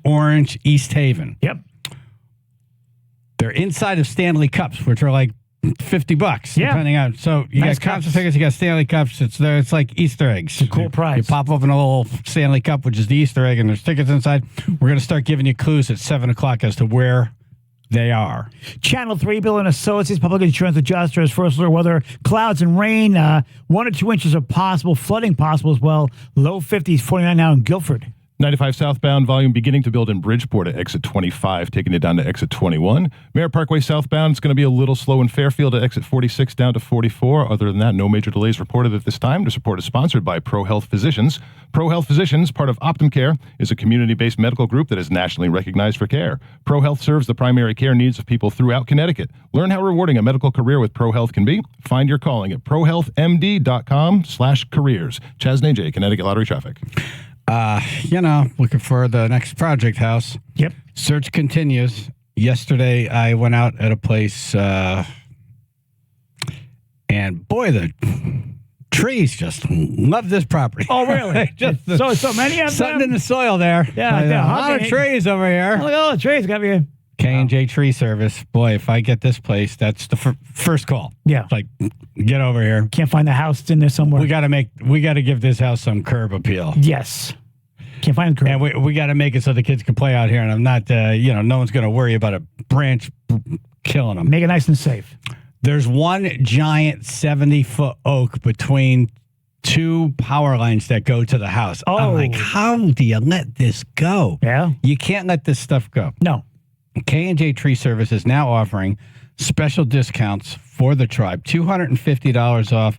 Orange, East Haven. Yep. They're inside of Stanley Cups, which are like $50, depending on. So you Nice got concert cups. tickets, you got Stanley Cups. It's there. It's like Easter eggs. It's a cool prize. You pop open a little Stanley Cup, which is the Easter egg, and there's tickets inside. We're going to start giving you clues at 7:00 as to where they are. Channel 3, Bill and Associates, Public Insurance Adjusters, first alert weather, clouds and rain, 1 or 2 inches of possible, flooding possible as well. Low 50s, 49 now in Guilford. 95 southbound volume beginning to build in Bridgeport at exit 25, taking it down to exit 21. Merritt Parkway southbound is going to be a little slow in Fairfield at exit 46 down to 44. Other than that, no major delays reported at this time. This report is sponsored by Pro Health Physicians. Pro Health Physicians, part of Optum Care, is a community-based medical group that is nationally recognized for care. Pro Health serves the primary care needs of people throughout Connecticut. Learn how rewarding a medical career with Pro Health can be. Find your calling at prohealthmd.com/careers. Chaz and AJ, Connecticut Lottery Traffic. Looking for the next project house. Yep. Search continues. Yesterday, I went out at a place, and boy, the trees just love this property. Oh, really? so many of something them? in the soil there. Yeah, A lot of trees over here. Look at all the trees. Got to be K&J Tree Service. Boy, if I get this place, that's the first call. Yeah. It's like, get over here. Can't find the house. It's in there somewhere. We got to give this house some curb appeal. Yes. Can't find the curb. And we got to make it so the kids can play out here. And I'm not, no one's going to worry about a branch killing them. Make it nice and safe. There's one giant 70-foot oak between two power lines that go to the house. Oh. I'm like, how do you let this go? Yeah. You can't let this stuff go. No. K&J Tree Service is now offering special discounts for the tribe. $250 off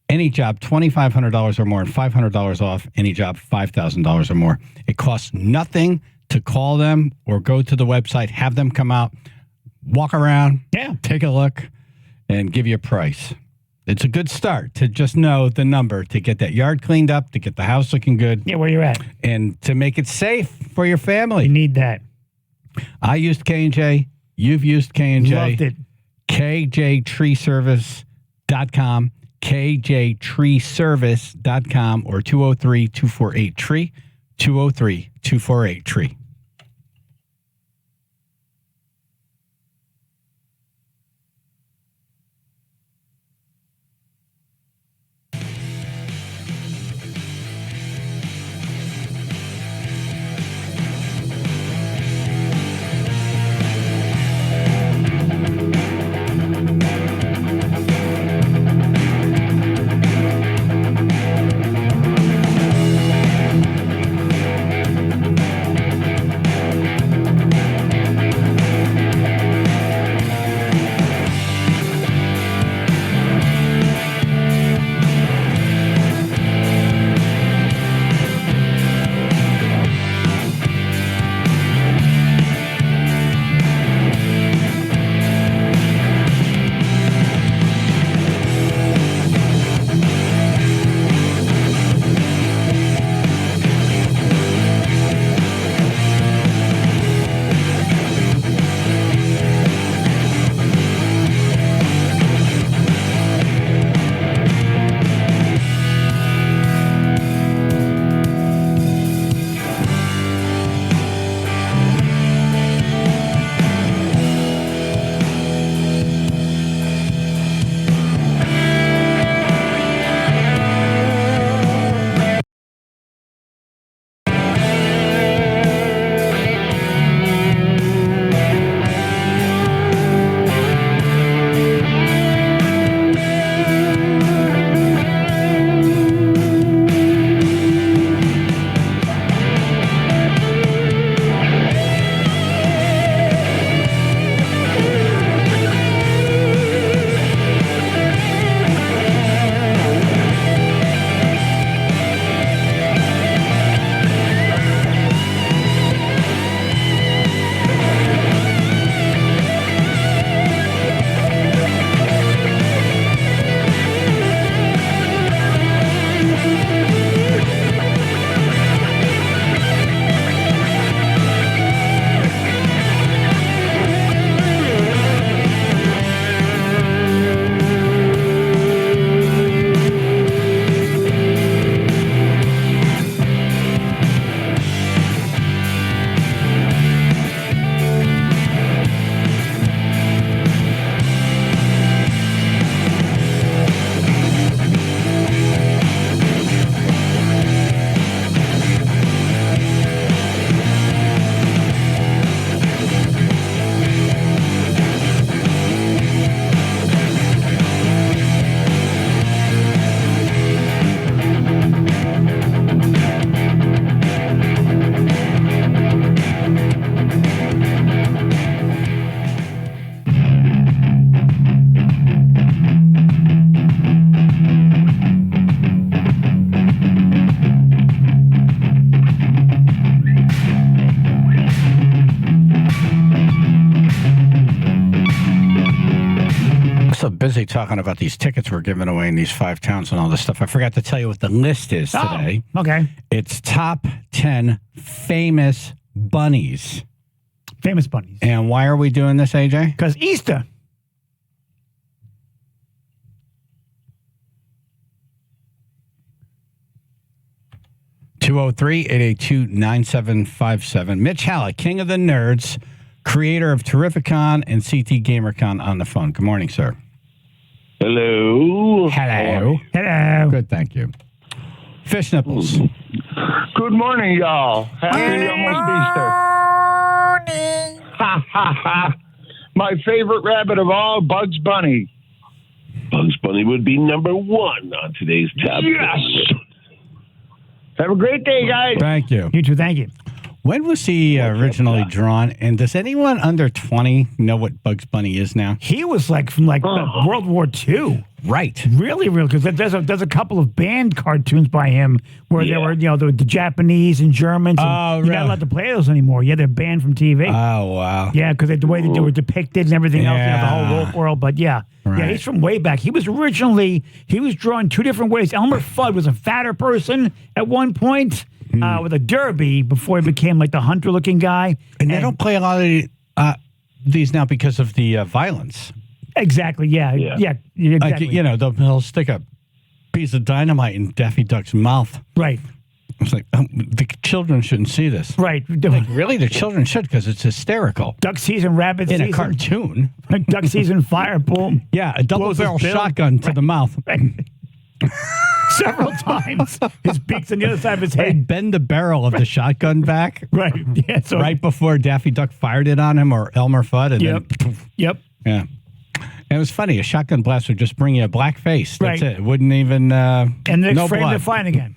any job, $2,500 or more, and $500 off any job, $5,000 or more. It costs nothing to call them or go to the website, have them come out, walk around, take a look, and give you a price. It's a good start to just know the number, to get that yard cleaned up, to get the house looking good. Yeah, where you're at. And to make it safe for your family. You need that. I used K&J. You've used K&J. Loved it. KJTreeservice.com, KJTreeservice.com, or 203-248-TREE, 203-248-TREE. so busy talking about these tickets we're giving away in these 5 towns and all this stuff. I forgot to tell you what the list is today. Okay. It's top 10 famous bunnies. Famous bunnies. And why are we doing this, AJ? Because Easter. (203-882-9757). Mitch Hallock, king of the nerds, creator of Terrificon and CT GamerCon on the phone. Good morning, sir. Hello. Hello. Hello. Good, thank you. Fish Nipples. Good morning, y'all. Happy almost Easter. Ha ha ha. My favorite rabbit of all, Bugs Bunny. Bugs Bunny would be number 1 on today's top. Yes. Have a great day, guys. Thank you. You too. Thank you. When was he originally drawn? And does anyone under 20 know what Bugs Bunny is now? He was like from World War II. Right. Really, because there's a couple of band cartoons by him where there were, the Japanese and Germans. And Oh, you're really? not allowed to play those anymore. Yeah, they're banned from TV. Oh, wow. Yeah, because the way that they were depicted and everything else, the whole Yeah. woke world. But yeah, Right. he's from way back. He was drawn 2 different ways. Elmer Fudd was a fatter person at one point with a derby before he became like the hunter-looking guy. And they don't play a lot of these now because of the violence. Exactly. Yeah. Exactly. Like, they'll stick a piece of dynamite in Daffy Duck's mouth. Right. It's like, the children shouldn't see this. Right. Like, really? The children should because it's hysterical. Duck season, rabbit In season. a cartoon. Duck season, fire, boom. Yeah, a double Blows his barrel bill. shotgun to the mouth. Several times. His beak's on the other side of his They head. bend the barrel of the shotgun back Right. Yeah. So, right before Daffy Duck fired it on him or Elmer Fudd. And Yep. then, Yep. yeah. And it was funny. A shotgun blast would just bring you a black face. That's Right. it. It wouldn't even. And the next no frame, blood. they're fine again.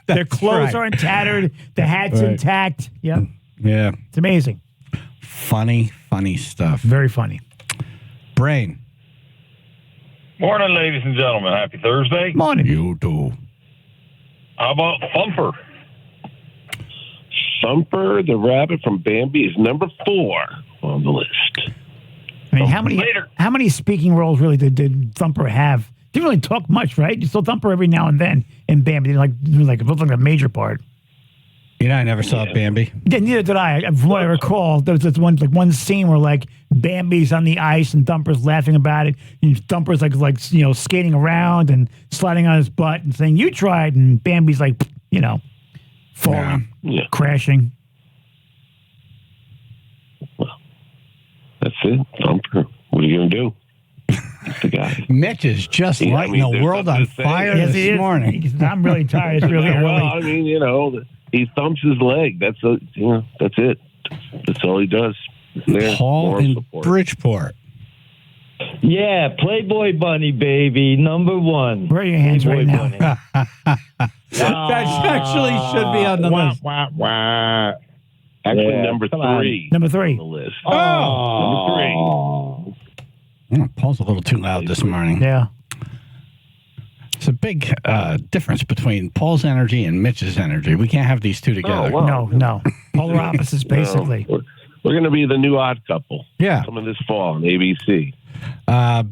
Their clothes right. aren't tattered. The hat's Right. intact. Yep. Yeah. It's amazing. Funny stuff. Very funny. Brain. Morning, ladies and gentlemen. Happy Thursday. Morning. You do. How about Thumper? Thumper the rabbit from Bambi is number 4 on the list. I mean, Later. how many speaking roles really did Thumper have? Didn't really talk much, right? You saw Thumper every now and then in Bambi. It looked like a major part. I never saw Bambi. Yeah, neither did I. From what I recall, there was this one scene where like Bambi's on the ice and Thumper's laughing about it. And Thumper's skating around and sliding on his butt and saying, "You tried," and Bambi's like, falling, Yeah. crashing. That's it. Thumper. What are you going to do? That's the guy. Mitch is just Yeah, lighting the there's world on nothing to say. fire Yes, he this is. morning. I'm really tired. It's really Well, early. I mean, he thumps his leg. That's it. That's all he does. There. Paul Moral in support. Bridgeport. Yeah, Playboy Bunny, baby, number 1. Where are your hands Playboy right now? Bunny. That actually should be on the Wah, list. wah, wah. Actually, Yeah, number come on. 3 Number on 3. the list. Oh. Paul's a little too loud this morning. Yeah. It's a big difference between Paul's energy and Mitch's energy. We can't have these two together. Oh, wow. No. Polar opposites, basically. No, we're going to be the new Odd Couple. Yeah. Coming this fall on ABC.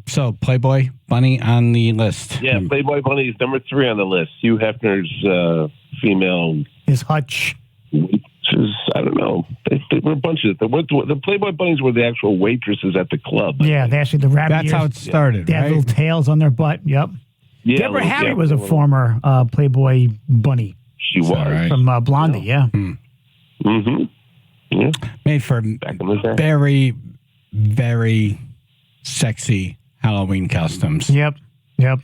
So Playboy Bunny on the list. Yeah, Playboy Bunny is number 3 on the list. Hugh Hefner's female, His hutch. which is, I don't know. They were a bunch of the Playboy Bunnies were the actual waitresses at the club. Yeah, they actually, the rabbit That's ears, how it started, they had right? little tails on their butt. Yep. Yeah, Deborah little- Harry yeah, was a little- former Playboy bunny She was. all right? from Blondie, yeah. Mm-hmm. Yeah, Made for back in the day. very, very sexy Halloween costumes. Yep. Yeah.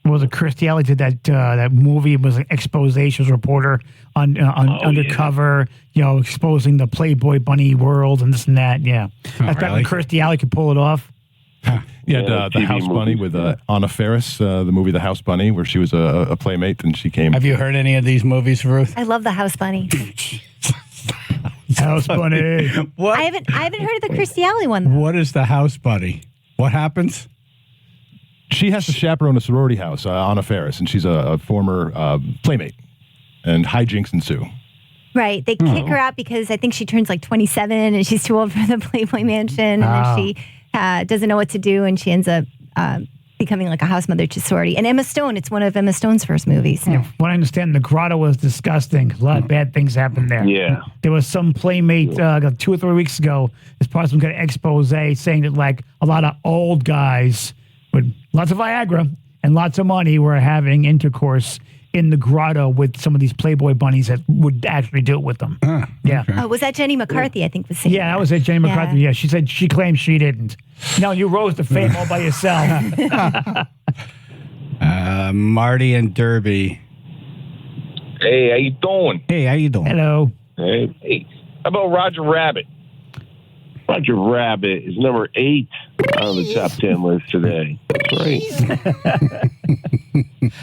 What was it? Kirstie Alley did that movie. It was an expose. She was a reporter on undercover, exposing the Playboy bunny world and this and that. Yeah. That's back when really? Kirstie Alley could pull it off. You had Yeah, the TV House Bunny movies, with Anna Faris, the movie The House Bunny, where she was a playmate and she came. Have you heard any of these movies, Ruth? I love the House Bunny. House bunny. What? I haven't heard of the Kirstie Alley one. Though. What is the House Bunny? What happens? She has to chaperone a sorority house, Anna Faris, and she's a former playmate. And hijinks ensue. Right. They kick her out because I think she turns like 27 and she's too old for the Playboy Mansion. And then she doesn't know what to do and she ends up becoming like a house mother to sorority. And Emma Stone, it's one of Emma Stone's first movies. Yeah, what I understand, the grotto was disgusting. A lot of bad things happened there. Yeah. There was some playmate 2 or 3 weeks ago as part of some kind of expose saying that like a lot of old guys with lots of Viagra and lots of money were having intercourse in the grotto with some of these Playboy bunnies that would actually do it with them. Yeah. okay. Oh, was that Jenny McCarthy, I think, was saying Yeah, that was it, Jenny McCarthy. Yeah, she said she claimed she didn't. No, you rose to fame all by yourself. Marty and Derby. Hey, how you doing? Hey, how you doing? Hello. Hey, how about Roger Rabbit? Roger Rabbit is number 8 on the top 10 list today. That's right.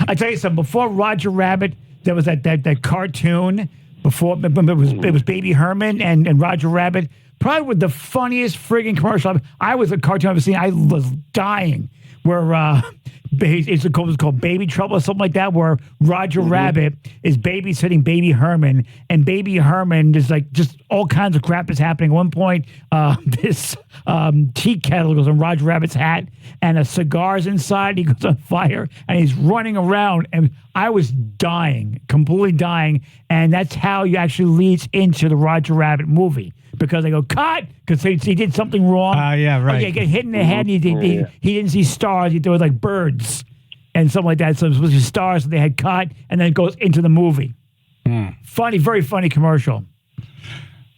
I tell you something. Before Roger Rabbit, there was that cartoon. Before it was Baby Herman and Roger Rabbit. Probably with the funniest friggin' commercial. I was a cartoon I've seen. I was dying. Where it's called Baby Trouble or something like that. Where Roger Rabbit is babysitting Baby Herman, and Baby Herman is like just all kinds of crap is happening. At one point, this tea kettle goes on Roger Rabbit's hat, and a cigar's inside. He goes on fire, and he's running around. And I was dying, completely dying. And that's how you actually leads into the Roger Rabbit movie. Because they go, cut! Because he did something wrong. Yeah, right. Okay, get hit in the head. He didn't see stars. There was like birds and something like that. So it was supposed to be stars that they had cut, and then it goes into the movie. Funny, very funny commercial.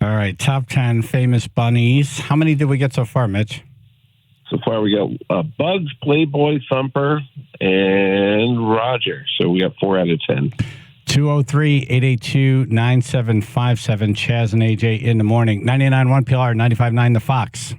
All right, top 10 famous bunnies. How many did we get so far, Mitch? So far, we got Bugs, Playboy, Thumper, and Roger. So we got 4 out of 10. 203-882-9757. Chaz and AJ in the morning. 99.1 PLR, 95.9 The Fox.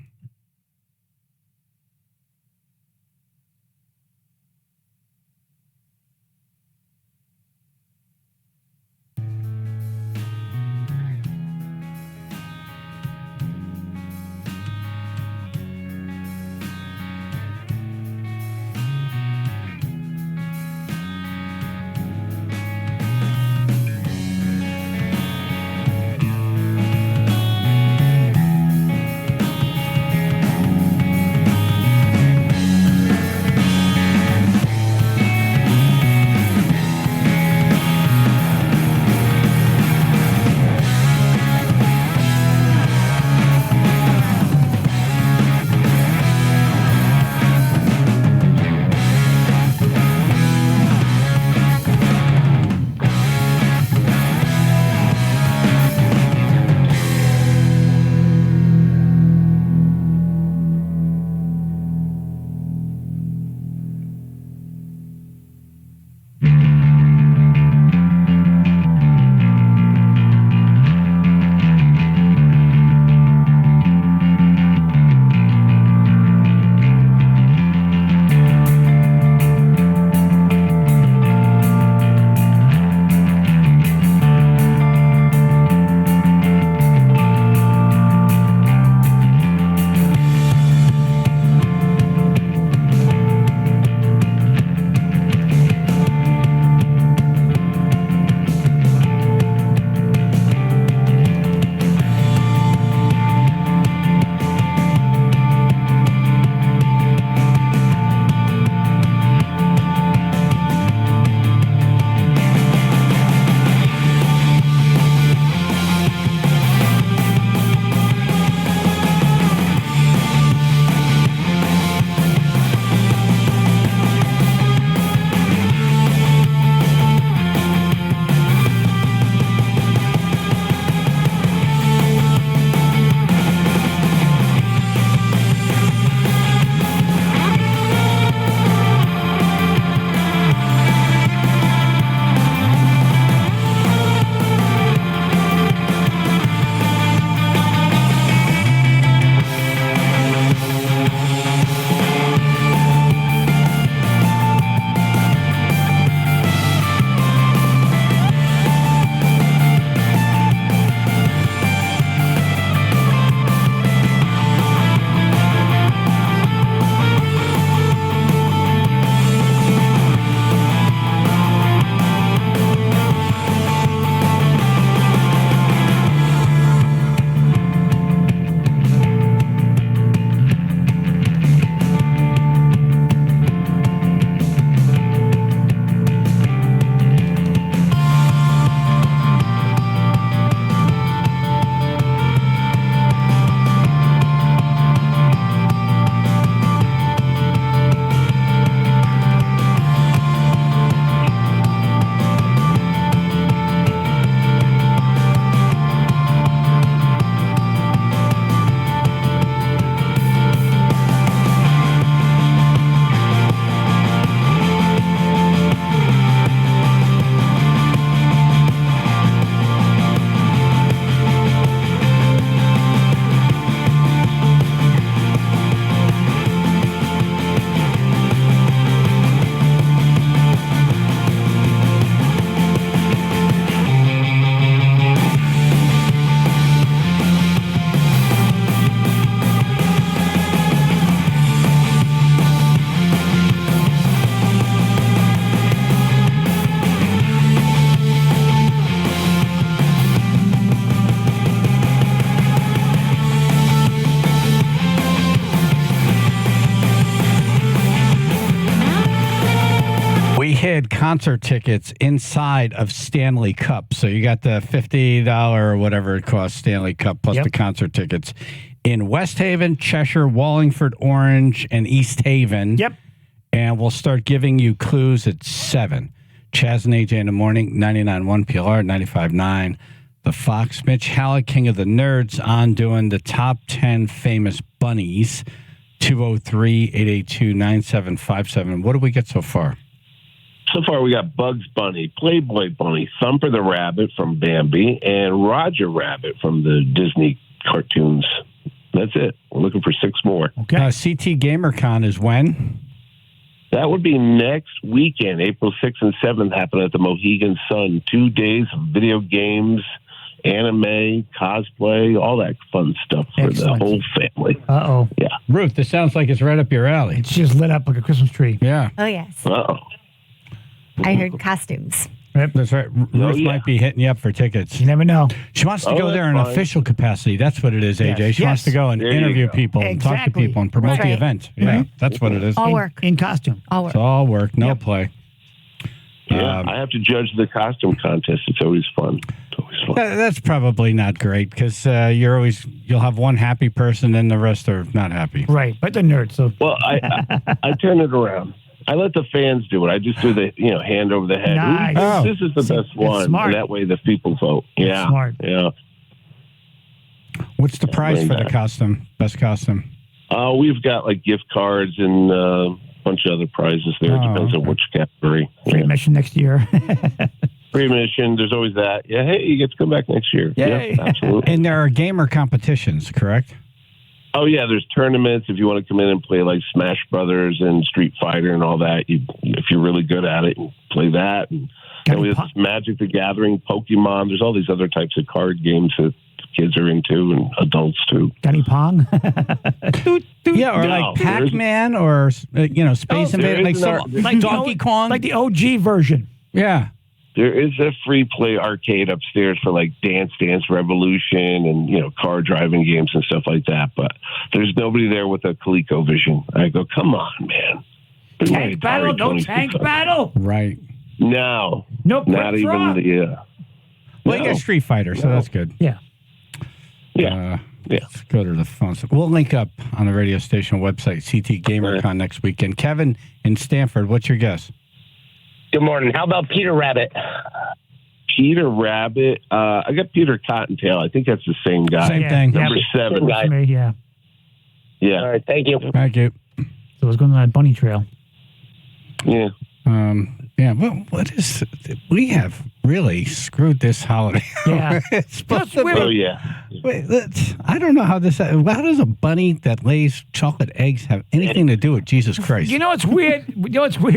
had concert tickets inside of Stanley Cup. So you got the $50 or whatever it costs Stanley Cup plus the concert tickets in West Haven, Cheshire, Wallingford, Orange, and East Haven. Yep. And we'll start giving you clues at 7. Chaz and AJ in the morning, 99.1 PLR, 95.9. The Fox. Mitch Hallock, King of the Nerds, on doing the top 10 famous bunnies. 203-882-9757. What do we get so far? So far, we got Bugs Bunny, Playboy Bunny, Thumper the Rabbit from Bambi, and Roger Rabbit from the Disney cartoons. That's it. We're looking for 6 more. Okay. CT GamerCon is when? That would be next weekend, April 6th and 7th, happening at the Mohegan Sun. 2 days of video games, anime, cosplay, all that fun stuff for Excellent. the whole family. Uh-oh. Yeah. Ruth, this sounds like it's right up your alley. It's just lit up like a Christmas tree. Yeah. Oh, yes. Uh-oh. I heard costumes. That's right. Ruth might be hitting you up for tickets. You never know. She wants to go there in that's fine. official capacity. That's what it is, AJ. Yes. She wants to go and There you interview go. people and talk to Exactly. people and promote That's the right. event. Yeah, that's what it is. All work. In costume. All work. It's all work, no play. Yeah, I have to judge the costume contest. It's always fun. It's always fun. That's probably not great because you'll have one happy person and the rest are not happy. Right. But they're nerds, so. Well, I turn it around. I let the fans do it. I just do the hand over the head. Nice. Ooh, this is the best one. smart. And that way the people vote. Yeah. Smart. Yeah. What's the prize bring for the that. costume? Best costume? We've got like gift cards and a bunch of other prizes there. It depends on which category. Free admission next year. Free admission. There's always that. Yeah. Hey, you get to come back next year. Yay. Yeah, absolutely. And there are gamer competitions, correct? Oh yeah, there's tournaments. If you want to come in and play like Smash Brothers and Street Fighter and all that, if you're really good at it, you play that. And then we have Magic the Gathering, Pokemon. There's all these other types of card games that kids are into and adults too. Gunny Pong. Yeah, or No, like there isn't. Pac-Man or Space Invader, like isn't Donkey Kong. Like the OG version. Yeah. There is a free play arcade upstairs for like Dance Dance Revolution and car driving games and stuff like that. But there's nobody there with a ColecoVision. I go, come on, man. Bring my Tank battle? Atari No 26 tank up. battle? Right. No, No quick not draw? even the. Well, you No. got Street Fighter, so that's good. Yeah. Yeah. Yeah. Let's go to the phone. We'll link up on the radio station website, CT GamerCon next weekend. Kevin in Stanford, what's your guess? Good morning. How about Peter Rabbit? Peter Rabbit. I got Peter Cottontail. I think that's the same guy. Same thing. Number 7. Guy. Yeah. Yeah. All right. Thank you. Thank you. So it's going on that bunny trail. Yeah. Yeah, what is... We have really screwed this holiday. Yeah. It's supposed to Oh, be... yeah. Wait, I don't know how this... How does a bunny that lays chocolate eggs have anything to do with Jesus Christ? You know what's weird?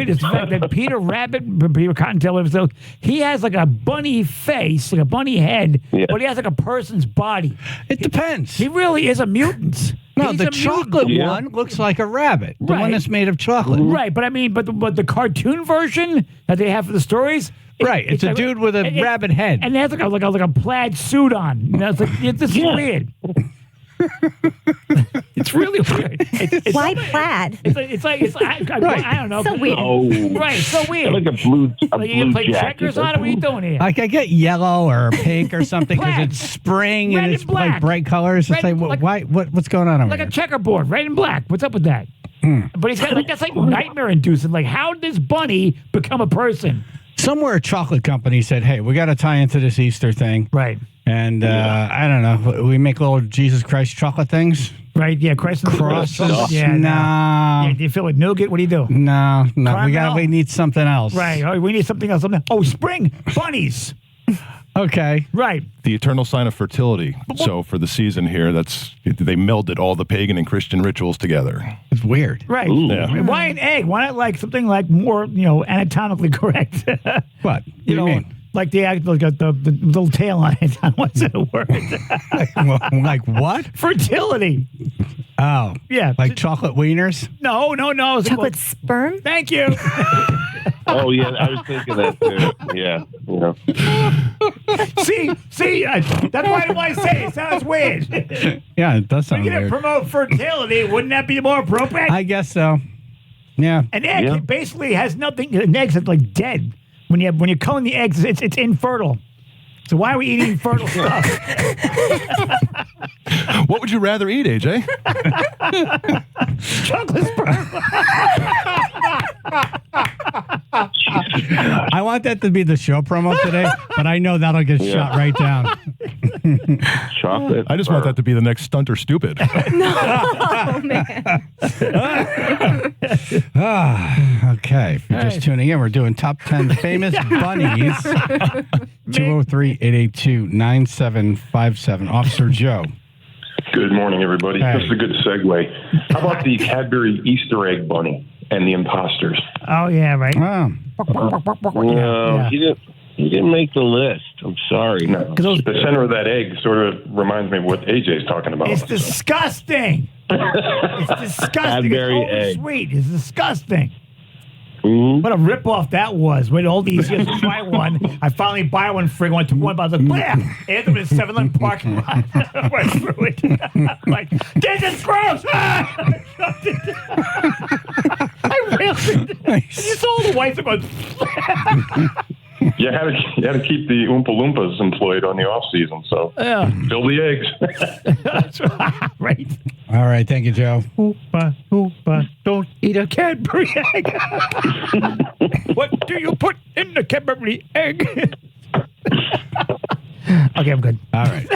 Is the fact that Peter Rabbit, Peter Cottontail, so he has like a bunny face, like a bunny head, but he has like a person's body. It depends. He really is a mutant. No, He's the a chocolate mutant. one looks like a rabbit. The one Right. that's made of chocolate. Right, but I mean, but the cartoon version that they have for the stories, Right, it's a like- dude with a rabbit head. and they have like a plaid suit on. You know, it's like this is weird. It's really weird. It's Why plaid? It's like I don't know. So weird. Oh. Right, so weird. Like a blue Like you play jacket. checkers on it? What are you doing here? Like I get yellow or pink or something because Black. it's spring Red and and it's like black. bright colors. It's Red- like, like- what's going on over Like here? a checkerboard, red and black. What's up with that? But he's got like that's like nightmare inducing. Like, how did this bunny become a person? Somewhere a chocolate company said, "Hey, we got to tie into this Easter thing." Right. And I don't know. We make little Jesus Christ chocolate things. Right. Yeah. Christ and Crosses. Yeah. No. Yeah, do you fill it with nougat? What do you do? No. Caramel? We need something else. Right. Oh, we need something else. Oh, spring bunnies. Okay. Right. The eternal sign of fertility. So for the season here, they melded all the pagan and Christian rituals together. It's weird. Right. Yeah. Why an egg? Why not like something like more, anatomically correct? What? What do you mean? Like the little tail on it. What's that word? Like what? Fertility. Oh. Yeah. Like chocolate wieners? No. Chocolate sperm? Thank you. Oh, yeah. I was thinking that, too. Yeah. See, that's why I didn't want to say it. It sounds weird. Yeah, it does sound We're going weird. to promote fertility. Wouldn't that be more appropriate? I guess so. Yeah. An egg basically has nothing. An egg's like dead. When you're culling the eggs, it's infertile. So why are we eating fertile stuff? What would you rather eat, AJ? Chocolate sperm. I want that to be the show promo today, but I know that'll get shot right down. Chocolate. I just want that to be the next Stunt or Stupid. Oh, man. Okay. If you're just tuning in, we're doing top 10 famous bunnies. 203-882-9757. Officer Joe. Good morning, everybody. Hey. This is a good segue. How about the Cadbury Easter egg bunny and the imposters? Oh yeah, right. Oh. No, he didn't make the list. I'm sorry. No. The center of that egg sort of reminds me of what AJ's talking about. It's disgusting. It's disgusting. Cadbury It's egg. sweet. It's disgusting. Mhm. What a ripoff that was. Wait all these years to try one. I finally buy one for one. I took one, but I was like, blah! It in a 7-Eleven parking lot. Went through it. Like, this is gross! I really You saw the whites are going, You had to keep the Oompa Loompas employed on the off season, so fill the eggs. that's right. All right. Thank you, Joe. Oompa, don't eat a Cadbury egg. What do you put in the Cadbury egg? Okay, I'm good. All right.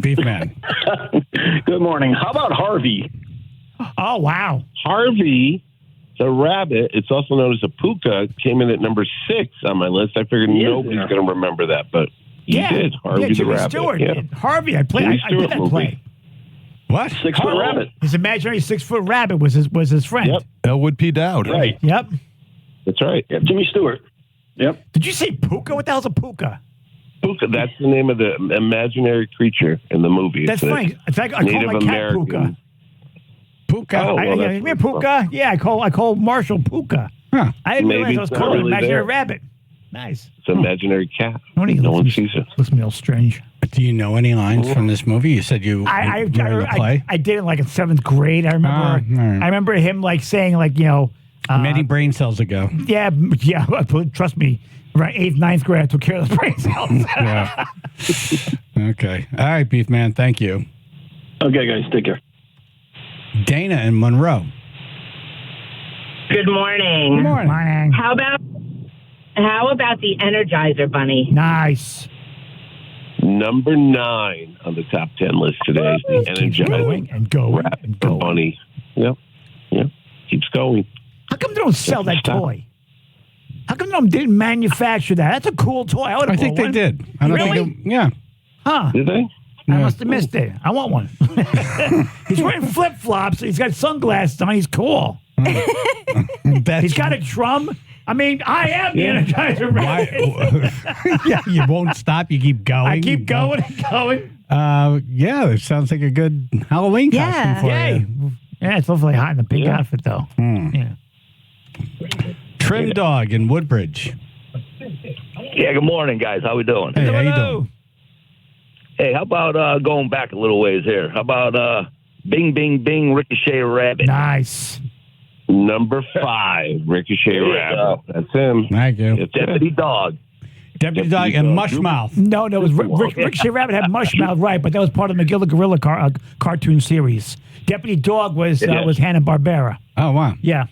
Beef Man. Good morning. How about Harvey? Oh, wow. Harvey, the rabbit, it's also known as a puka, came in at number 6 on my list. I figured nobody's going to remember that, but he did. Harvey the Jimmy rabbit. Stewart. Yeah. Harvey, I played. Jimmy I did Stewart that movie. play. What? 6-foot rabbit. His imaginary 6-foot rabbit was his friend. Yep. Elwood P. Dowd. Right. Yep. That's right. Yeah, Jimmy Stewart. Yep. Did you say puka? What the hell's a puka? Puka, that's the name of the imaginary creature in the movie. That's It's a funny. It's like I call Native my cat American. puka. Puka. Oh, well, that's You mean puka? Yeah, I call Marshall puka. Huh. I didn't Maybe realize I was it's not calling really imaginary there. rabbit. Nice. It's an imaginary cat. No No one sees it. Looks me all strange. Do you know any lines from this movie? You said you I were in the play. I did it like in 7th grade. I remember. all right. I remember him like saying like Many brain cells ago. yeah. Trust me. Right, 8th, 9th grade, I took care of the brain cells. Yeah. Okay. All right, Beef Man. Thank you. Okay, guys, take care. Dana and Monroe. Good morning. Good morning. Morning. How about the Energizer Bunny? Nice. Number 9 on the top 10 list today is the Keeps going Energizer and going Rabbit and or going. Bunny. Yep. Keeps going. How come they don't sell that Stop. toy? How come they didn't manufacture that? That's a cool toy. I, I think they did. I don't Really? think yeah. Huh. Did they? I must have missed it. I want one. He's wearing flip-flops. He's got sunglasses on. He's cool. He's got a drum. I mean, I am the Energizer Rabbit. Yeah, you won't stop. You keep going. I keep going and going. Yeah, it sounds like a good Halloween costume for Yay. you. Yeah, it's awfully hot in the pink outfit, though. Yeah. Trim Dog in Woodbridge. Yeah, good morning, guys. How we doing? Hey, how you doing? Hey, how about going back a little ways here? How about Bing, Bing, Bing, Ricochet Rabbit? Nice. Number 5, Ricochet Rabbit. That's him. Thank you. It's Deputy Dog. Deputy Dog and Mushmouth. No, it was Ricochet Rabbit had Mushmouth, right, but that was part of the McGill Gorilla cartoon series. Deputy Dog was Hanna-Barbera. Oh, wow. Yeah.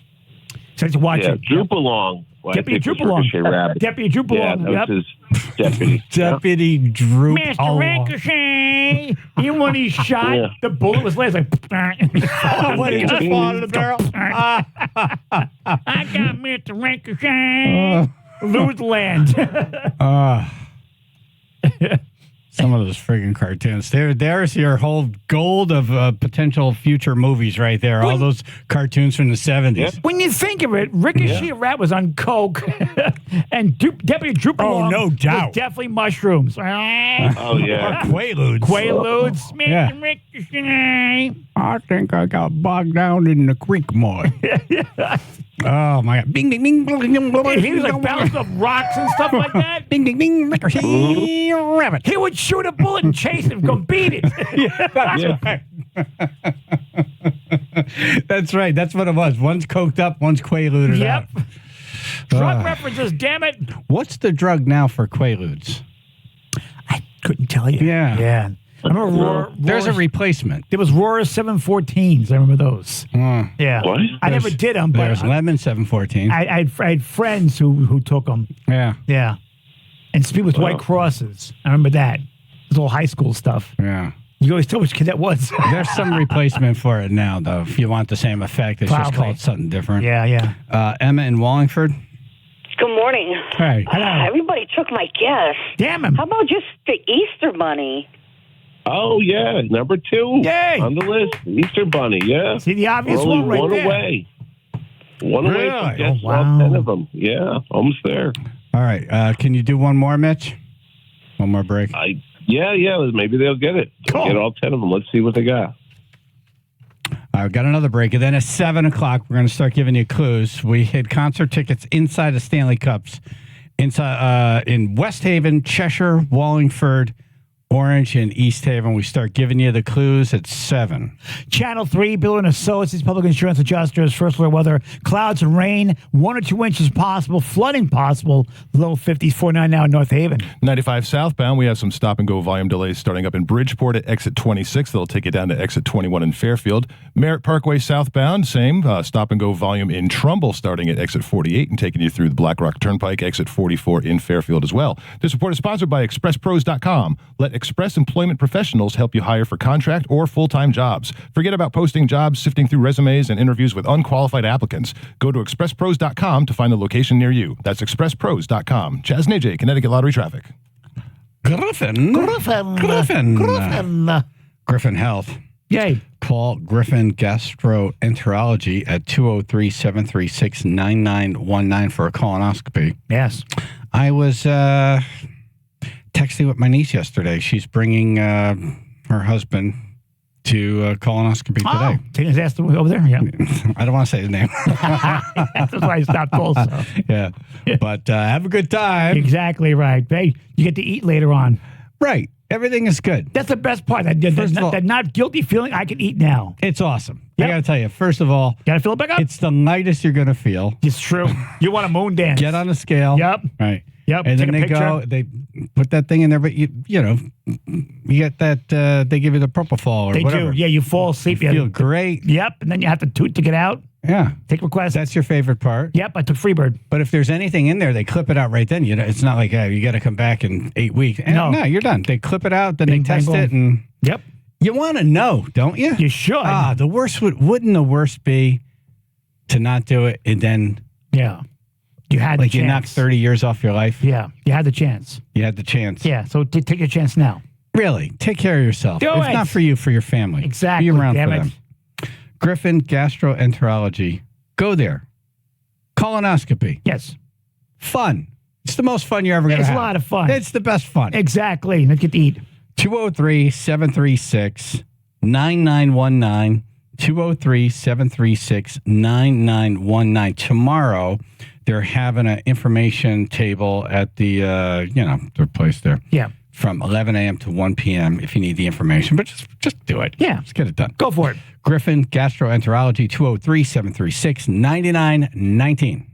So let's watch it. Droop Along. Well, Deputy I think Droop it was Along. Ricochet Rabbit. Deputy Droop Yeah, Along. that Yep. was his deputy. Deputy Droop Mr. Along. Ricochet. Even when he shot, Yeah. the bullet was like, What, he just fall out of the barrel? I got Mr. Ricochet. Lose land. Some of those friggin' cartoons. There's your whole gold of potential future movies right there. All those cartoons from the 70s. When you think of it, Ricochet Rat was on coke, and Deputy Droop Along no doubt. was definitely mushrooms. Oh, yeah. Or Quaaludes. Quaaludes. Mr. Yeah. Ricochet. I think I got bogged down in the creek more. Oh, my God. Bing, bing, bing. Bling, bling, bling, He was like bouncing off rocks and stuff like that. Bing, bing, bing. Ricochet Rabbit. He would shoot a bullet and chase him, go beat it. That's right. That's right. That's what it was. One's coked up, one's Quaalude out. Drug references, damn it. What's the drug now for Quaaludes? I couldn't tell you. Yeah. I remember There's a replacement. There was Roar 714s. I remember those. Yeah. What? I never did them, but There's Lemon 714. I had friends who took them. Yeah. Yeah. And people with white crosses. I remember that. It was all high school stuff. Yeah. You always told which kid that was. There's some replacement for it now, though. If you want the same effect, it's just called something different. Yeah. Emma in Wallingford. Good morning. Hey. Hello. Everybody took my guess. Damn him. How about just the Easter Bunny? Oh, yeah. Number 2 Yay. on the list. Easter Bunny, yeah. See the obvious We're only one right one there. away. One away Really? from guess Oh, wow. all 10 of them. Yeah, almost there. All right. Can you do one more, Mitch? One more break? Yeah. Maybe they'll get it. They'll get all 10 of them. Let's see what they got. I've got another break. And then at 7 o'clock, we're going to start giving you clues. We hid concert tickets inside the Stanley Cups in West Haven, Cheshire, Wallingford, Orange, and East Haven. We start giving you the clues at 7. Channel 3, Bill and Associates, public insurance adjusters, first alert weather, clouds and rain, 1 or 2 inches possible, flooding possible, low 50s, 49 now in North Haven. 95 southbound, we have some stop-and-go volume delays starting up in Bridgeport at exit 26. They'll take you down to exit 21 in Fairfield. Merritt Parkway southbound, same stop-and-go volume in Trumbull starting at exit 48 and taking you through the Black Rock Turnpike, exit 44 in Fairfield as well. This report is sponsored by ExpressPros.com. Let Express Employment Professionals help you hire for contract or full-time jobs. Forget about posting jobs, sifting through resumes, and interviews with unqualified applicants. Go to ExpressPros.com to find a location near you. That's ExpressPros.com. Chaz and AJ, Connecticut Lottery Traffic. Griffin Health. Yay. Call Griffin Gastroenterology at 203-736-9919 for a colonoscopy. Yes. I was texting with my niece yesterday. She's bringing her husband to colonoscopy today. Taking his ass over there? Yeah. I don't want to say his name. That's why I stopped also. Yeah. But have a good time. Exactly right. Hey, you get to eat later on. Right. Everything is good. That's the best part. That not guilty feeling, I can eat now. It's awesome. Yep. I got to tell you, first of all, got to fill it back up. It's the lightest you're going to feel. It's true. You want a moon dance. Get on a scale. Yep. Right. Yep. And Take then a they picture. they put that thing in there, but you get that, they give you the propofol or They whatever. do. Yeah, you fall asleep. You feel great. Yep. And then you have to toot to get out. Yeah. Take requests. That's your favorite part. Yep. I took Freebird. But if there's anything in there, they clip it out right then. It's not like, you got to come back in 8 weeks. No, you're done. They clip it out, then they test it. And yep. You want to know, don't you? You should. The worst wouldn't the worst be to not do it and then you had the chance. You knocked 30 years off your life? Yeah. You had the chance. You had the chance. Yeah. So take your chance now. Really, take care of yourself. Do if it. not for you, for your family. Exactly. Be around Damn for it. them. Griffin Gastroenterology. Go there. Colonoscopy. Yes. Fun. It's the most fun you're ever going to have. It's a lot of fun. It's the best fun. Exactly. Let's get to eat. 203-736-9919. 203-736-9919. Tomorrow, they're having an information table at the, their place there. Yeah. From 11 a.m. to 1 p.m. if you need the information. But just do it. Yeah. Just get it done. Go for it. Griffin Gastroenterology, 203-736-9919.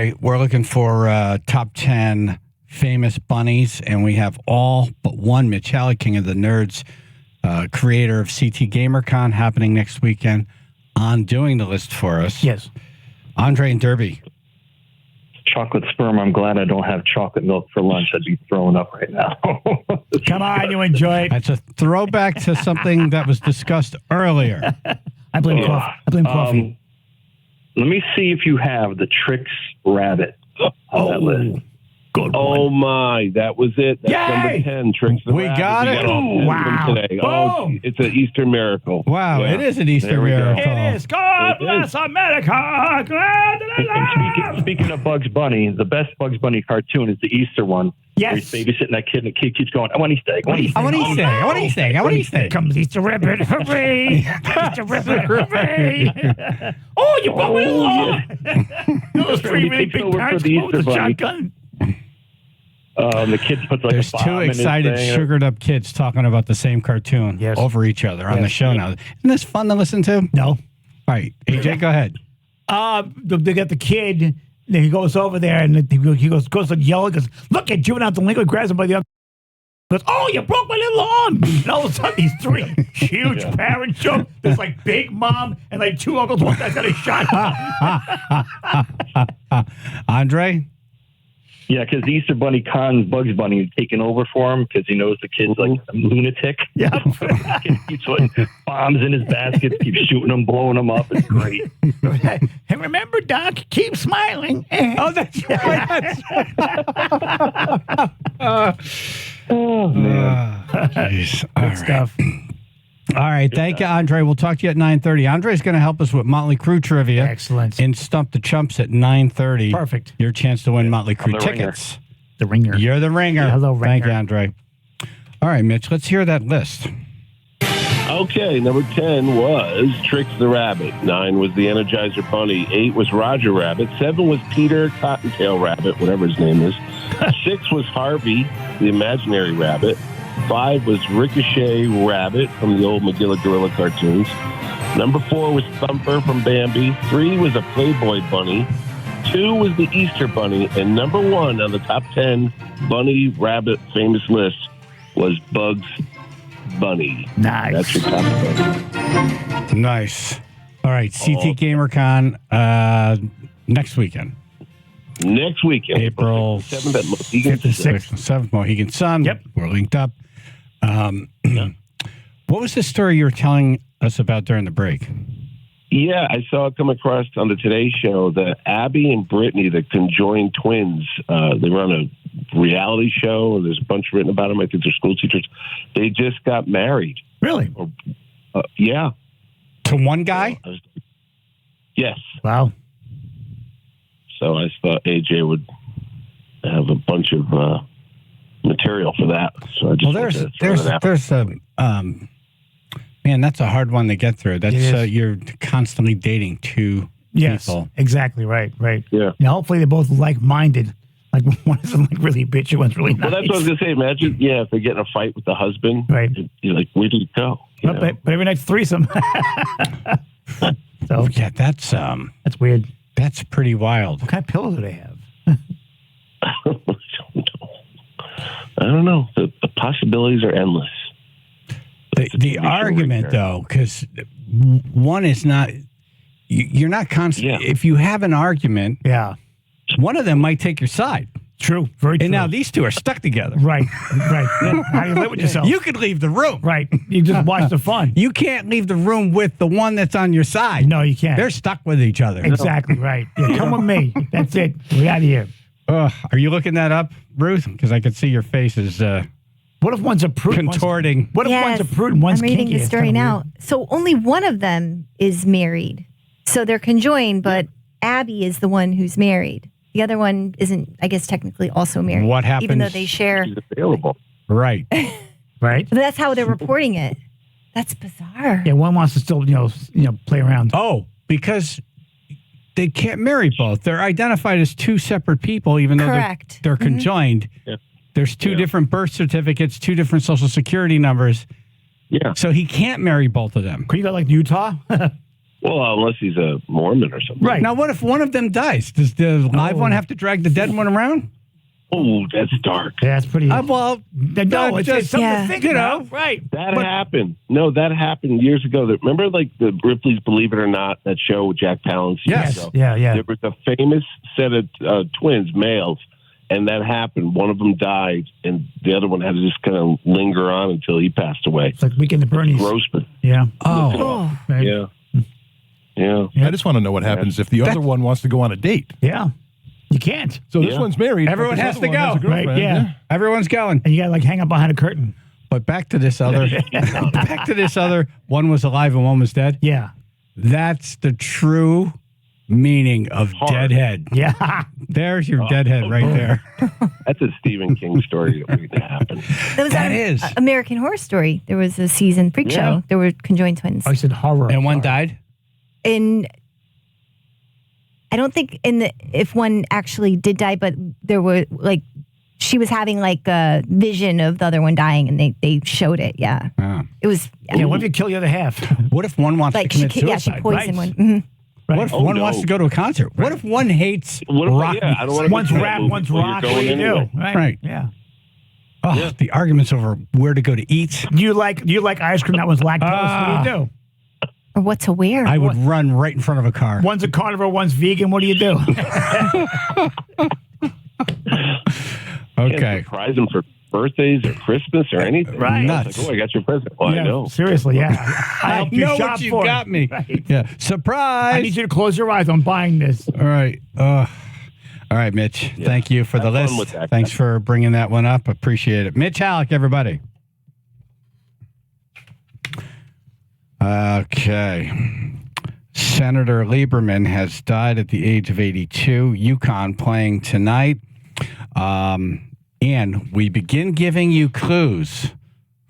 right, we're looking for top 10 famous bunnies, and we have all but one. Mitch Hallock, King of the Nerds, creator of CT GamerCon, happening next weekend, on doing the list for us. Yes. Andre and Derby. Chocolate sperm. I'm glad I don't have chocolate milk for lunch. I'd be throwing up right now. Come on, you enjoy it. That's a throwback to something that was discussed earlier. I blame coffee. I blame coffee. Let me see if you have the Trix rabbit on that list. Good Oh my, that was it. That's Yay! number 10. Tricks the We Rabbit. got it. all 10 Wow. from today. Oh, Boom. it's an Easter miracle. Wow, Yeah. it is an Easter There we go. miracle. It is. God bless America. Glad that I live. Speaking of Bugs Bunny, the best Bugs Bunny cartoon is the Easter one. Yes. Where he's babysitting that kid, and the kid keeps going, I want Easter egg. I want Easter I want egg." Easter egg. I want Easter egg. I want Easter egg. Comes Easter Rabbit. Hooray. Easter Rabbit. Hooray. Oh, you brought me along. Those three really He takes big over for parts the with a Easter Bunny. shotgun. The kid puts like There's a bomb two in his excited, thing. sugared up kids talking about the same cartoon Yes. over each other on the show now. Isn't this fun to listen to? All No. right, AJ, go ahead. They got the kid. He goes over there and he goes to yell. He goes, look at juvenile delinquent, grabs him by the arm. Goes, oh, you broke my little arm. And all of a sudden, these three huge parents show. There's like big mom and like two uncles. One guy's got a shot. Andre? Yeah, because the Easter Bunny cons Bugs Bunny taking over for him because he knows the kid's like a lunatic. Yeah. The kid keeps putting bombs in his baskets, keeps shooting them, blowing them up. It's great. And remember, Doc, keep smiling. Oh, that's right. Oh, man. Jeez. All Good right. stuff. All right. Thank you, Andre. We'll talk to you at 9:30. Andre's going to help us with Motley Crue trivia. Excellent. And Stump the Chumps at 9:30. Perfect. Your chance to win Motley Crue the tickets. The ringer. You're the ringer. Hello, ringer. Thank you, Andre. All right, Mitch, let's hear that list. Okay, number 10 was Tricks the Rabbit. 9 was the Energizer Bunny. 8 was Roger Rabbit. 7 was Peter Cottontail Rabbit, whatever his name is. 6 was Harvey, the imaginary rabbit. 5 was Ricochet Rabbit from the old Magilla Gorilla cartoons. Number 4 was Thumper from Bambi. 3 was a Playboy Bunny. 2 was the Easter Bunny. And number 1 on the top 10 Bunny Rabbit famous list was Bugs Bunny. Nice. That's your top 10. Nice. All right, CT GamerCon next weekend. Next weekend, April 7th at Mohegan 6th and 7th, Mohegan Sun. Yep. We're linked up. What was the story you were telling us about during the break? Yeah, I saw it come across on the Today Show that Abby and Brittany, the conjoined twins, they run a reality show, and there's a bunch written about them. I think they're school teachers. They just got married. Really? Yeah. To one guy? Yes. Wow. So I thought AJ would have a bunch of material for that. So I just there's a man, that's a hard one to get through. That's you're constantly dating two people. Exactly right. Yeah. Hopefully they're both like-minded. Like one isn't like really bitchy, one's really nice. Well, that's what I was gonna say. Imagine, if they get in a fight with the husband, right? You're like, where did it go? But every night's threesome. So yeah, that's weird. That's pretty wild. What kind of pillow do they have? I don't know. The possibilities are endless. The argument, though, because one is not, you're not constant. Yeah. If you have an argument, one of them might take your side. True, very true. And now these two are stuck together. Right. Yeah. How do you live with yourself? You could leave the room. Right. You just watch the fun. You can't leave the room with the one that's on your side. No, you can't. They're stuck with each other. Exactly right. Yeah, come with me. That's it. We're out of here. Are you looking that up, Ruth? Because I could see your face is what if one's a prude? Contorting. What if one's a prude and one's I'm reading kinky? the story now. So only one of them is married. So they're conjoined, but Abby is the one who's married. The other one isn't, I guess, technically also married. What happens? Even though they share. She's available. Right. Right. But that's how they're reporting it. That's bizarre. Yeah, one wants to still, play around. Oh, because they can't marry both. They're identified as two separate people, even though they're conjoined. Yeah. There's two different birth certificates, two different social security numbers. Yeah. So he can't marry both of them. Could you go like Utah? Well, unless he's a Mormon or something. Right. Now, what if one of them dies? Does the live one have to drag the dead one around? Oh, that's dark. Yeah, that's pretty. Well, no, it's just something to think you about. know, Right. That happened. No, that happened years ago. Remember, like the Ripley's Believe It or Not, that show with Jack Palance? Yes. Ago? Yeah. There was a famous set of twins, males, and that happened. One of them died, and the other one had to just kind of linger on until he passed away. It's like Weekend at Bernie's. Grossman. Yeah. Oh. Right. Yeah. Yeah. I just want to know what happens if the other one wants to go on a date. Yeah. You can't. So this one's married. Everyone but this has other to one go. has a girlfriend. Right, yeah. Everyone's going. And you got to like hang up behind a curtain. But back to this other. Back to this other. One was alive and one was dead. Yeah. That's the true meaning of deadhead. Yeah. There's your deadhead right there. That's a Stephen King story that waiting to happen. That is American Horror Story. There was a season freak show. There were conjoined twins. I said horror. And one died? I don't think if one actually did die, but there were like she was having like a vision of the other one dying, and they showed it. Yeah, it was. Yeah, what if you kill the other half? What if one wants to commit suicide? Yeah, she poisoned one. Right. What if one wants to go to a concert? What if one hates rock? I don't want to one's rap, one's rock. What do you do? Right. Yeah. Oh, the arguments over where to go to eat. Do you like ice cream that was lactose? What do you do? Or what to wear? I would run right in front of a car. One's a carnivore, one's vegan. What do you do? Okay. Can't surprise them for birthdays or Christmas or anything. Right. It's like, I got your present. Well, yeah, I know. Seriously, yeah. I helped you know shop what you for got it. me. Right. Yeah. Surprise. I need you to close your eyes. I'm buying this. All right. All right, Mitch. Yeah. Thank you for the Have fun list. with that, Thanks guys. for bringing that one up. Appreciate it. Mitch Hallock, everybody. Okay. Senator Lieberman has died at the age of 82. UConn playing tonight. And we begin giving you clues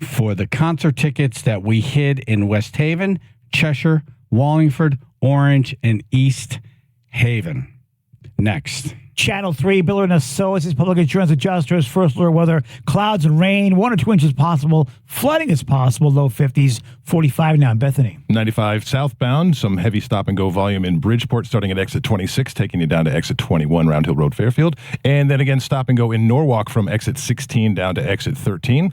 for the concert tickets that we hid in West Haven, Cheshire, Wallingford, Orange, and East Haven. Next. Channel 3, Billerness Solis, public insurance adjusters, first alert weather, clouds and rain, 1 or 2 inches possible, flooding is possible, low 50s, 45 now in Bethany. 95 southbound, some heavy stop and go volume in Bridgeport starting at exit 26, taking you down to exit 21, Round Hill Road, Fairfield. And then again, stop and go in Norwalk from exit 16 down to exit 13.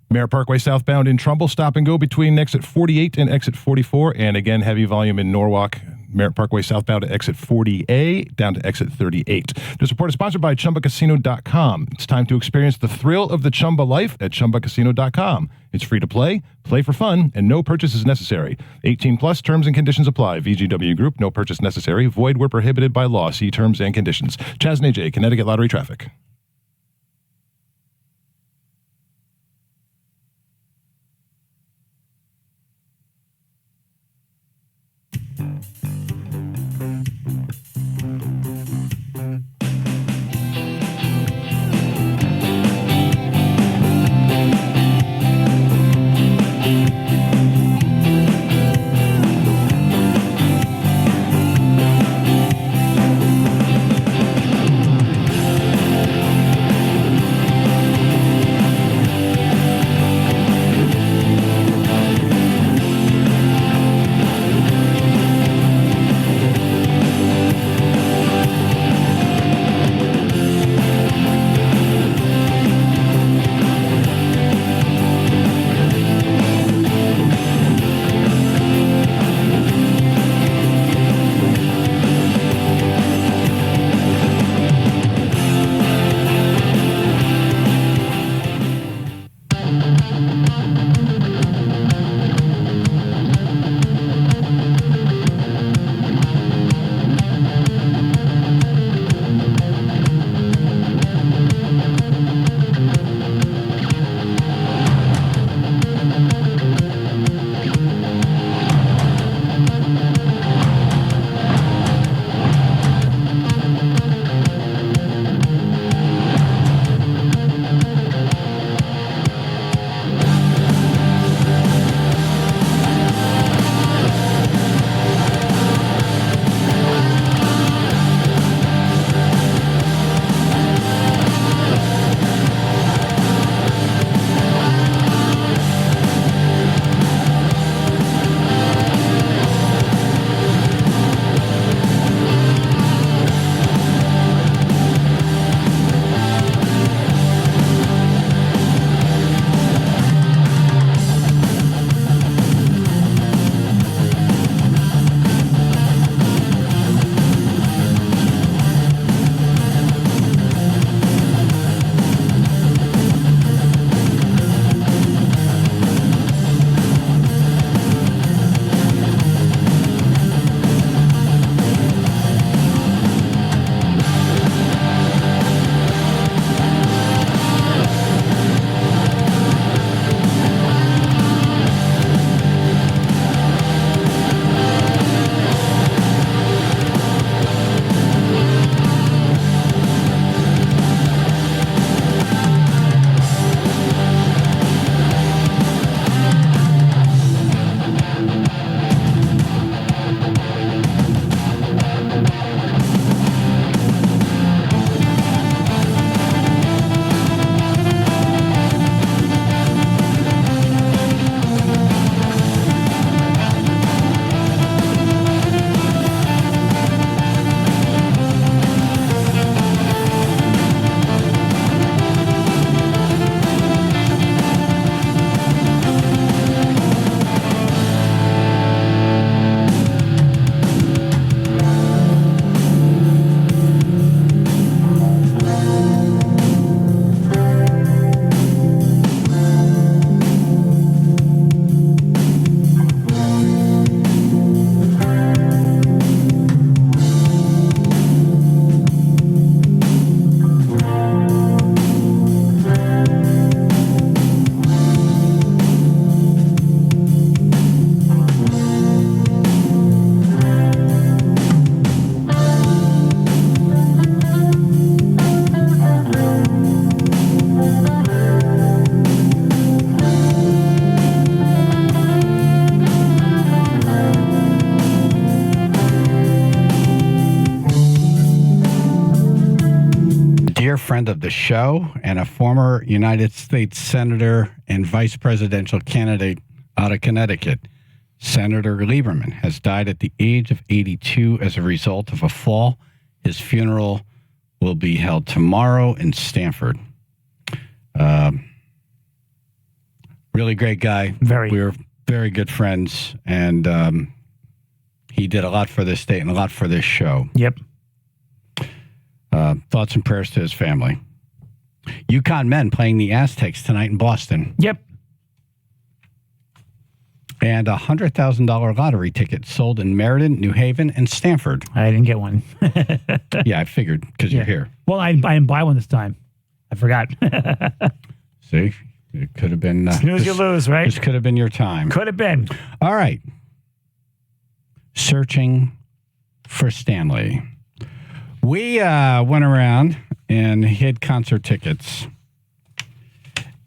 Merritt Parkway southbound in Trumbull, stop and go between exit 48 and exit 44. And again, heavy volume in Norwalk, Merritt Parkway southbound to exit 40A down to exit 38. This report is sponsored by ChumbaCasino.com. It's time to experience the thrill of the Chumba life at ChumbaCasino.com. It's free to play for fun, and no purchase is necessary. 18 plus terms and conditions apply. VGW Group, no purchase necessary. Void where prohibited by law. See terms and conditions. Chaz and AJ, Connecticut Lottery Traffic. dear friend of the show and a former United States Senator and vice presidential candidate out of Connecticut. Senator Lieberman has died at the age of 82 as a result of a fall. His funeral will be held tomorrow in Stamford. Really great guy. We were very good friends, and he did a lot for this state and a lot for this show. Yep. Thoughts and prayers to his family. UConn men playing the Aztecs tonight in Boston. Yep. And a $100,000 lottery ticket sold in Meriden, New Haven, and Stamford. I didn't get one. Yeah, I figured because you're here. Well, I didn't buy one this time. I forgot. See, it could have been. Snooze, you lose, right? This could have been your time. Could have been. All right. Searching for Stanley. We went around and hid concert tickets.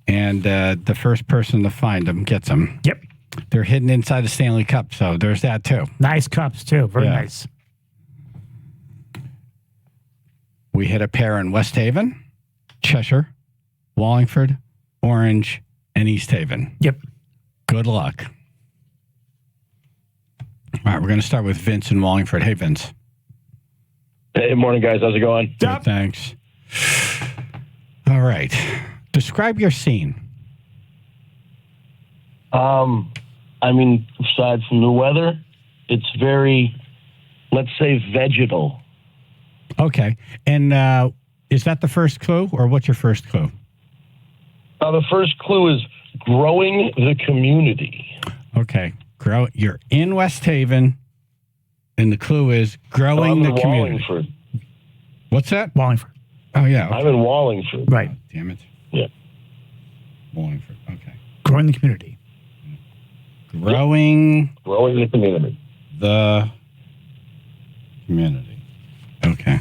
And the first person to find them gets them. Yep. They're hidden inside the Stanley Cup, so there's that too. Nice cups too. Very nice. We hit a pair in West Haven, Cheshire, Wallingford, Orange, and East Haven. Yep. Good luck. All right, we're going to start with Vince in Wallingford. Hey, Vince. Hey, morning, guys. How's it going? Good, thanks. All right. Describe your scene. I mean, aside from the weather, it's very, let's say, vegetal. Okay. And is that the first clue, or what's your first clue? The first clue is growing the community. Okay. You're in West Haven, and the clue is growing the community. Wallingford. What's that? Wallingford. Oh, yeah. Okay. I'm in Wallingford. Right. Damn it. Yeah. Wallingford. Okay. Growing the community. Growing the community. The community. Okay.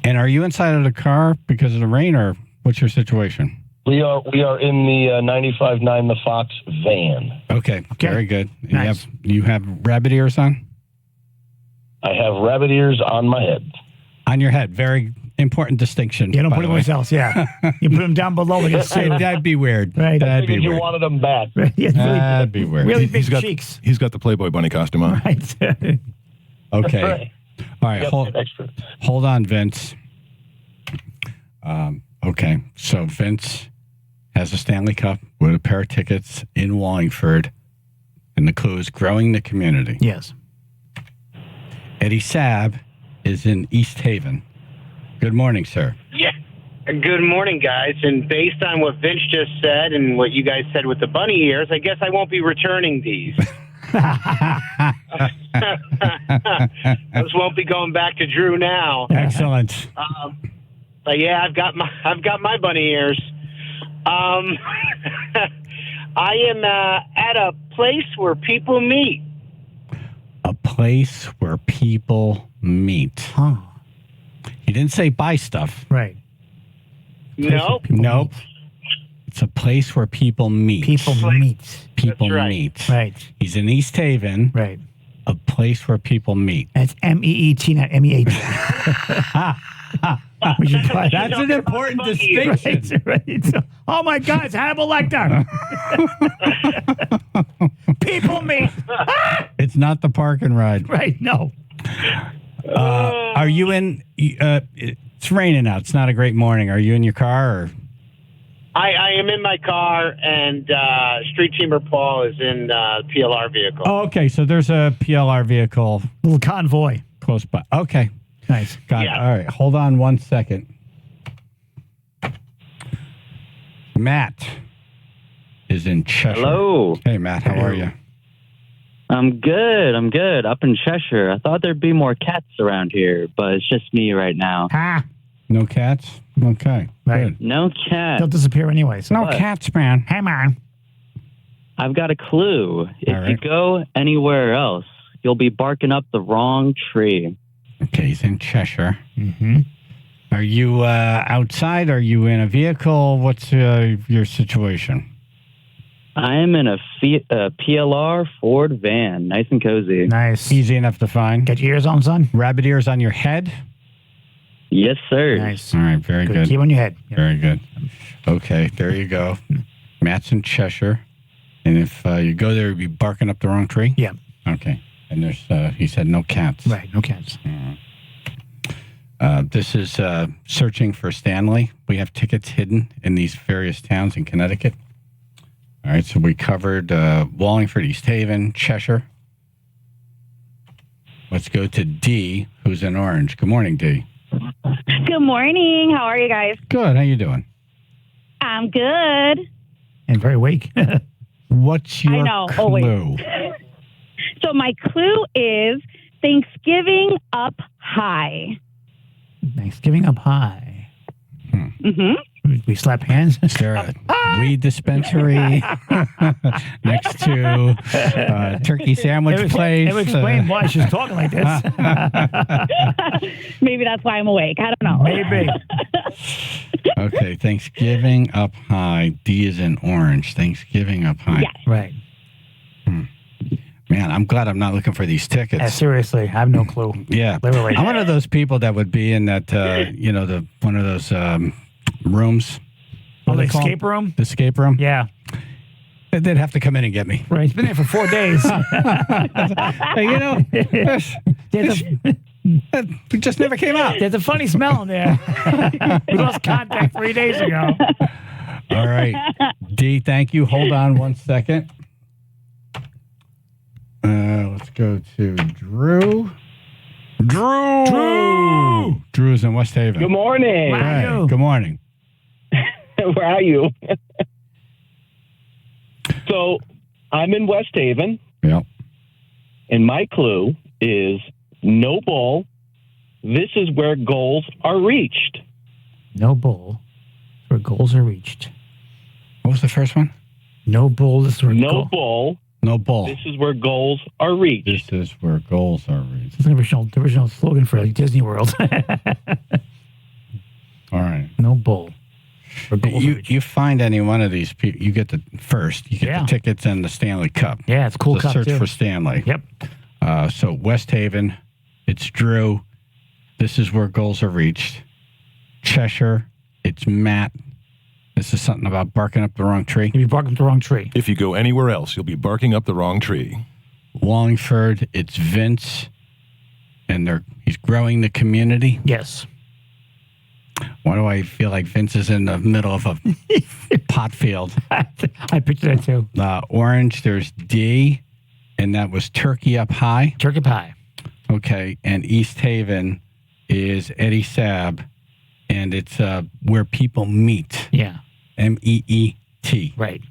And are you inside of the car because of the rain, or what's your situation? We are in the 95.9 The Fox van. Okay. Very good. Nice. You have rabbit ears on? I have rabbit ears on my head. On your head. Very important distinction. You don't put them anywhere else, yeah. You put them down below. That'd be weird. Right. That'd be You weird. wanted them back. That'd be weird. Really big cheeks. He's got the Playboy bunny costume on. Right. Okay. Right. All right. Hold on, Vince. Okay. So Vince has a Stanley Cup with a pair of tickets in Wallingford, and the clue is growing the community. Yes. Eddie Sabb is in East Haven. Good morning, sir. Yeah. Good morning, guys. And based on what Vince just said and what you guys said with the bunny ears, I guess I won't be returning these. Those won't be going back to Drew now. Excellent. But yeah, I've got my bunny ears. I am at a place where people meet. A place where people meet. Huh. He didn't say buy stuff. Right. Nope. Nope. It's a place where people meet. People meet. People That's right. meet. Right. He's in East Haven. Right. A place where people meet. That's MEET, not MEAT. We should try that. That's an important distinction. Right. Oh my God, it's Hannibal Lecter. People meet. It's not the park and ride. Right, no. Are you in? It's raining out. It's not a great morning. Are you in your car? Or? I am in my car, and Street Teamer Paul is in PLR vehicle. Oh, okay. So there's a PLR vehicle. Little convoy. Close by. Okay. Nice. Got it. All right. Hold on 1 second. Matt is in Cheshire. Hello. Hey, Matt. How are you? I'm good. Up in Cheshire. I thought there'd be more cats around here, but it's just me right now. No cats? Okay. Right. Good. No cats. They'll disappear anyways. No cats, man. Hey, man. I've got a clue. If right. you go anywhere else, you'll be barking up the wrong tree. Okay, he's in Cheshire. Mm-hmm. Are you outside? Are you in a vehicle? What's your situation? I am in a PLR Ford van. Nice and cozy. Nice. Easy enough to find. Get your ears on, son. Rabbit ears on your head? Yes, sir. Nice. All right, very good. Keep on your head. Yep. Very good. Okay, there you go. Matt's in Cheshire. And if you go there, you'd be barking up the wrong tree? Yeah. Okay. And there's, he said no cats. Right, no cats. This is searching for Stanley. We have tickets hidden in these various towns in Connecticut. All right, so we covered Wallingford, East Haven, Cheshire. Let's go to D, who's in Orange. Good morning, D. Good morning. How are you guys? Good. How you doing? I'm good. And very awake. What's your I know, clue? always. So my clue is Thanksgiving up high. Thanksgiving up high. Mm-hmm. We slap hands. Is there a weed dispensary next to turkey sandwich place? It would explain why she's talking like this. Maybe that's why I'm awake. I don't know. Maybe. Okay, Thanksgiving up high. D is in Orange. Thanksgiving up high. Yes. Right. Man, I'm glad I'm not looking for these tickets. Yeah, seriously, I have no clue. Yeah, Literally. I'm one of those people that would be in that, one of those rooms. Oh, the escape room? The escape room? Yeah. They'd have to come in and get me. Right. It's been there for 4 days. We just never came out. There's a funny smell in there. We lost contact 3 days ago. All right. D, thank you. Hold on 1 second. Let's go to Drew. Drew's in West Haven. Good morning. Where are you? Good morning. Where are you? So I'm in West Haven. Yep. And my clue is no bull. This is where goals are reached. No bull. Where goals are reached. What was the first one? No bull. This is where No bull. No bull. This is where goals are reached. This is where goals are reached. It's the original slogan for Disney World. All right. No bull. You find any one of these people, you get the first. You get the tickets and the Stanley Cup. Yeah, it's a cool so cup, search too. for Stanley. Yep. So West Haven, it's Drew. This is where goals are reached. Cheshire, it's Matt. This is something about barking up the wrong tree. You'll be barking up the wrong tree. If you go anywhere else, you'll be barking up the wrong tree. Wallingford, it's Vince, and he's growing the community. Yes. Why do I feel like Vince is in the middle of a pot field? I picture that too. Orange, there's D, and that was Turkey Up High. Turkey Pie. Okay, and East Haven is Eddie Sab, and it's where people meet. Yeah. MEET. Right.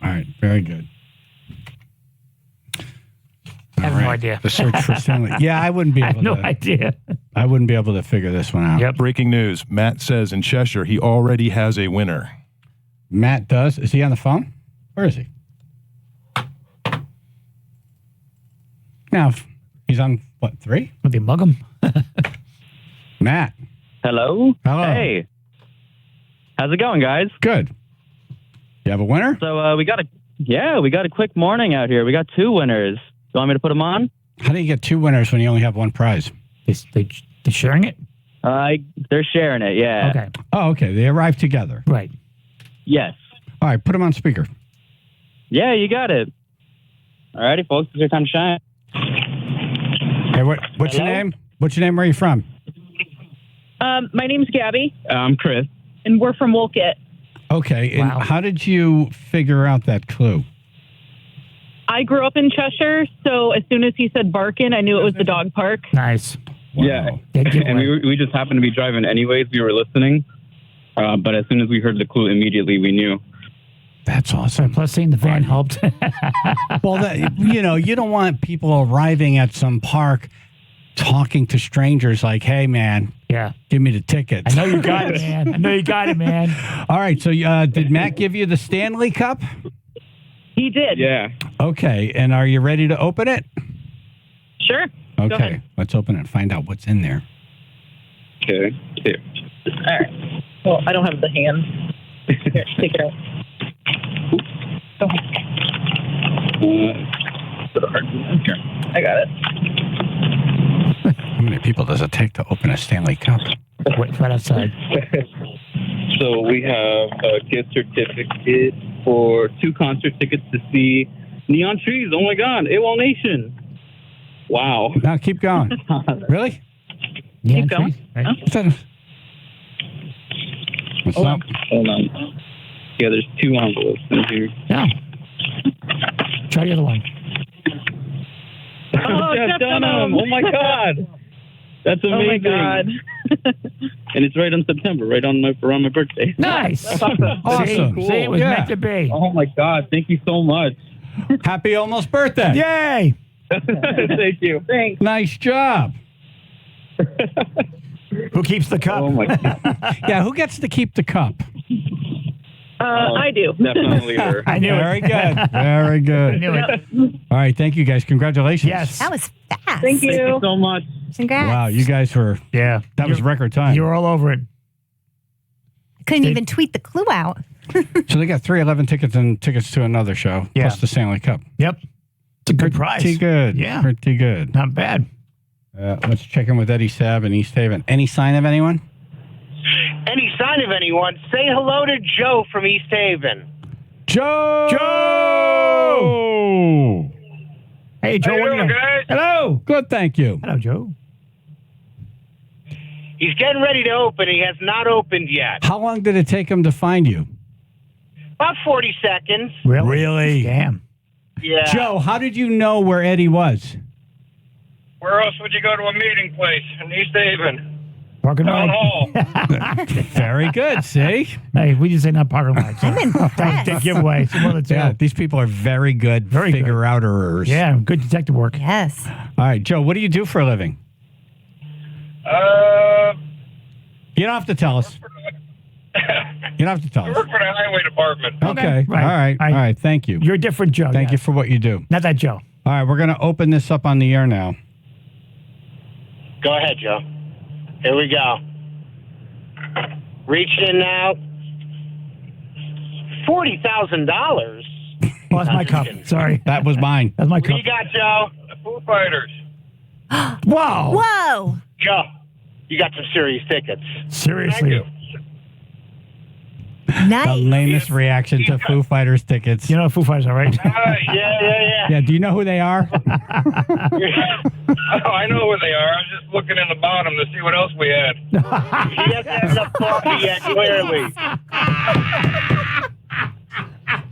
All right, very good. I have no idea. The search for Stanley. Yeah, I wouldn't be I able have no to. idea. I wouldn't be able to figure this one out. Yep. Breaking news. Matt says in Cheshire he already has a winner. Matt does. Is he on the phone? Where is he? Now, he's on, what, 3? Would they mug him? Matt. Hello? Hello. Hey. How's it going, guys? Good. You have a winner? So we got a quick morning out here. We got 2 winners. You want me to put them on? How do you get 2 winners when you only have 1 prize? They sharing it? They're sharing it, yeah. Okay. Oh, okay. They arrived together. Right. Yes. All right. Put them on speaker. Yeah, you got it. All righty, folks. It's your time to shine. Hey, what's your name? What's your name? Where are you from? My name's Gabby, I'm Chris. and we're from Wolcott. Okay. And Wow. how did you figure out that clue? I grew up in Cheshire, so as soon as he said Barkin, I knew it was the dog park. Nice. Wow. Yeah, Yeah, give and away. we just happened to be driving anyways. We were listening, but as soon as we heard the clue, immediately we knew. That's awesome. Plus, seeing the van helped. Well, you don't want people arriving at some park talking to strangers like, hey, man, Yeah. give me the tickets. I know you got it, man. I know you got it, man. All right. So did Matt give you the Stanley Cup? He did. Yeah. Okay. And are you ready to open it? Sure. Go Okay. ahead. Let's open it and find out what's in there. Okay. Here. All right. Well, I don't have the hands. Here, take it out. Go ahead. Put a hard one here. I got it. How many people does it take to open a Stanley Cup? Wait, right outside. So we have a gift certificate for 2 concert tickets to see Neon Trees. Oh my God, AWOL Nation. Wow. Now keep going. Really? Keep going. What's up? Hold on. Yeah, there's 2 envelopes in here. Yeah. Try the other one. Oh, Jeff Dunham. Oh my God. That's amazing. Oh my God. And it's right on September, right on my birthday. Nice. Awesome. See, it was meant to be. Oh my God. Thank you so much. Happy almost birthday. Yay. Thank you. Thanks. Nice job. Who keeps the cup? Oh my God. Yeah, who gets to keep the cup? I do. Definitely her. I knew Very it. good. Very I good. knew it. All right, thank you guys. Congratulations. Yes. That was fast. Thank you. Thank you so much. Congrats. Wow, you guys were, Yeah. that was record time. You were all over it. Couldn't even tweet the clue out. So they got 311 tickets and tickets to another show, Yeah. plus the Stanley Cup. Yep. It's a good price. Pretty good. Yeah. Pretty good. Not bad. Let's check in with Eddie Sabb in East Haven. Any sign of anyone? Any sign of anyone? Say hello to Joe from East Haven. Joe! Hey, Joe. How you what doing, you guys? Hello. Good, thank you. Hello, Joe. He's getting ready to open. He has not opened yet. How long did it take him to find you? About 40 seconds. Really? Damn. Yeah. Joe, how did you know where Eddie was? Where else would you go to a meeting place in East Haven? Parking Town lot. Hall. Very good, see? Hey, we just say not parking lot. So. I'm impressed. That was a giveaway. It's one of the two. Yeah, these people are very good Very good. figure-outerers. Yeah, good detective work. Yes. All right, Joe, what do you do for a living? You don't have to tell us. You don't have to tell I us. work for the highway department. Okay. Right. All right. Thank you. You're a different Joe. Thank you for what you do. Not that Joe. All right, we're going to open this up on the air now. Go ahead, Joe. Here we go. Reach in now. $40,000. Oh, that's my cup. Sorry. That was mine. That's my What do cup. you got, Joe? The Foo Fighters. Wow. Whoa. Joe, you got some serious tickets. Seriously. The Nice. lamest reaction to Foo Fighters tickets. You know Foo Fighters, all right? Yeah. Yeah, do you know who they are? Oh, I know where they are. I was just looking in the bottom to see what else we had. He doesn't have enough coffee yet, clearly.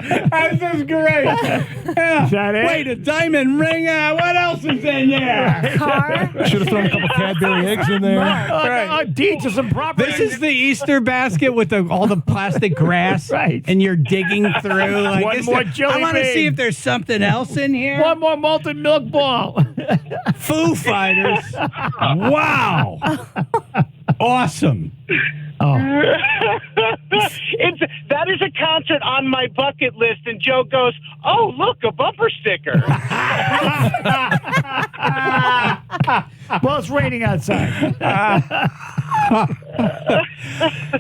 This is great. Yeah. Is that it? Wait, a diamond ring. What else is in there? Car. Should have thrown a couple Cadbury eggs in there. Deeds of some property. This is the Easter basket with all the plastic grass. Right. And you're digging through. Like, One more jelly I want to bean. see if there's something else in here. One more malted milk ball. Foo Fighters. Wow. Awesome. Oh. That is a concert on my bucket list, and Joe goes, "Oh, look, a bumper sticker." Well, it's raining outside.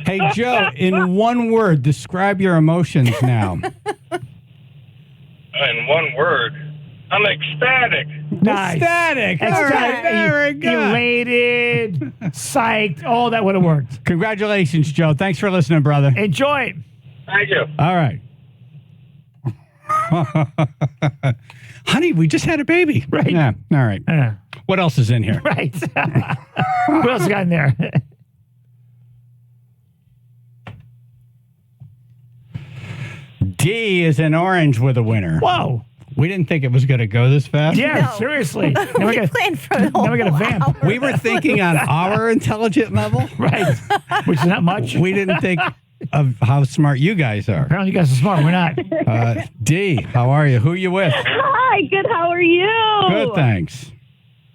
Hey, Joe, in one word, describe your emotions now. In one word, I'm ecstatic. Nice. Ecstatic. All right, very good. Elated, psyched. All that would have worked. Congratulations, Joe. Thanks for listening, brother. Enjoy it. Thank you. All right. Honey, we just had a baby. Right. Yeah. All right. Yeah. What else is in here? Right. What else got in there? D is in orange with a winner. Whoa. We didn't think it was going to go this fast. Yeah, No. seriously. Now We we got planned for a now we got a whole vamp. hour. We were thinking on our intelligent level. Right. Which is not much. We didn't think of how smart you guys are. Apparently you guys are smart. We're not. D, how are you? Who are you with? Hi, good. How are you? Good, thanks.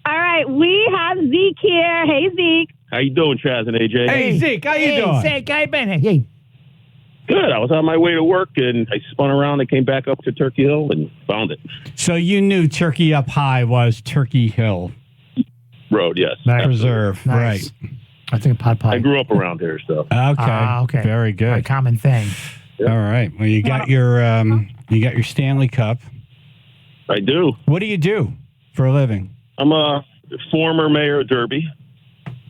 All right, we have Zeke here. Hey, Zeke. How you doing, Chaz and AJ? Hey, Zeke, how you doing? Say, guy Bennett. Hey. Good. I was on my way to work, and I spun around and came back up to Turkey Hill and found it. So you knew Turkey Up High was Turkey Hill Road, yes. Preserve, Nice. right? I think a pot pie. I grew up around here, so. Okay, Okay. very A good. common thing. All right. Well, you got your Stanley Cup. I do. What do you do for a living? I'm a former mayor of Derby.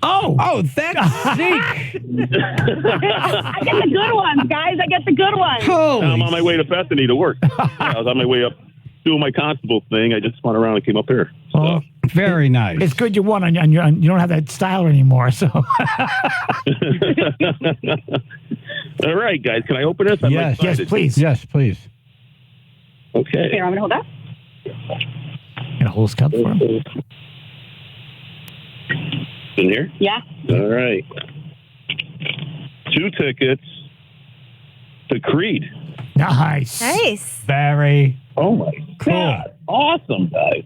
Oh, that's Zeke. I get the good ones, guys. I get the good ones. I'm on my way to Bethany to work. I was on my way up doing my constable thing. I just spun around and came up here. Well, very nice. It's good you won on your. You don't have that style anymore. So. All right, guys. Can I open this? I'm Yes, excited. please. Yes, please. Okay. Here, I'm going to hold that. Got a whole cup for him. In here? Yeah. All right. 2 tickets to Creed. Nice. Nice. Very Oh my cool. God. Awesome, guys.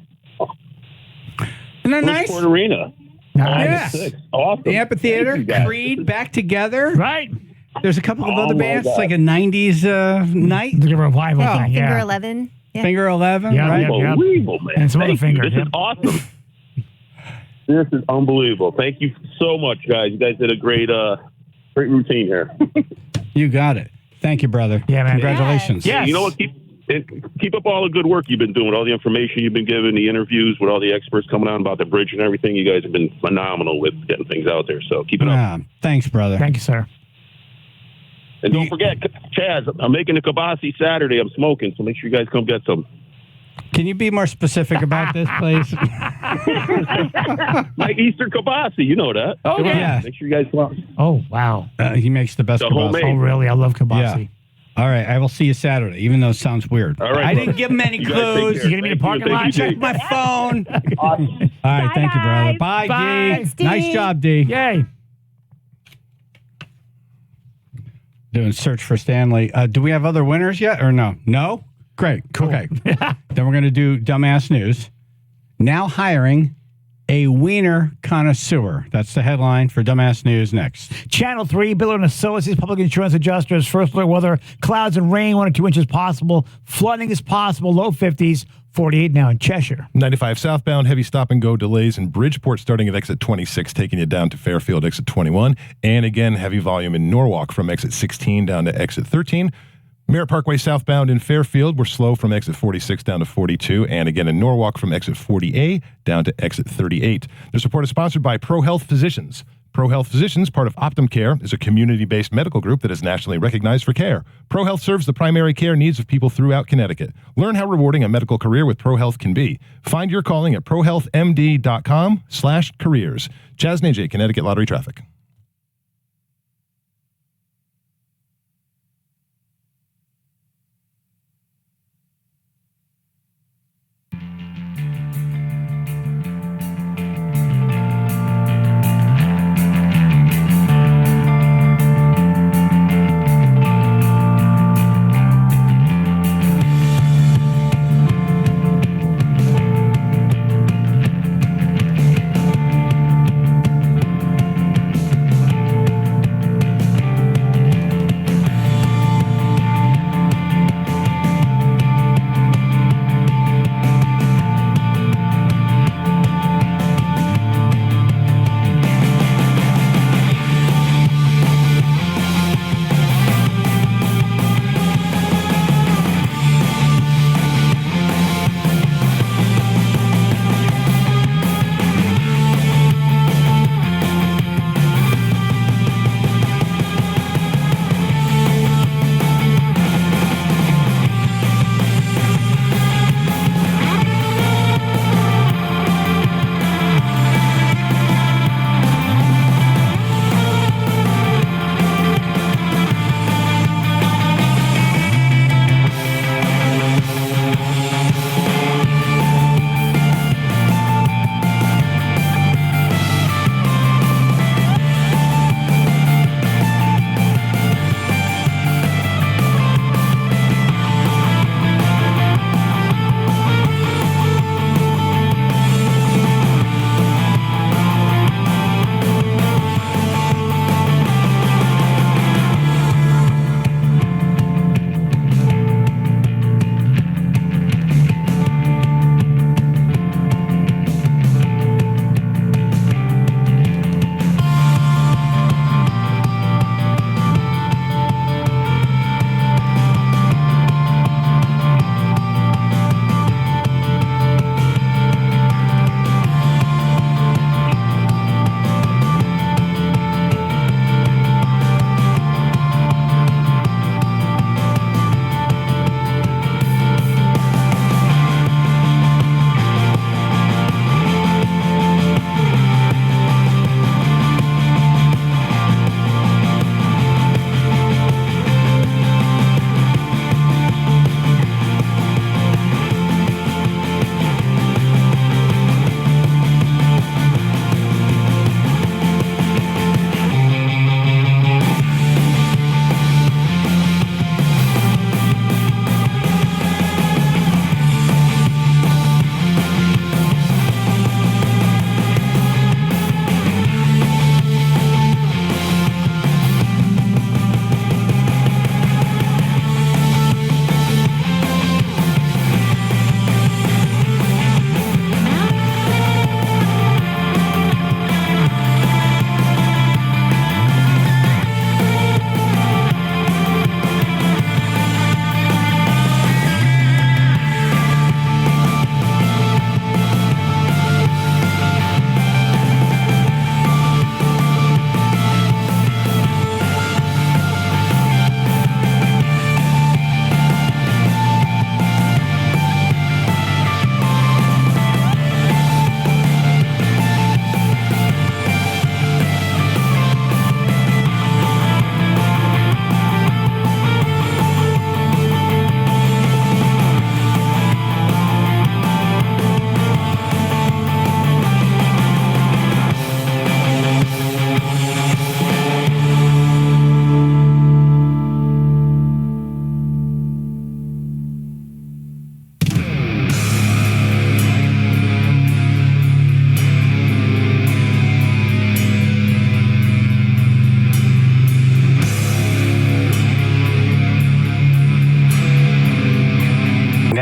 Isn't that nice? Bridgeport Arena. Nice. 6. Awesome. The amphitheater, Thank you, guys. Creed back together. Right. There's a couple of Oh other my bands, God. like a 90s night. The revival Oh, thing. Finger Yeah. 11. Yeah. Finger 11, Yeah, right? yeah. Unbelievable, man. And some other Thank you. finger, This is awesome. This is unbelievable. Thank you so much, guys. You guys did a great routine here. You got it. Thank you, brother. Yeah, man. Congratulations. Yes. You know what? Keep up all the good work you've been doing, all the information you've been giving, the interviews with all the experts coming on about the bridge and everything. You guys have been phenomenal with getting things out there. So keep it up. Ah, thanks, brother. Thank you, sir. And don't forget, Chaz, I'm making the kibasi Saturday. I'm smoking, so make sure you guys come get some. Can you be more specific about this, please? Like Easter kibasi, you know that. Oh, yeah. Make sure you guys come. Oh, wow. He makes the best The kibasi. homemade. Oh, really? I love kibasi. Yeah. All right, I will see you Saturday, even though it sounds weird. All right, I brother. didn't give him any You guys take clues. care. You gonna be in the Thank parking lot? Thank you, Check Dave. my phone. Awesome. All right, thank you, brother. Bye, Bye. D. Thanks, D. Nice job, D. Yay. Doing search for Stanley. Do we have other winners yet or no? No? Great. Cool. Okay. Then we're going to do dumbass news. Now hiring a wiener connoisseur. That's the headline for dumbass news next. Channel 3, Biller & Associates, Public Insurance Adjusters, first alert weather, clouds and rain, 1 or 2 inches possible. Flooding is possible, low 50s, 48 now in Cheshire. 95 southbound, heavy stop and go delays in Bridgeport starting at exit 26, taking you down to Fairfield, exit 21. And again, heavy volume in Norwalk from exit 16 down to exit 13. Merritt Parkway southbound in Fairfield, we're slow from exit 46 down to 42. And again in Norwalk from exit 40A down to exit 38. This report is sponsored by Pro Health Physicians. Pro Health Physicians, part of Optum Care, is a community-based medical group that is nationally recognized for care. Pro Health serves the primary care needs of people throughout Connecticut. Learn how rewarding a medical career with Pro Health can be. Find your calling at prohealthmd.com/careers. Chaz and AJ, Connecticut Lottery Traffic.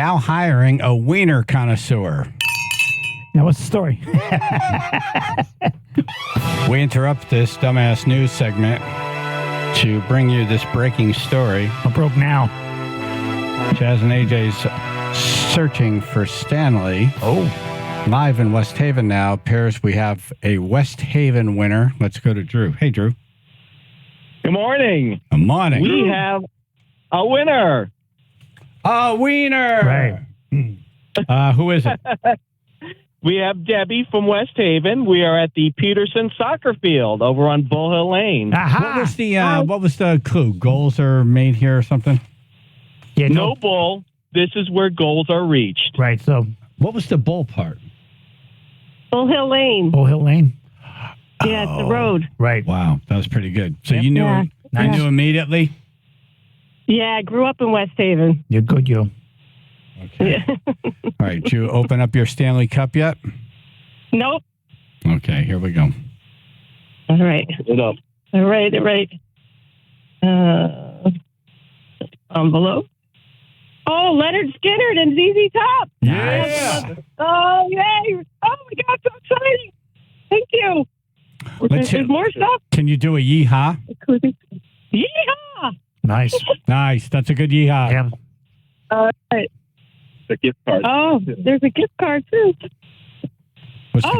now hiring a wiener connoisseur. Now, what's the story? We interrupt this dumbass news segment to bring you this breaking story. I'm broke now. Chaz and AJ's searching for Stanley. Oh. Live in West Haven now. Pairs, we have a West Haven winner. Let's go to Drew. Hey, Drew. Good morning. Good morning. We have a winner. A wiener. Right. Who is it? We have Debbie from West Haven. We are at the Peterson Soccer Field over on Bull Hill Lane. What was the clue? Goals are made here or something? Yeah, no bull. This is where goals are reached. Right. So, what was the bull part? Bull Hill Lane. Bull Hill Lane. Yeah, it's the road. Right. Wow, that was pretty good. So Yep. you knew Yeah. you knew immediately? Yeah, I grew up in West Haven. You're good, you. Okay. All right, did you open up your Stanley Cup yet? Nope. Okay, here we go. All right. It up. All right. Envelope. Oh, Leonard Skinner and ZZ Top. Yeah. Oh, yay. Oh, my God, so exciting. Thank you. There's more stuff. Can you do a yeehaw? Yeehaw. Nice. Nice. That's a good yeehaw. Yeah. All right. The gift card. Oh, there's a gift card, too.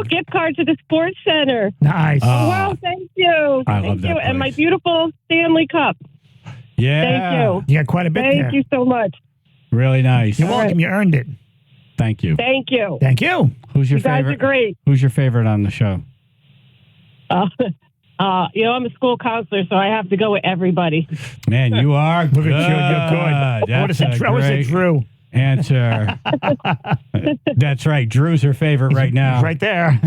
Gift card to the Sports Center. Nice. Oh, wow, thank you. I love Thank that you. And my place. beautiful Stanley Cup. Yeah. Thank you. You got quite a bit there. Thank you so much. Really nice. You're welcome. You earned it. Thank you. Thank you. Thank you. Who's your You guys favorite? are great. Who's your favorite on the show? I'm a school counselor, so I have to go with everybody. Man, you are Look good. at you. You're good. What is it, Drew? Answer. That's right. Drew's her favorite right now. Right there.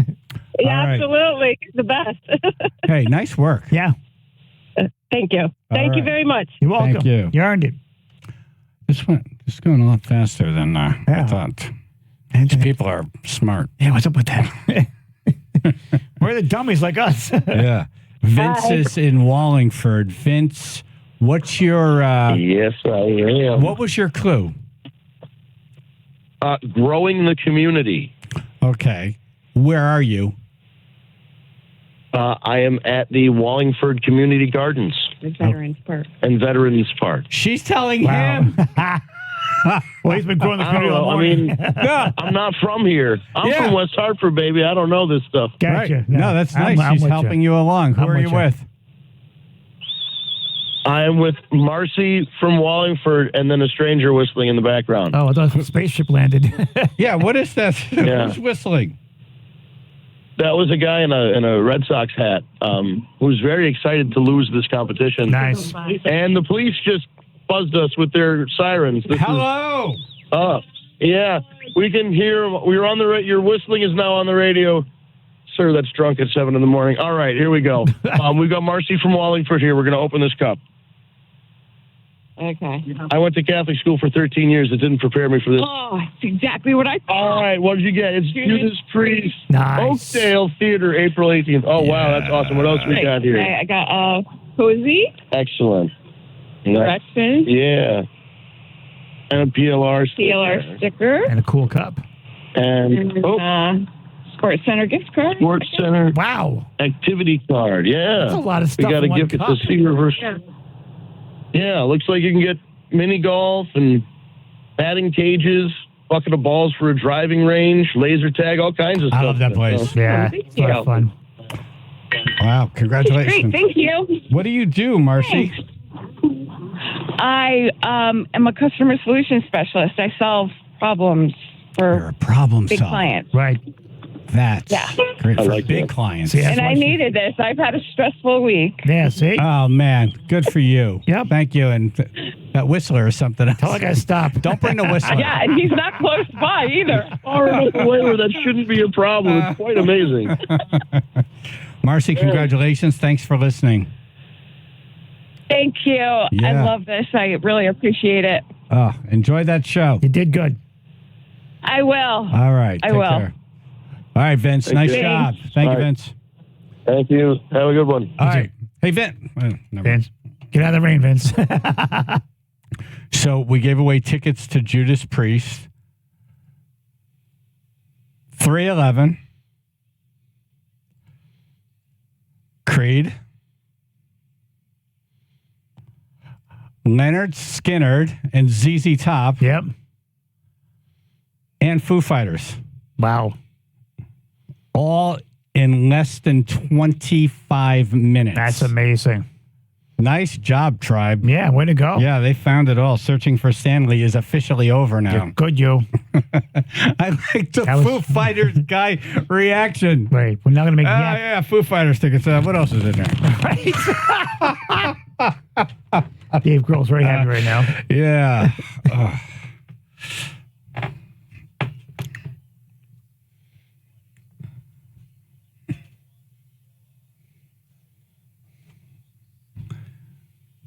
Yeah, All right. absolutely. He's the best. Hey, nice work. Yeah. Thank you. Thank you right. very much. You're welcome. Thank you. You earned it. This is going a lot faster than I Yeah. thought. These people are smart. Yeah, what's up with that? We're the dummies like us. Yeah. Vince is in Wallingford. Vince, what's your... Yes, I am. What was your clue? Growing the community. Okay. Where are you? I am at the Wallingford Community Gardens Veterans Park. and Veterans Park. She's telling him. Well, he's been growing the I don't community all know. I morning. mean, I'm not from here. I'm from West Hartford, baby. I don't know this stuff. Gotcha. Right. No, that's nice. I'm She's with helping you along. Who I'm are with you you. with? I am with Marcy from Wallingford and then a stranger whistling in the background. Oh, I thought the spaceship landed. Yeah, what is that? Yeah. Who's whistling? That was a guy in a Red Sox hat who was very excited to lose this competition. Nice. And the police just buzzed us with their sirens. Hello. Yeah, we can hear. We're on the. Your whistling is now on the radio, sir. That's drunk at 7 a.m. All right, here we go. We've got Marcy from Wallingford here. We're going to open this cup. Okay. I went to Catholic school for 13 years. It didn't prepare me for this. Oh, that's exactly what I thought. All right, what did you get? It's Judas Priest. Nice. Oakdale Theater, April 18th. Oh, wow, that's awesome. What else we got here? I got Cozy. Excellent. Directions. Yeah. And a PLR sticker. PLR sticker. And a cool cup. And Sports Center gift card. Sports Center. Wow. Activity card. Yeah. That's a lot of stuff We got a in one gift. cup. It's a C reverse. Yeah, looks like you can get mini golf and batting cages, bucket of balls for a driving range, laser tag, all kinds of stuff. I love that place. Yeah, it's a lot of fun. Wow, congratulations. Great, thank you. What do you do, Marcy? I am a customer solution specialist. I solve problems You're for a problem big solver. clients. Right. That's great I for like big that. clients. See, that's And I why she- needed this. I've had a stressful week. Yeah, see? Oh, man. Good for you. Yep. Thank you. And that whistler or something else. Tell that guy to stop. Don't bring the whistler. Yeah, and he's not close by either. Far enough away where that shouldn't be a problem. It's quite amazing. Marcy, congratulations. Thanks for listening. Thank you. I Yeah. love this. I really appreciate it. Oh, enjoy that show. You did good. I will. All right. I take will. care. All right, Vince. Thank nice you. job. Thank All you, right. Vince. Thank you. Have a good one. All right. Hey, Vince. Vince. Get out of the rain, Vince. So we gave away tickets to Judas Priest. 311, Creed, Leonard Skinner and ZZ Top. Yep. And Foo Fighters. Wow. All in less than 25 minutes. That's amazing. Nice job, Tribe. Yeah, way to go. Yeah, they found it all. Searching for Stanley is officially over now. You're good, you. I like the Foo Fighters guy reaction. Wait, we're not going to make yeah, Foo Fighters tickets. What else is in there? Right. Dave Grohl's very happy right now. Yeah.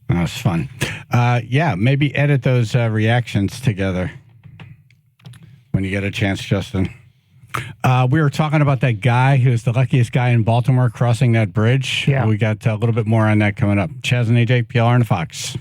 That was fun. Yeah, maybe edit those reactions together when you get a chance, Justin. We were talking about that guy who's the luckiest guy in Baltimore crossing that bridge. Yeah. We got a little bit more on that coming up. Chaz and AJ, PLR and Fox.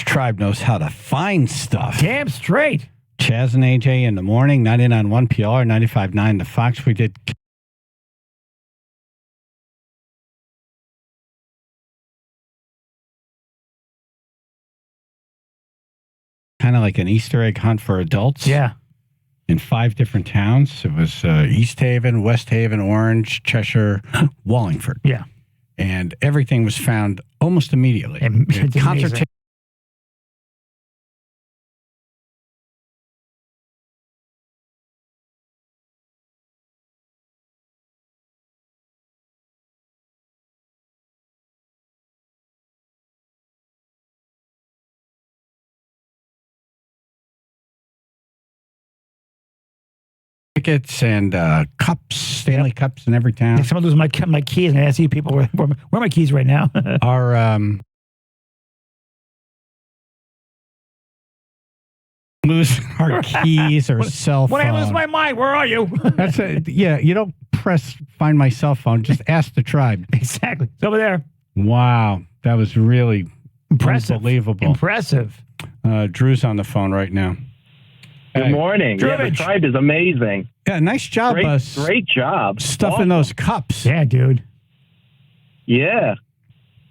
Tribe knows how to find stuff. Damn straight. Chaz and AJ in the morning, 99.1 PR, 95.9 The Fox. We did kind of like an Easter egg hunt for adults. Yeah. In 5 different towns. It was East Haven, West Haven, Orange, Cheshire, Wallingford. Yeah. And everything was found almost immediately. It's amazing. Tickets and cups, Stanley Cups in every town. Next time I lose my keys and I ask you people where are my keys right now? Our lose our keys or cell phone. When I lose my mind, where are you? That's yeah. You don't press find my cell phone. Just ask the tribe. Exactly. It's over there. Wow, that was really impressive. Unbelievable. Impressive. Drew's on the phone right now. Good morning. Yeah, the tribe is amazing. Yeah, nice job. Great job. Stuffing those cups. Yeah, dude. Yeah.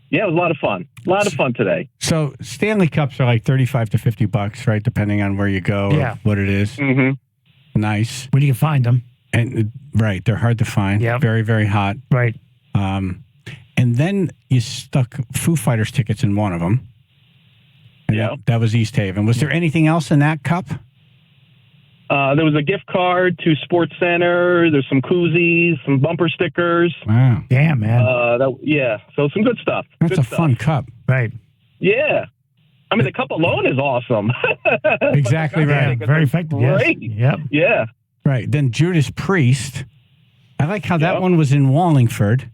Yeah, it was a lot of fun. A lot of fun today. So Stanley Cups are like $35 to $50, right? Depending on where you go or what it is. Mm-hmm. Nice. When you can find them. And right, they're hard to find. Yeah. Very, very hot. Right. And then you stuck Foo Fighters tickets in one of them. And that was East Haven. Was there anything else in that cup? There was a gift card to Sports Center. There's some koozies, some bumper stickers. Wow. Damn, man. So some good stuff. That's a fun cup. Right. Yeah. I mean, the cup alone is awesome. Exactly right. Very effective. Great. Yes. Yep. Yeah. Right. Then Judas Priest. I like how that one was in Wallingford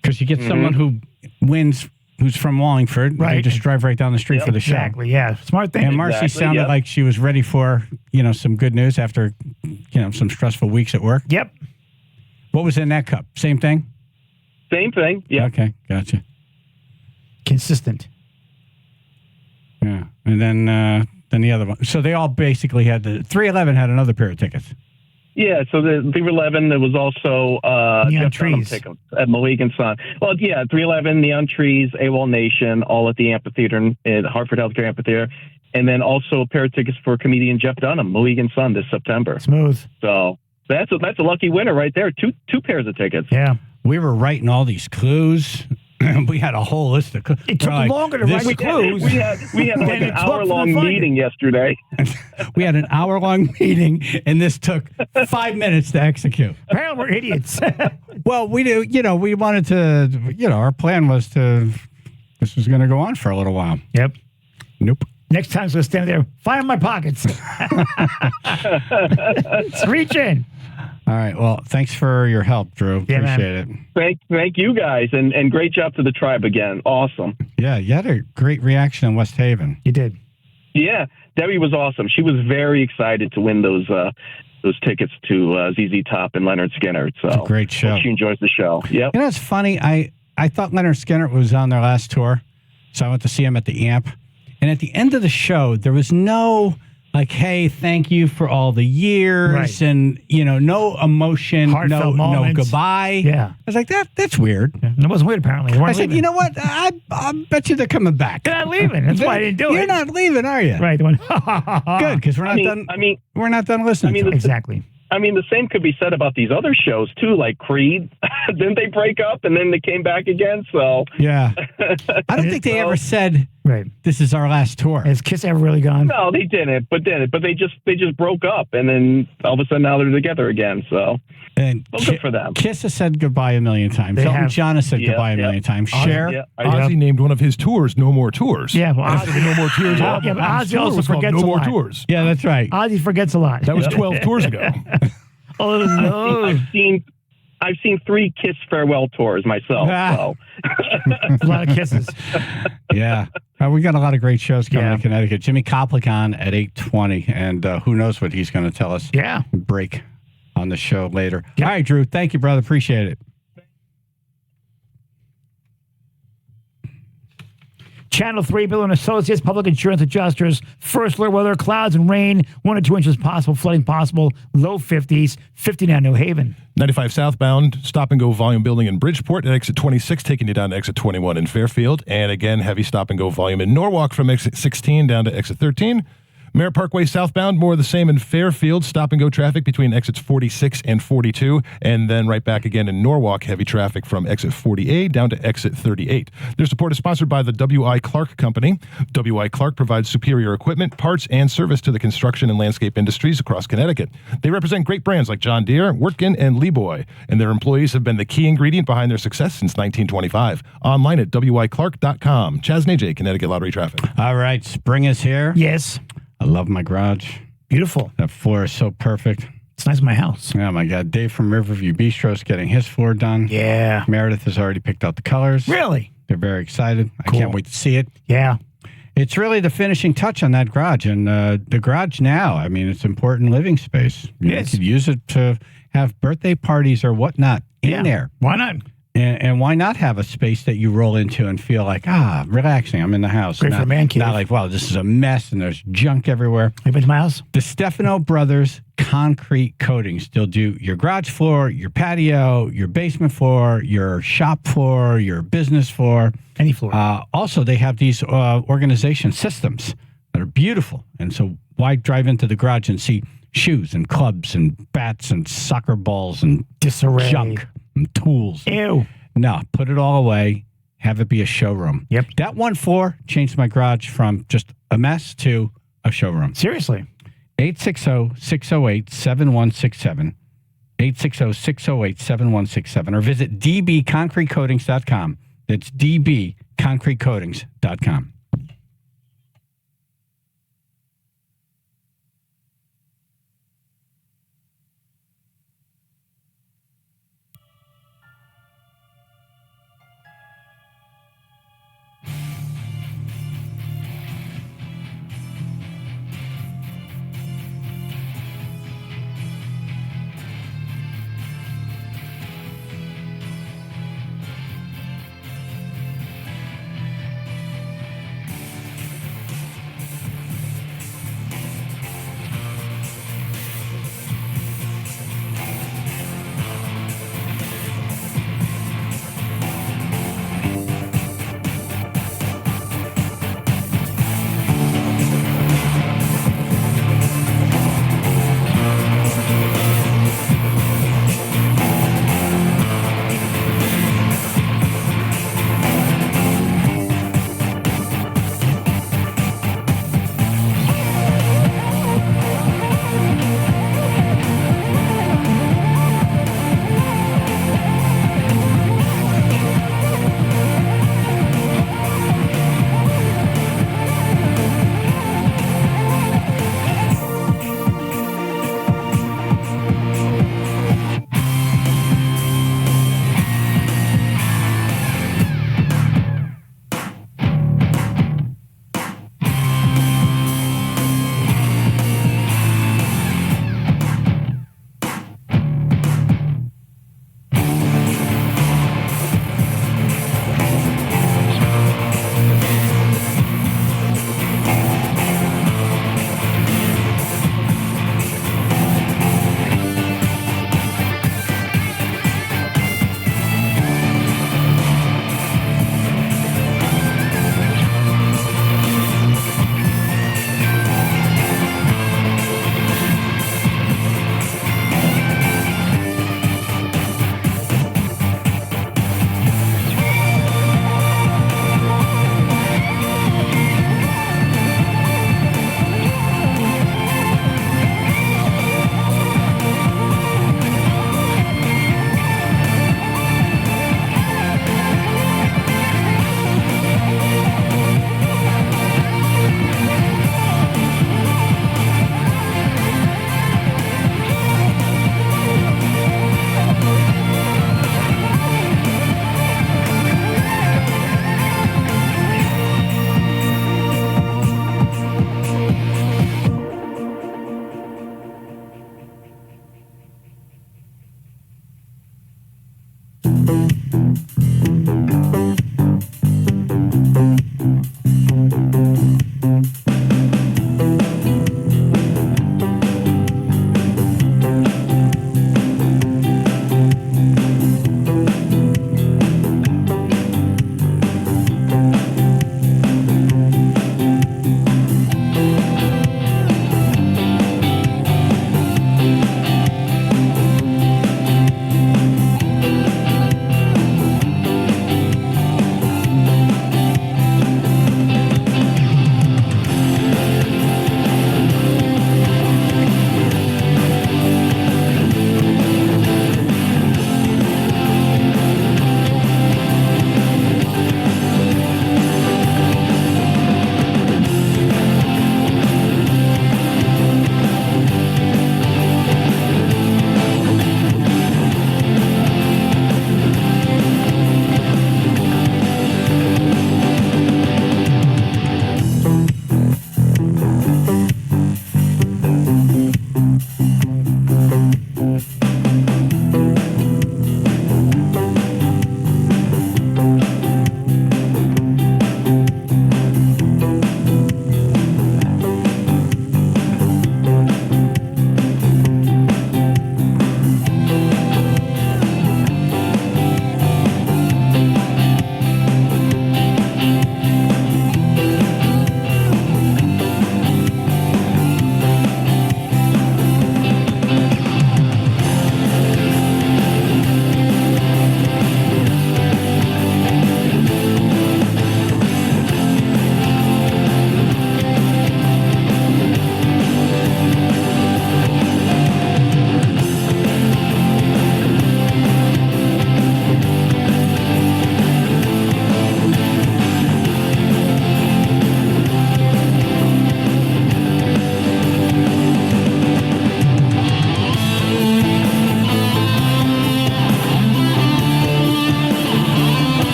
because you get someone who wins who's from Wallingford. Right. They just drive right down the street for the show. Exactly. Yeah. Smart thing. And Marcy sounded like she was ready for, some good news after, some stressful weeks at work. Yep. What was in that cup? Same thing? Same thing. Yeah. Okay. Gotcha. Consistent. Yeah. And then the other one. So they all basically had 311 had another pair of tickets. Yeah, so the 311, there was also Neon Trees tickets at Mohegan Sun. Well, yeah, 311, Neon Trees, AWOL Nation, all at the amphitheater, at Hartford Healthcare Amphitheater. And then also a pair of tickets for comedian Jeff Dunham, Mohegan Sun this September. Smooth. So that's a lucky winner right there. Two pairs of tickets. Yeah. We were writing all these clues. We had a whole list of clues. It took longer to write the clues. We had like an hour-long meeting yesterday. We had an hour-long meeting, and this took 5 minutes to execute. Apparently we're idiots. Well, we do. We wanted to. Our plan was this was going to go on for a little while. Yep. Nope. Next time, so stand there, find my pockets. Let's reach in. All right. Well, thanks for your help, Drew. Yeah, appreciate it. Thank you guys, and great job to the tribe again. Awesome. Yeah, you had a great reaction in West Haven. You did. Yeah, Debbie was awesome. She was very excited to win those tickets to ZZ Top and Leonard Skinner. So it's a great show. She enjoys the show. Yep. It's funny. I thought Leonard Skinner was on their last tour, so I went to see him at the Amp. And at the end of the show, there was no like, hey, thank you for all the years, right. And no emotion, heartfelt moments. No goodbye. Yeah, I was like, that's weird. Yeah, it wasn't weird apparently. I said, you know what? I bet you they're coming back. They're not leaving. That's why I didn't do it. You're not leaving, are you? Right. They went, good, because we're not done. We're not done listening. Exactly. I mean, the same could be said about these other shows too, like Creed. Didn't they break up and then they came back again? So yeah, I don't think they ever said, right, this is our last tour. Has Kiss ever really gone? No, they didn't. But they just broke up, and then all of a sudden now they're together again. So and good for them. Kiss has said goodbye a million times. Elton John has said goodbye a million times. Cher, Ozzy named one of his tours "No More Tours." Yeah, well, Ozzy, No More Tours. Yeah, but Ozzy also forgets No a More lot. Tours. Yeah, that's right. Ozzy forgets a lot. That was 12 tours ago. Oh no! I've seen 3 Kiss farewell tours myself. So. A lot of kisses. Yeah, we got a lot of great shows coming to Connecticut. Jimmy Koplik on at 8:20, and who knows what he's going to tell us. Yeah, break on the show later. All right, Drew. Thank you, brother. Appreciate it. Channel 3, Bill and Associates, Public Insurance Adjusters. First alert weather, clouds and rain, 1 to 2 inches possible, flooding possible, low 50s, 59 New Haven. 95 southbound, stop and go volume building in Bridgeport at exit 26, taking you down to exit 21 in Fairfield. And again, heavy stop and go volume in Norwalk from exit 16 down to exit 13. Merritt Parkway southbound, more of the same in Fairfield. Stop and go traffic between exits 46 and 42. And then right back again in Norwalk, heavy traffic from exit 40A down to exit 38. Their support is sponsored by the W.I. Clark Company. W.I. Clark provides superior equipment, parts, and service to the construction and landscape industries across Connecticut. They represent great brands like John Deere, Wirtgen, and Leeboy. And their employees have been the key ingredient behind their success since 1925. Online at wiclark.com. Chaz and AJ, Connecticut Lottery Traffic. All right, spring is here. Yes. I love my garage. Beautiful. That floor is so perfect. It's nice in my house. Oh, my God. Dave from Riverview Bistro is getting his floor done. Yeah. Meredith has already picked out the colors. Really? They're very excited. Cool. I can't wait to see it. Yeah. It's really the finishing touch on that garage. And the garage now, I mean, it's important living space. You could use it to have birthday parties or whatnot in there. Why not? And why not have a space that you roll into and feel like, relaxing, I'm in the house. Great for a man cave. Not like, wow, this is a mess and there's junk everywhere. Have you been to my house? The Stefano Brothers concrete coatings still do your garage floor, your patio, your basement floor, your shop floor, your business floor. Any floor. Also, they have these organization systems that are beautiful. And so why drive into the garage and see shoes and clubs and bats and soccer balls and disarray, junk and tools? Ew. No, put it all away. Have it be a showroom. Yep. That one floor changed my garage from just a mess to a showroom. Seriously. 860-608-7167. 860-608-7167. Or visit dbconcretecoatings.com. That's dbconcretecoatings.com.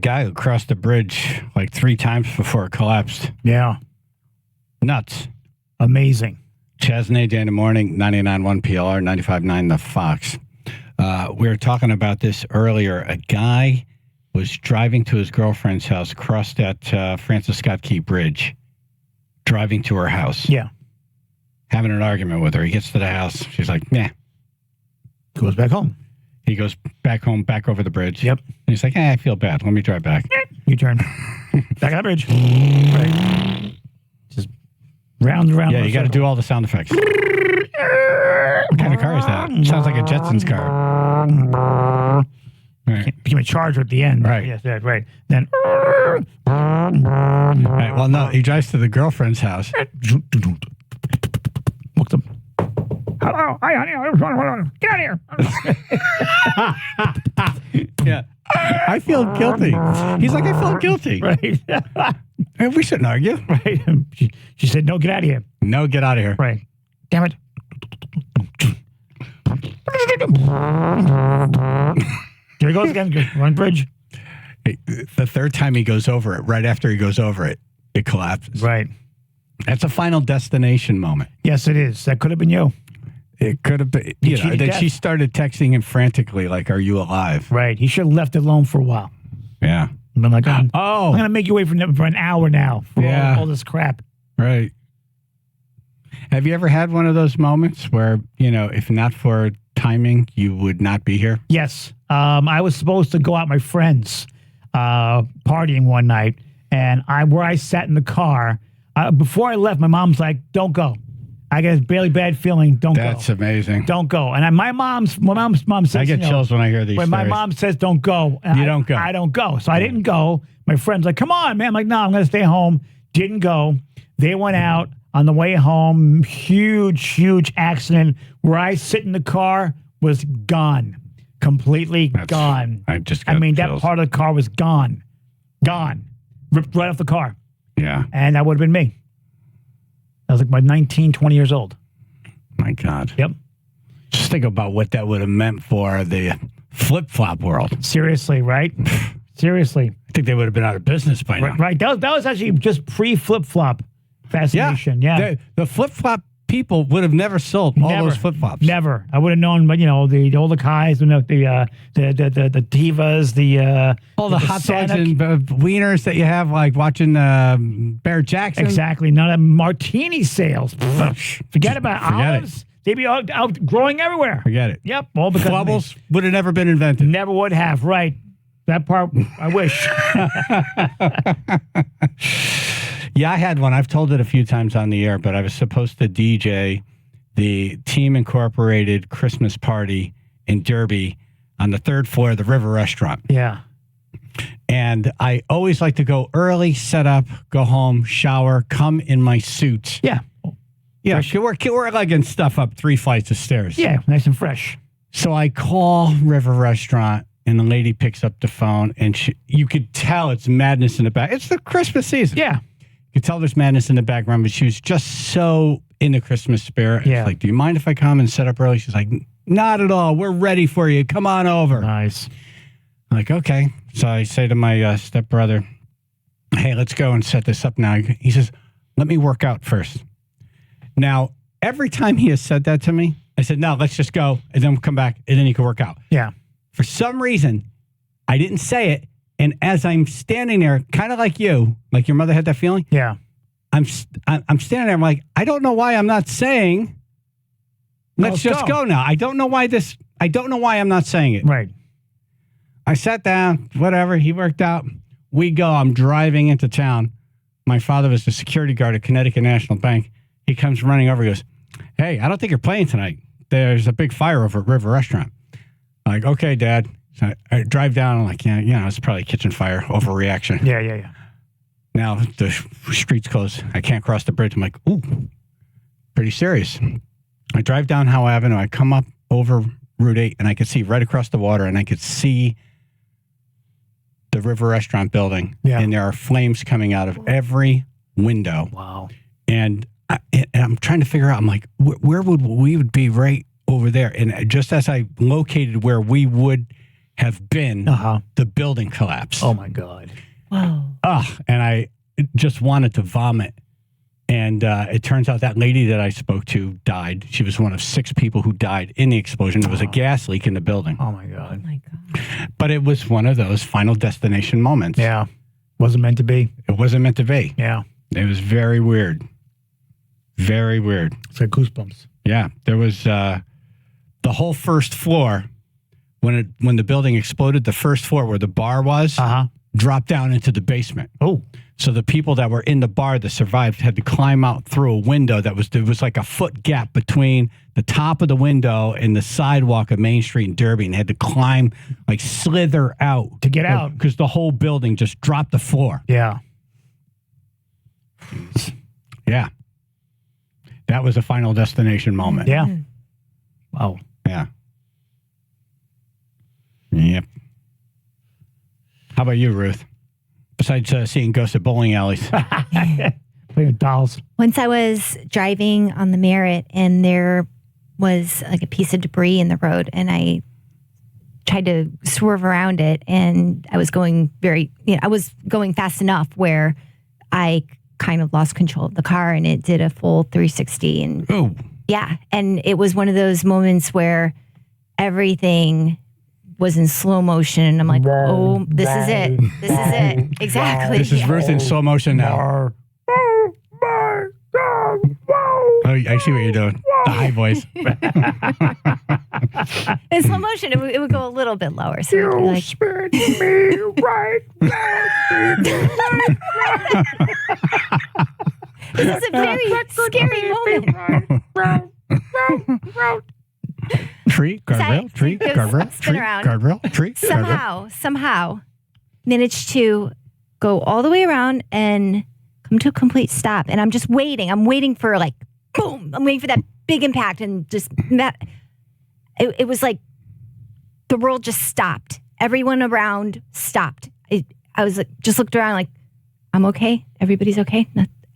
guy who crossed the bridge like 3 times before it collapsed. Yeah. Nuts. Amazing. Chaz and AJ in the morning, 99.1 PLR, 95.9 The Fox. We were talking about this earlier. A guy was driving to his girlfriend's house, crossed that Francis Scott Key Bridge, driving to her house. Yeah. Having an argument with her. He gets to the house. She's like, nah. Goes back home. He goes back home, back over the bridge. Yep. And he's like, I feel bad. Let me drive back. You turn. Back on the bridge. Right. Just round and round. Yeah, you got to do all the sound effects. What kind of car is that? Sounds like a Jetsons car. Right. Became a Charger at the end. Right. Yes, right. Then. Right. Well, no, he drives to the girlfriend's house. Walks up. Hello. Hi, honey. Get out of here. Yeah. I feel guilty. He's like, I feel guilty. Right. Hey, we shouldn't argue. Right. She said, no, get out of here. No, get out of here. Right. Damn it. There he goes again. Run bridge. Hey, the third time he goes over it, right after he goes over it, it collapses. Right. That's a final destination moment. Yes, it is. That could have been you. It could have been. You know, then she started texting him frantically, like, are you alive? Right. He should have left it alone for a while. Yeah. I've been like, I'm oh, going to make you wait for an hour now for all this crap. Right. Have you ever had one of those moments where, you know, if not for timing, you would not be here? Yes. I was supposed to go out with my friends partying one night, and where I sat in the car, before I left, my mom's like, don't go. I get a really bad feeling. Don't go. That's amazing. Don't go. And my mom's mom says, I get chills when I hear these when stories. my mom says don't go. You don't go. I don't go. So I didn't go. My friend's like, come on, man. I'm like, no, I'm going to stay home. Didn't go. They went out on the way home. Huge accident where I sit in the car was gone. Completely gone. I just I mean, chills. that part of the car was gone. Gone. Ripped right off the car. Yeah. And that would have been me. I was like about 19, 20 years old. My God. Yep. Just think about what that would have meant for the flip-flop world. Seriously, right? Seriously. I think they would have been out of business by now. Right. That was actually just pre-flip-flop fascination. Yeah. The flip-flop people would have never sold all those flip-flops. Never. I would have known, but, you know, the old Akais, you know, the Tivas, all the hot dogs and wieners that you have, like watching Bear Jackson. Exactly. None of martini sales. Forget about olives. They'd be out growing everywhere. Forget it. Yep. All because Flubbles would have never been invented. Never would have. Right. That part, I wish. Yeah, I had one. I've told it a few times on the air, but I was supposed to DJ the Team Incorporated Christmas party in Derby on the 3rd floor of the River Restaurant. Yeah. And I always like to go early, set up, go home, shower, come in my suit. Yeah. Yeah, we're legging stuff up 3 flights of stairs. Yeah, nice and fresh. So I call River Restaurant, and the lady picks up the phone, and you could tell it's madness in the back. It's the Christmas season. Yeah. You could tell there's madness in the background, but she was just so in the Christmas spirit. Yeah. It's like, do you mind if I come and set up early? She's like, not at all. We're ready for you. Come on over. Nice. I'm like, okay. So I say to my stepbrother, hey, let's go and set this up now. He says, let me work out first. Now, every time he has said that to me, I said, no, let's just go, and then we'll come back, and then you can work out. Yeah. For some reason, I didn't say it, and as I'm standing there, kind of like you, like your mother had that feeling. Yeah. I'm standing there. I'm like, I don't know why I'm not saying. Let's just go now. I don't know why I'm not saying it. Right. I sat down. Whatever. He worked out. We go. I'm driving into town. My father was the security guard at Connecticut National Bank. He comes running over. He goes, hey, I don't think you're playing tonight. There's a big fire over at River Restaurant. I'm like, okay, Dad. So I drive down. I'm like, yeah, it's probably a kitchen fire, overreaction. Yeah. Now the street's closed. I can't cross the bridge. I'm like, ooh, pretty serious. I drive down Howe Avenue. I come up over Route 8, and I could see right across the water, and I could see the River Restaurant building. Yeah. And there are flames coming out of every window. Wow. And I'm trying to figure out, I'm like, where would we be right over there? And just as I located where we would have been the building collapse. Oh, my God. Whoa. And I just wanted to vomit. And it turns out that lady that I spoke to died. She was one of 6 people who died in the explosion. There was a gas leak in the building. Oh, my God. Oh, my God. But it was one of those Final Destination moments. Yeah. Wasn't meant to be. It wasn't meant to be. Yeah. It was very weird. Very weird. It's like goosebumps. Yeah. There was the whole first floor, when the building exploded, the first floor where the bar was dropped down into the basement. Oh. So the people that were in the bar that survived had to climb out through a window there was like a foot gap between the top of the window and the sidewalk of Main Street in Derby, and had to climb, like slither out. To get out. Because the whole building just dropped the floor. Yeah. Yeah. That was a Final Destination moment. Yeah. Wow. Yeah. Yep. How about you, Ruth? Besides seeing ghosts at bowling alleys. Playing with dolls. Once I was driving on the Merritt, and there was like a piece of debris in the road, and I tried to swerve around it, and I was going I was going fast enough where I kind of lost control of the car, and it did a full 360. And yeah, and it was one of those moments where everything was in slow motion, and I'm like, oh, this is it. This is it. Exactly. This is Ruth in slow motion now. Oh, I see what you're doing. The high voice. In slow motion, it would go a little bit lower. So it would be like, spin me right round. this is a very scary moment. Tree, guardrail, tree, guardrail, spin tree, around. guardrail, tree, guardrail. Somehow managed to go all the way around and come to a complete stop. And I'm just waiting. I'm waiting for like, boom. I'm waiting for that big impact, and just that. It was like the world just stopped. Everyone around stopped. I was like, just looked around like, I'm okay. Everybody's okay.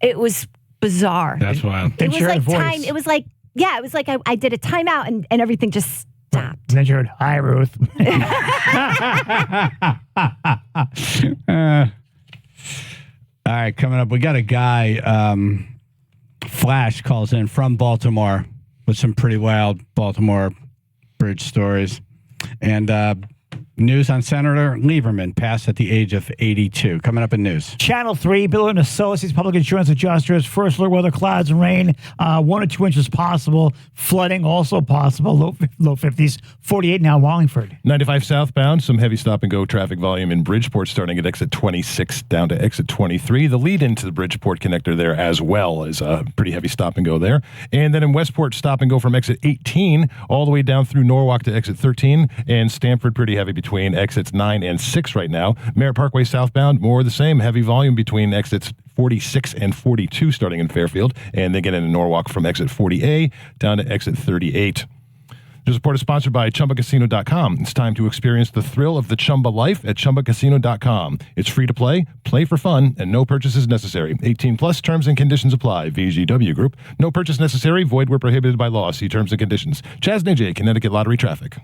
It was bizarre. That's wild. It was like time. It was like, yeah, it was like I did a timeout, and everything just stopped. And then you heard, hi, Ruth. All right, coming up, we got a guy, Phlash calls in from Baltimore with some pretty wild Baltimore bridge stories. And news on Senator Lieberman, passed at the age of 82. Coming up in news. Channel 3, Bill and Associates, Public Insurance Adjusters, first alert weather, clouds and rain, 1 or 2 inches possible. Flooding also possible, low 50s. 48 now, Wallingford. 95 southbound, some heavy stop-and-go traffic volume in Bridgeport starting at exit 26 down to exit 23. The lead into the Bridgeport connector there as well is a pretty heavy stop-and-go there. And then in Westport, stop-and-go from exit 18 all the way down through Norwalk to exit 13. And Stamford, pretty heavy between exits 9 and 6 right now. Merritt Parkway southbound, more of the same. Heavy volume between exits 46 and 42 starting in Fairfield. And they get into Norwalk from exit 40A down to exit 38. This report is sponsored by ChumbaCasino.com. It's time to experience the thrill of the Chumba life at ChumbaCasino.com. It's free to play for fun, and no purchases necessary. 18 plus terms and conditions apply. VGW Group. No purchase necessary. Void where prohibited by law. See terms and conditions. Chaz and AJ, Connecticut Lottery Traffic.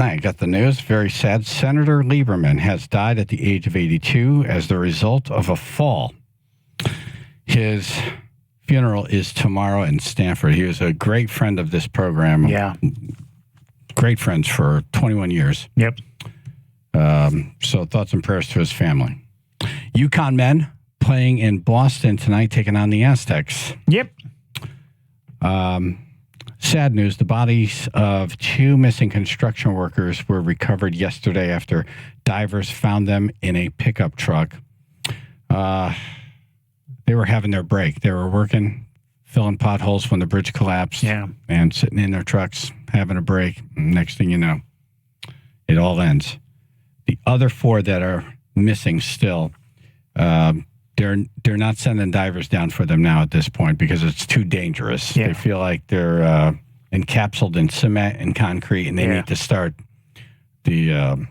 night. I got the news. Very sad. Senator Lieberman has died at the age of 82 as the result of a fall. His funeral is tomorrow in Stamford. He was a great friend of this program. Yeah. Great friends for 21 years. Yep. So thoughts and prayers to his family. UConn men playing in Boston tonight, taking on the Aztecs. Yep. Sad news. The bodies of 2 missing construction workers were recovered yesterday after divers found them in a pickup truck. They were having their break. They were working, filling potholes when the bridge collapsed. Yeah. And sitting in their trucks, having a break. Next thing you know, it all ends. The other 4 that are missing still, they're not sending divers down for them now at this point because it's too dangerous. Yeah. They feel like they're encapsulated in cement and concrete, and they need to start the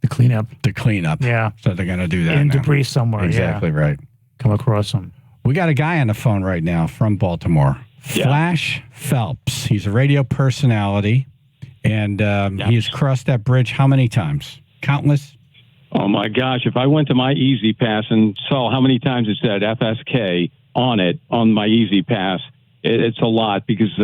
cleanup. The cleanup. Yeah. So they're going to do that In now. debris somewhere. Exactly right. Come across them. We got a guy on the phone right now from Baltimore. Phlash Phelps. He's a radio personality, and he's crossed that bridge how many times? Countless? Oh, my gosh. If I went to my Easy Pass and saw how many times it said FSK on it, on my Easy Pass, it's a lot because,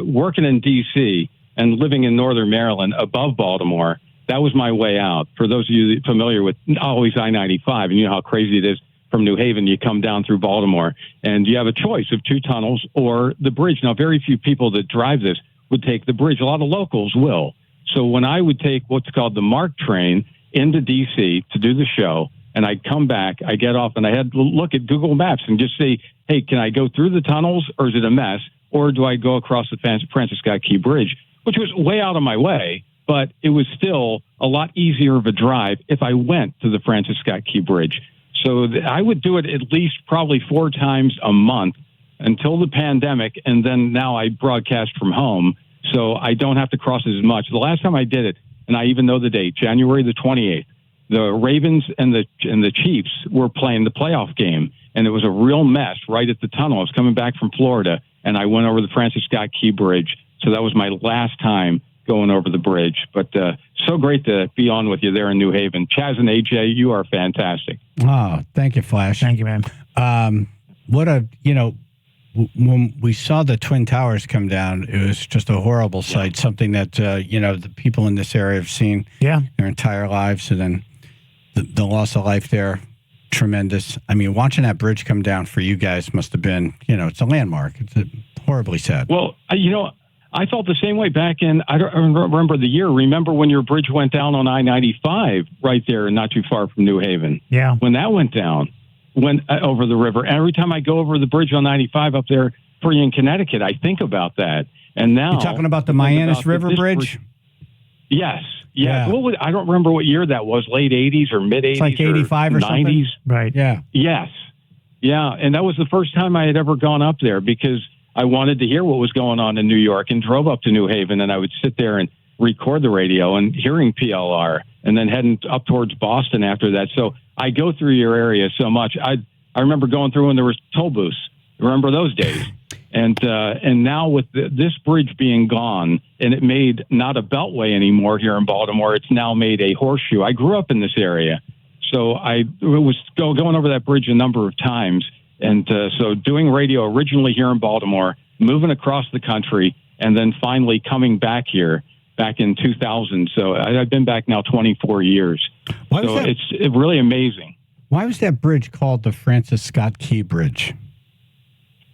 working in D.C. and living in northern Maryland above Baltimore, that was my way out. For those of you familiar with always I-95, and you know how crazy it is from New Haven, you come down through Baltimore, and you have a choice of 2 tunnels or the bridge. Now, very few people that drive this would take the bridge. A lot of locals will. So when I would take what's called the MARC train into D.C. to do the show, and I'd come back, I get off, and I had to look at Google Maps and just say, hey, can I go through the tunnels, or is it a mess, or do I go across the Francis Scott Key Bridge, which was way out of my way, but it was still a lot easier of a drive if I went to the Francis Scott Key Bridge. So I would do it at least probably 4 times a month until the pandemic, and then now I broadcast from home, so I don't have to cross as much. The last time I did it, and I even know the date, January the 28th, the Ravens and the Chiefs were playing the playoff game, and it was a real mess right at the tunnel. I was coming back from Florida, and I went over the Francis Scott Key Bridge, so that was my last time going over the bridge. But so great to be on with you there in New Haven. Chaz and AJ, you are fantastic. Oh, thank you, Phlash. Thank you, man. When we saw the Twin Towers come down, it was just a horrible sight, something that, the people in this area have seen their entire lives. And then the loss of life there, tremendous. I mean, watching that bridge come down for you guys must have been, it's a landmark. It's horribly sad. Well, I felt the same way back in, I don't remember the year. Remember when your bridge went down on I-95 right there, not too far from New Haven? Yeah. When that went down, over the river. Every time I go over the bridge on 95 up there for you in Connecticut, I think about that. And now you're talking about the Mianus River Bridge? Yes. Yeah. I don't remember what year that was, late 80s or mid 80s. It's like 85 or 90s. Something? Right. Yeah. Yes. Yeah. And that was the first time I had ever gone up there because I wanted to hear what was going on in New York and drove up to New Haven, and I would sit there and record the radio and hearing PLR and then heading up towards Boston after that. So I go through your area so much. I remember going through when there was toll booths. Remember those days? And now with this bridge being gone, and it made not a beltway anymore here in Baltimore, it's now made a horseshoe. I grew up in this area, so I was going over that bridge a number of times. And so doing radio originally here in Baltimore, moving across the country, and then finally coming back here back in 2000. So I've been back now 24 years. So it's really amazing. Why was that bridge called the Francis Scott Key Bridge?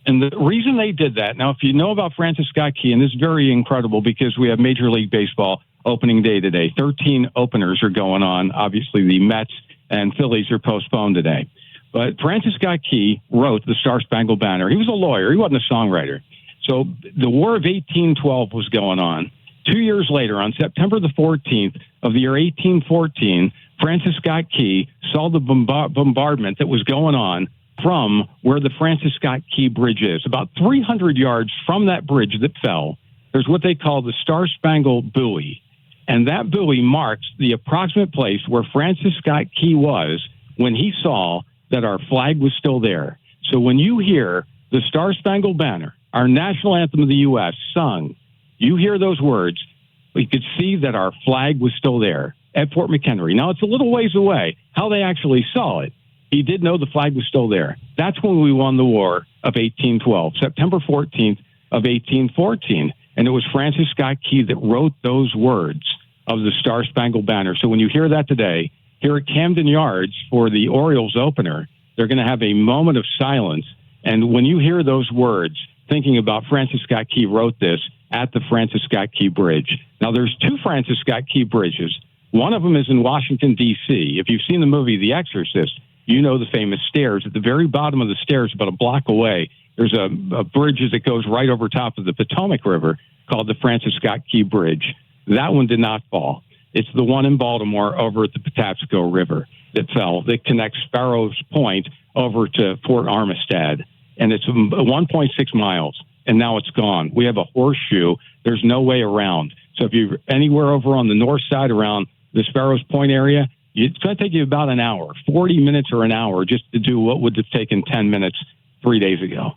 And the reason they did that, now, if you know about Francis Scott Key, and this is very incredible because we have Major League Baseball opening day today. 13 openers are going on. Obviously, the Mets and Phillies are postponed today. But Francis Scott Key wrote the Star-Spangled Banner. He was a lawyer. He wasn't a songwriter. So the War of 1812 was going on. 2 years later, on September the 14th of the year 1814, Francis Scott Key saw the bombardment that was going on from where the Francis Scott Key Bridge is. About 300 yards from that bridge that fell, there's what they call the Star-Spangled Buoy. And that buoy marks the approximate place where Francis Scott Key was when he saw that our flag was still there. So when you hear the Star-Spangled Banner, our national anthem of the U.S., sung, You hear those words, we could see that our flag was still there at Fort McHenry. Now, it's a little ways away. How they actually saw it, he did know the flag was still there. That's when we won the War of 1812, September 14th of 1814. And it was Francis Scott Key that wrote those words of the Star-Spangled Banner. So when you hear that today, here at Camden Yards for the Orioles opener, they're going to have a moment of silence. And when you hear those words, thinking about Francis Scott Key wrote this at the Francis Scott Key Bridge. Now, there's two Francis Scott Key bridges. One of them is in Washington, D.C. If you've seen the movie The Exorcist, you know the famous stairs. At the very bottom of the stairs, about a block away, there's a bridge that goes right over top of the Potomac River called the Francis Scott Key Bridge. That one did not fall. It's the one in Baltimore over at the Patapsco River that fell, that connects Sparrows Point over to Fort Armistead. And it's 1.6 miles, and now it's gone. We have a horseshoe. There's no way around. So if you're anywhere over on the north side around the Sparrows Point area, it's going to take you about an hour, 40 minutes or an hour, just to do what would have taken 10 minutes 3 days ago.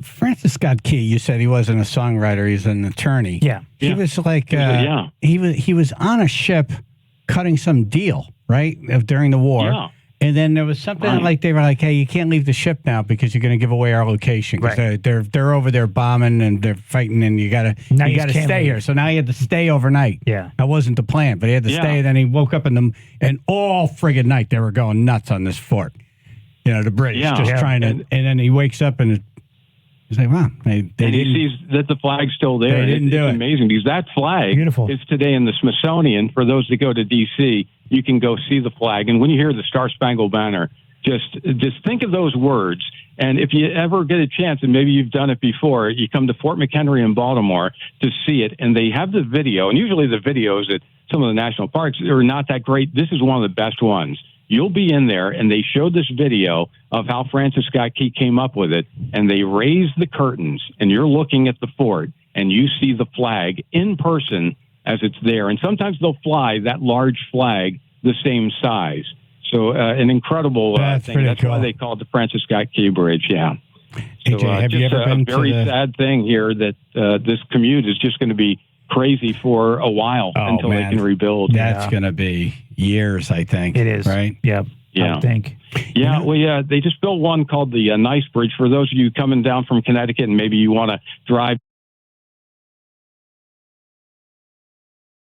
Francis Scott Key, you said he wasn't a songwriter; he's an attorney. Yeah, he was like, he was on a ship cutting some deal right during the war. Yeah. And then there was something like they were like, "Hey, you can't leave the ship now because you're going to give away our location because they're over there bombing and they're fighting, and you gotta stay here." So now he had to stay overnight. Yeah, that wasn't the plan, but he had to stay. And then he woke up and all friggin' night they were going nuts on this fort, the British, trying to. And then he wakes up and he's like, "Wow!" And he sees that the flag's still there. They didn't do it. It's amazing because that flag is today in the Smithsonian. For those that go to D.C., you can go see the flag. And when you hear the Star-Spangled Banner, just think of those words. And if you ever get a chance, and maybe you've done it before, you come to Fort McHenry in Baltimore to see it, and they have the video. And usually the videos at some of the national parks are not that great. This is one of the best ones. You'll be in there, and they showed this video of how Francis Scott Key came up with it, and they raised the curtains, and you're looking at the fort, and you see the flag in person as it's there. And sometimes they'll fly that large flag the same size. So an incredible thing. That's cool. Why they call it the Francis Scott Key Bridge, yeah. So have you ever been very sad thing here that this commute is just going to be crazy for a while until they can rebuild. That's going to be years, I think. It is. Right? Yep. Yeah. I think. Yeah, they just built one called the Nice Bridge. For those of you coming down from Connecticut and maybe you want to drive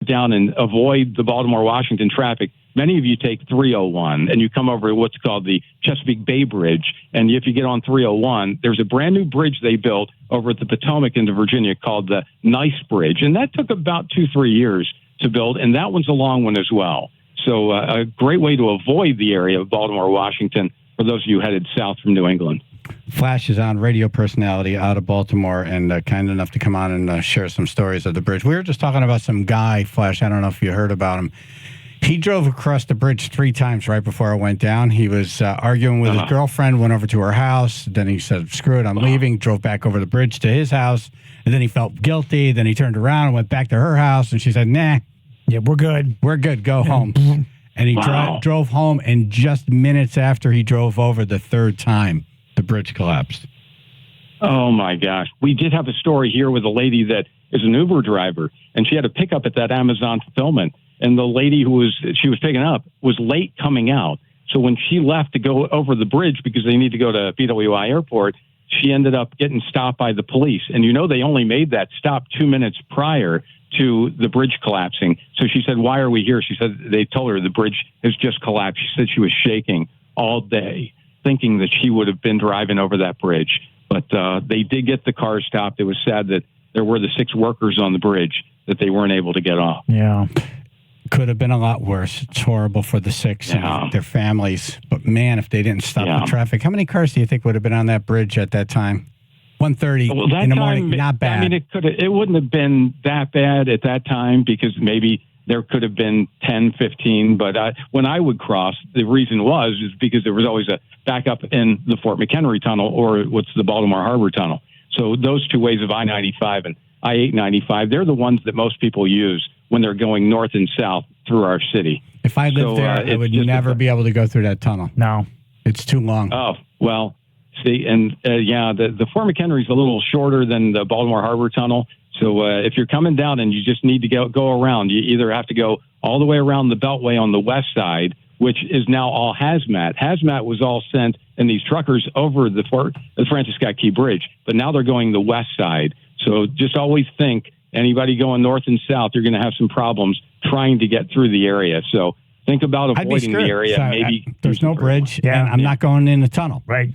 down and avoid the Baltimore-Washington traffic, many of you take 301 and you come over what's called the Chesapeake Bay Bridge. And if you get on 301, there's a brand new bridge they built over at the Potomac into Virginia called the Nice Bridge. And that took about 2-3 years to build. And that one's a long one as well. So a great way to avoid the area of Baltimore, Washington, for those of you headed south from New England. Phlash is on, radio personality out of Baltimore, and kind enough to come on and share some stories of the bridge. We were just talking about some guy, Phlash, I don't know if you heard about him. He drove across the bridge 3 times right before I went down. He was arguing with his girlfriend, went over to her house. Then he said, screw it, I'm leaving, drove back over the bridge to his house. And then he felt guilty. Then he turned around and went back to her house. And she said, nah. Yeah, we're good. We're good. Go home. And he drove home. And just minutes after he drove over the 3rd time, the bridge collapsed. Oh, my gosh. We did have a story here with a lady that is an Uber driver. And she had a pickup at that Amazon fulfillment. And the lady she was picking up was late coming out. So when she left to go over the bridge because they need to go to BWI Airport, she ended up getting stopped by the police. And they only made that stop 2 minutes prior to the bridge collapsing. So she said, why are we here? She said they told her the bridge has just collapsed. She said she was shaking all day, thinking that she would have been driving over that bridge. But they did get the car stopped. It was sad that there were the 6 workers on the bridge that they weren't able to get off. Yeah. Could have been a lot worse. It's horrible for the 6 and their families. But, man, if they didn't stop the traffic, how many cars do you think would have been on that bridge at that time? 1:30 in the morning, not bad. I mean, it wouldn't have been that bad at that time because maybe there could have been 10, 15. But when I would cross, the reason is because there was always a backup in the Fort McHenry Tunnel or what's the Baltimore Harbor Tunnel. So those 2 ways of I-95 and I-895, they're the ones that most people use when they're going north and south through our city. If I lived there, I would never be able to go through that tunnel. No. It's too long. Oh, well, see, and the Fort McHenry is a little shorter than the Baltimore Harbor Tunnel, So if you're coming down and you just need to go around, you either have to go all the way around the Beltway on the west side, which is now all hazmat. Hazmat was all sent in these truckers over the Francis Scott Key Bridge, but now they're going the west side. So just always think, anybody going north and south, you're going to have some problems trying to get through the area. So think about avoiding the area. Maybe there's no bridge, and I'm not going in the tunnel. Right.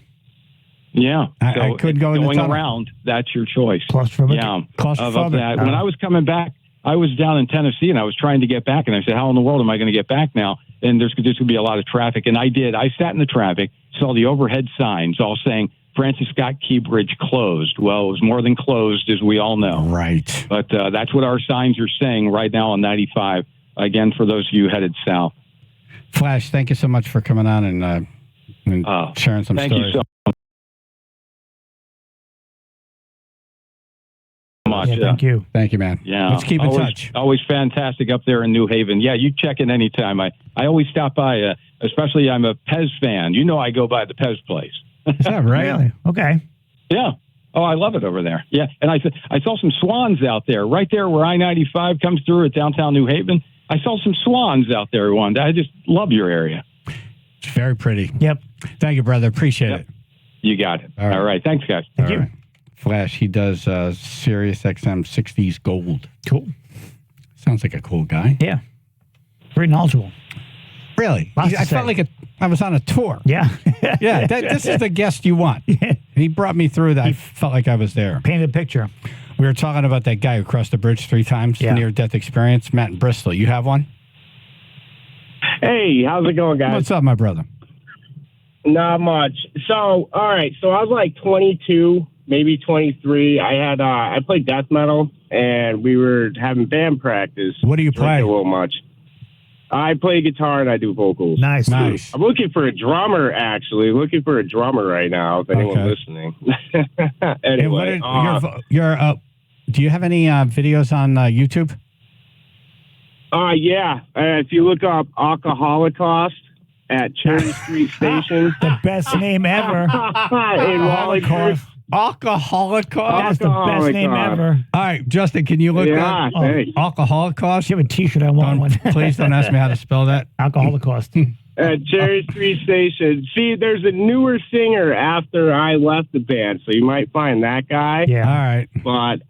Yeah. I could go in the going tunnel. around. That's your choice. Claustrophobic. Yeah. Claustrophobic. Of that. When I was coming back, I was down in Tennessee and I was trying to get back, and I said, "How in the world am I going to get back now?" And there's going to be a lot of traffic, and I did. I sat in the traffic, saw the overhead signs all saying Francis Scott Key Bridge closed. Well, it was more than closed, as we all know. Right. But that's what our signs are saying right now on 95. Again, for those of you headed south. Phlash, thank you so much for coming on and sharing some thank stories. You so much. Yeah, thank you. Thank you, man. Yeah. Let's keep in touch. Always fantastic up there in New Haven. Yeah, you check in anytime. I always stop by, especially I'm a Pez fan. You know I go by the Pez place. Is that right? Really? Okay. Yeah. Oh, I love it over there. Yeah. And I saw some swans out there, right there where I-95 comes through at downtown New Haven. I saw some swans out there one day. I just love your area. It's very pretty. Yep. Thank you, brother. Appreciate it. You got it. All right. Thanks, guys. Thank you. Right. Phlash, he does Sirius XM 60s Gold. Cool. Sounds like a cool guy. Yeah. Very knowledgeable. Really? Lots to I say. felt like I was on a tour. Yeah. Yeah, this is the guest you want. He brought me through that. I felt like I was there. Painted a picture. We were talking about that guy who crossed the bridge 3 times, near-death experience, Matt in Bristol. You have one? Hey, how's it going, guys? What's up, my brother? Not much. So, all right. So I was like 22, maybe 23. I played death metal, and we were having band practice. What do you play? A little much. I play guitar and I do vocals. Nice. I'm looking for a drummer, actually. Looking for a drummer right now, if anyone's listening. Anyway. Do you have any videos on YouTube? Yeah. If you look up Holocaust at Cherry Street Station. The best name ever. In Wallingford. Holocaust. That's the best name ever. All right, Justin, can you look up Holocaust? You have a T-shirt. I want one. Please don't ask me how to spell that. Holocaust. At Cherry Street Station. See, there's a newer singer after I left the band, so you might find that guy. Yeah. All right. But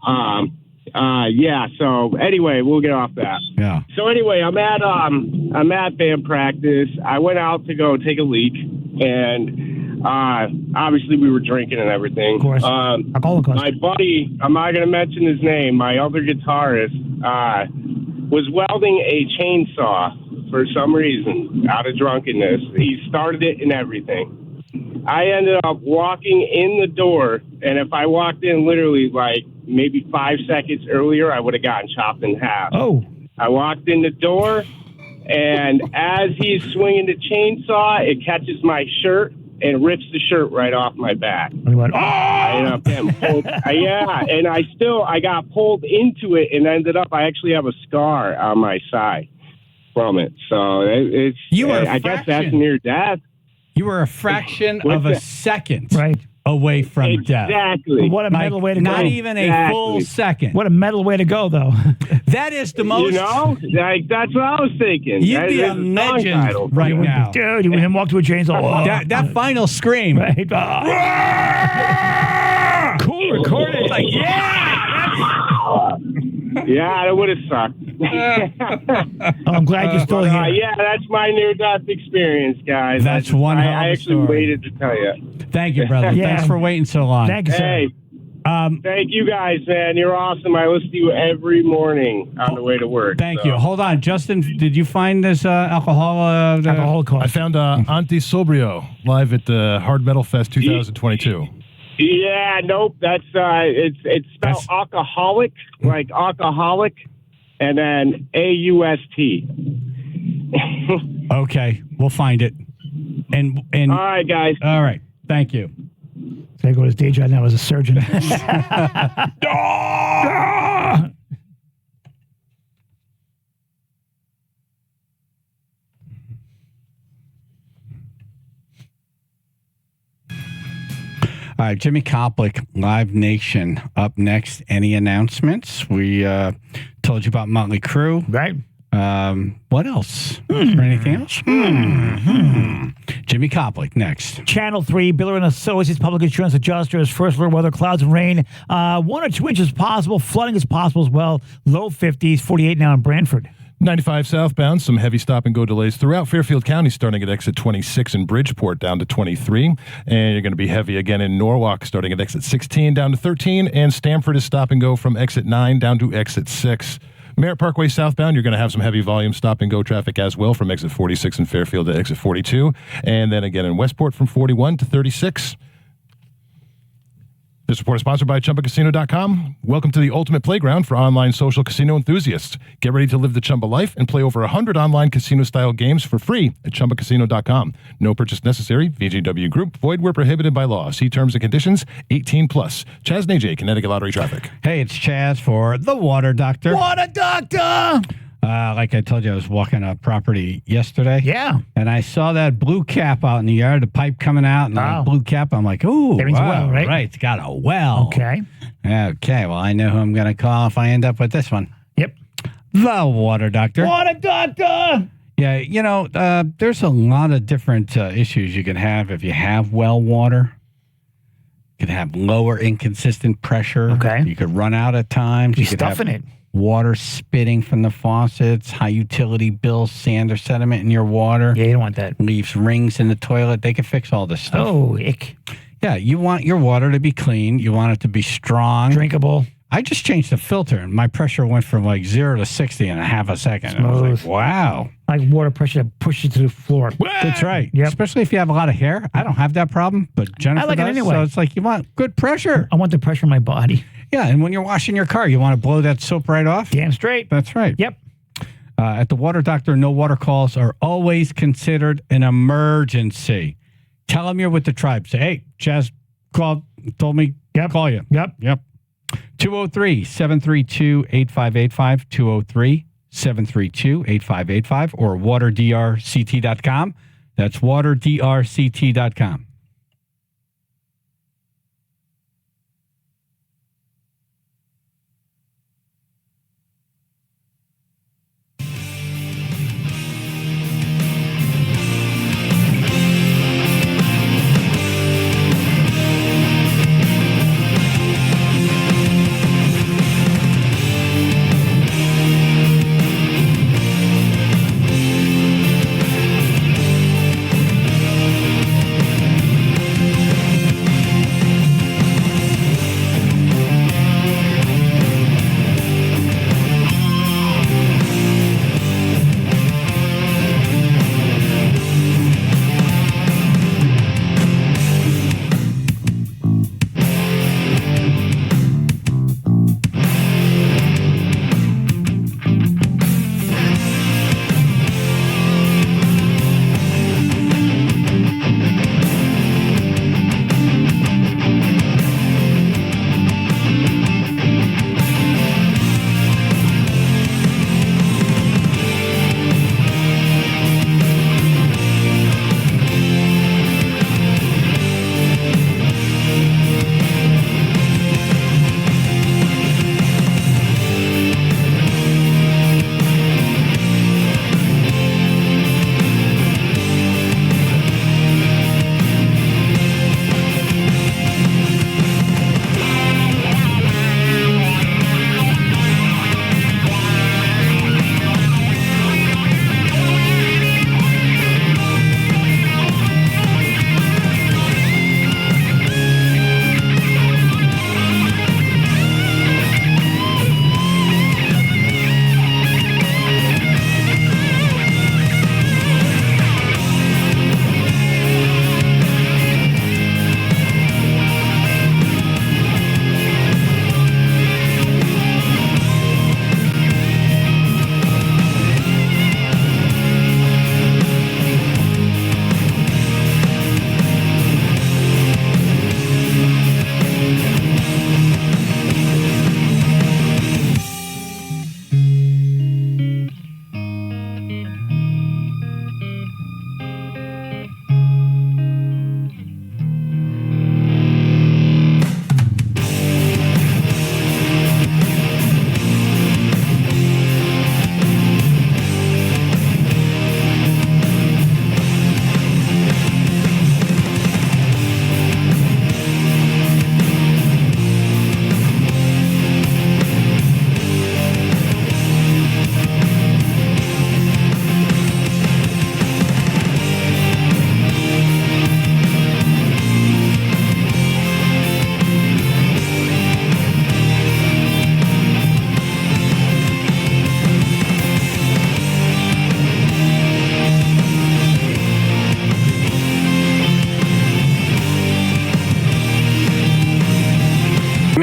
yeah. So anyway, we'll get off that. Yeah. So anyway, I'm at band practice. I went out to go take a leak, and obviously we were drinking and everything. Of course. My buddy, I'm not going to mention his name. My other guitarist was welding a chainsaw for some reason out of drunkenness. He started it and everything. I ended up walking in the door, and if I walked in literally like maybe 5 seconds earlier, I would have gotten chopped in half. Oh. I walked in the door, and as he's swinging the chainsaw, it catches my shirt and rips the shirt right off my back. And you went, oh! I ended up getting pulled. And I got pulled into it and ended up, I actually have a scar on my side from it. So it's, I guess that's near death. You were a fraction of a second right away from death. Exactly. What a metal way to go. Not even a full second. What a metal way to go, though. That is the most. You know, that's what I was thinking. You'd be a legend right now. Dude, you would him walk to a chainsaw. That final scream. Right. Cool recording. It's like, yeah, that would have sucked. I'm glad you're still here. Yeah, that's my near-death experience, guys. That's one hell of a I actually story. waited to tell you. Thank you, brother. Yeah. Thanks for waiting so long. Thank you, sir. Hey, thank you guys, man. You're awesome. I listen to you every morning on the way to work. Thank you. Hold on. Justin, did you find this alcohol? Holocaust. I found Anti Sobrio live at the Hard Metal Fest 2022. Yeah, nope. That's it's spelled alcoholic, like alcoholic, and then AUST. Okay, we'll find it. And all right, guys. All right. Thank you. So I go to his day job now as a surgeon. All All right, Jimmy Koplik, Live Nation, up next. Any announcements? We told you about Motley Crue. Right. What else? Is there anything else? Jimmy Koplik, next. Channel 3, Biller and Associates Public Insurance Adjuster is first alert weather, clouds and rain. 1 or 2 inches possible. Flooding is possible as well. Low 50s, 48 now in Brantford. 95 southbound, some heavy stop-and-go delays throughout Fairfield County, starting at exit 26 in Bridgeport down to 23. And you're going to be heavy again in Norwalk, starting at exit 16 down to 13. And Stamford is stop-and-go from exit 9 down to exit 6. Merritt Parkway southbound, you're going to have some heavy volume stop-and-go traffic as well from exit 46 in Fairfield to exit 42. And then again in Westport from 41 to 36. This report is sponsored by ChumbaCasino.com. Welcome to the ultimate playground for online social casino enthusiasts. Get ready to live the Chumba life and play over 100 online casino-style games for free at ChumbaCasino.com. No purchase necessary. VGW Group. Void where prohibited by law. See terms and conditions. 18+. Chaz and AJ, Connecticut Lottery Traffic. Hey, it's Chaz for the Water Doctor. Water Doctor! Like I told you, I was walking a property yesterday. Yeah. And I saw that blue cap out in the yard, the pipe coming out, and the blue cap. I'm like, ooh, That means a well, right? Right, it's got a well. Okay. Okay, well, I know who I'm going to call if I end up with this one. Yep. The Water Doctor. Water Doctor! Yeah, you know, there's a lot of different issues you can have if you have well water. You can have lower inconsistent pressure. Okay. You could run out at times. You're You could have stuffing it. water spitting from the faucets, high utility bills, sand or sediment in your water. Yeah, you don't want that. Leaves rings in the toilet. They can fix all this stuff. Oh, ick. Yeah, you want your water to be clean. You want it to be strong. Drinkable. I just changed the filter, and my pressure went from like 0 to 60 in a half a second. And I was like, wow. Like water pressure that pushes you to the floor. That's right. Yep. Especially if you have a lot of hair. I don't have that problem, but Jennifer I like does. it anyway. So it's like you want good pressure. I want the pressure in my body. Yeah, and when you're washing your car, you want to blow that soap right off. Damn straight. That's right. Yep. At the Water Doctor, no water calls are always considered an emergency. Tell them you're with the tribe. Say, hey, Chaz told me call you. Yep. 203-732-8585, 203-732-8585, or waterdrct.com. That's waterdrct.com.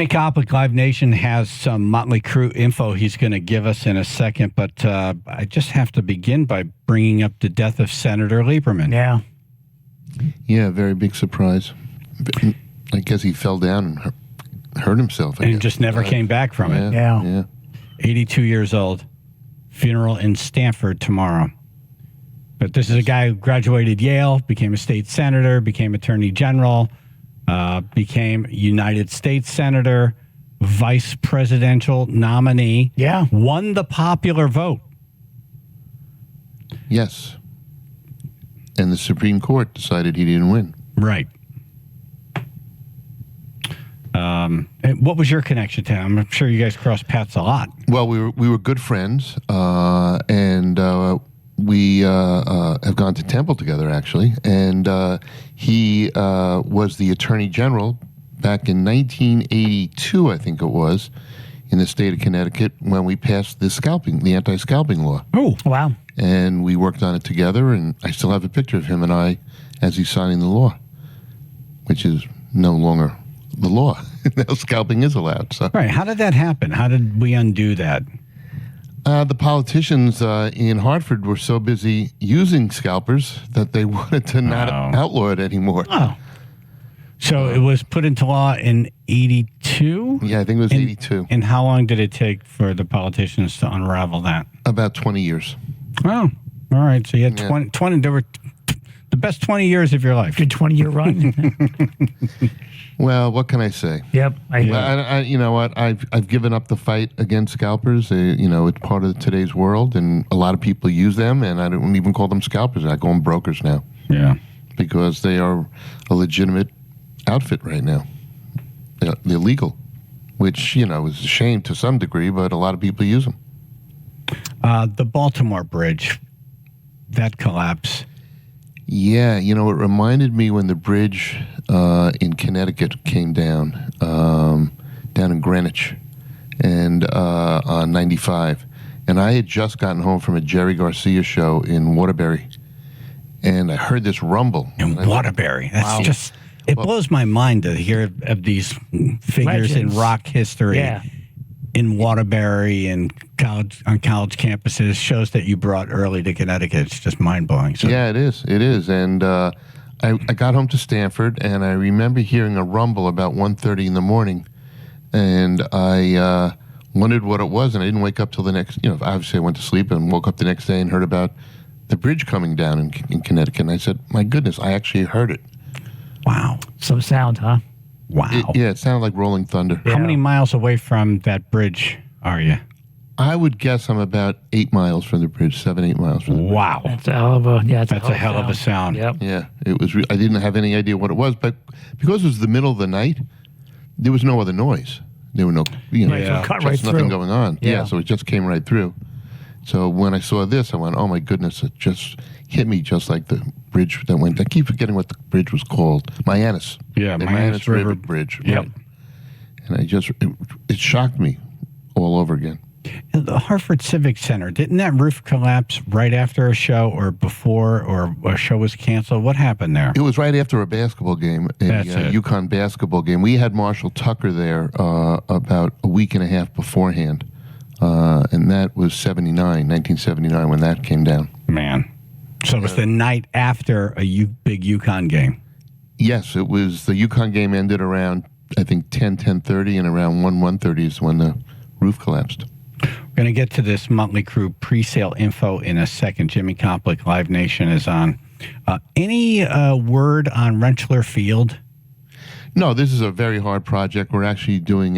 Jimmy Koplik, Live Nation, has some Motley Crue info he's going to give us in a second, but I just have to begin by bringing up the death of Senator Lieberman. Yeah. Yeah, very big surprise. I guess he fell down and hurt himself. And just never came back from it. Yeah. 82 years old. Funeral in Stamford tomorrow. But this is a guy who graduated Yale, became a state senator, became attorney general, became United States senator, vice presidential nominee. Yeah. Won the popular vote. Yes. And the Supreme Court decided he didn't win. Right. What was your connection to him? I'm sure you guys crossed paths a lot. Well, we were good friends, and we have gone to Temple together, actually. And he was the Attorney General back in 1982, I think it was, in the state of Connecticut when we passed the anti-scalping law. Oh, wow. And we worked on it together, and I still have a picture of him and I as he's signing the law, which is no longer the law. Now scalping is allowed. So. Right. How did that happen? How did we undo that? The politicians in Hartford were so busy using scalpers that they wanted to not outlaw it anymore. Oh. So it was put into law in 82? Yeah, I think it was 82. And how long did it take for the politicians to unravel that? About 20 years. Oh, all right. So you had 20 there were the best 20 years of your life. Good 20-year run. Well, what can I say? Yep. You know what? I've given up the fight against scalpers. It's part of today's world, and a lot of people use them, and I don't even call them scalpers. I call them brokers now. Yeah. Because they are a legitimate outfit right now. They're legal, which, is a shame to some degree, but a lot of people use them. The Baltimore Bridge, that collapse. Yeah, it reminded me when the bridge in Connecticut came down in Greenwich, and on 95. And I had just gotten home from a Jerry Garcia show in Waterbury, and I heard this rumble. In Waterbury? That's just... It blows my mind to hear of these figures in rock history in Waterbury and on college campuses. Shows that you brought early to Connecticut. It's just mind-blowing. So. Yeah, it is. It is. And I got home to Stamford, and I remember hearing a rumble about 1:30 in the morning, and I wondered what it was, and I didn't wake up till the next, obviously I went to sleep and woke up the next day and heard about the bridge coming down in Connecticut. And I said, my goodness, I actually heard it. Wow. Some sound, huh? Wow. It sounded like rolling thunder. How many miles away from that bridge are you? I would guess I'm about 8 miles from the bridge, 7-8 miles from the bridge. Wow. That's a hell of a, that's a hell of a sound. Yep. Yeah. It was. I didn't have any idea what it was, but because it was the middle of the night, there was no other noise. There were no, just nothing going on. Yeah. So it just came right through. So when I saw this, I went, oh my goodness, it just hit me just like the bridge that went. I keep forgetting what the bridge was called. Mayanus. Yeah, the Mayanus River Bridge. Yep. Right. And it shocked me all over again. The Hartford Civic Center, didn't that roof collapse right after a show or before, or a show was canceled? What happened there? It was right after a basketball game, a Yukon basketball game. We had Marshall Tucker there about a week and a half beforehand. And that was 1979 when that came down. Man. So it was the night after a big Yukon game. Yes, it was. The Yukon game ended around, I think, 10:30, and around 1:30 is when the roof collapsed. We're going to get to this Motley Crue pre-sale info in a second. Jimmy Koplik, Live Nation, is on. Any word on Rentschler Field? No, this is a very hard project. We're actually doing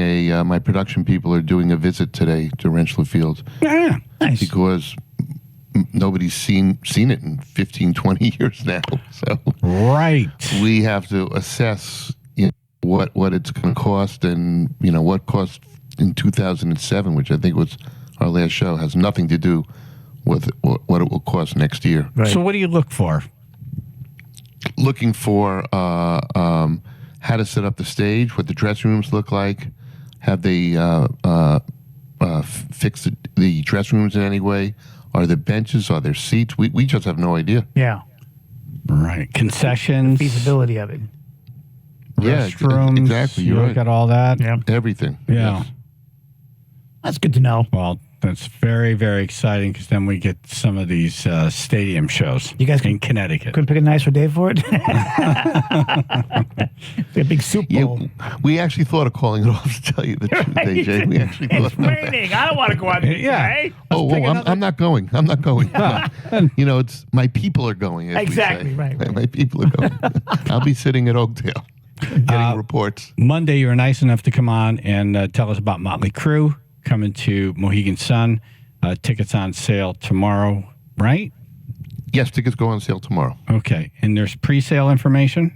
my production people are doing a visit today to Rentschler Field. Yeah, nice. Because nobody's seen it in 15, 20 years now. So right, we have to assess what it's going to cost, and what cost in 2007, which I think was our last show, has nothing to do with what it will cost next year. Right. So what do you look for? Looking for how to set up the stage, what the dressing rooms look like, have they fixed the dressing rooms in any way? Are there benches? Are there seats? We just have no idea. Yeah. Right. Concessions. The feasibility of it. restrooms. Exactly. You You're look right. at all that. Yeah. Everything. Yeah. Yes. That's good to know. Well, that's very, very exciting because then we get some of these stadium shows You guys in Connecticut. Couldn't pick a nicer day for it. A big soup bowl. Yeah, we actually thought of calling it off, to tell you the truth, AJ. We actually thought It's about that. raining. I don't want to go out there. Yeah. I'm not going. I'm not going. It's my people are going. As Exactly, we say. right. My people are going. I'll be sitting at Oakdale getting reports. Monday, you were nice enough to come on and tell us about Motley Crue coming to Mohegan Sun. Tickets on sale tomorrow, right? Yes, tickets go on sale tomorrow. Okay, and there's pre-sale information?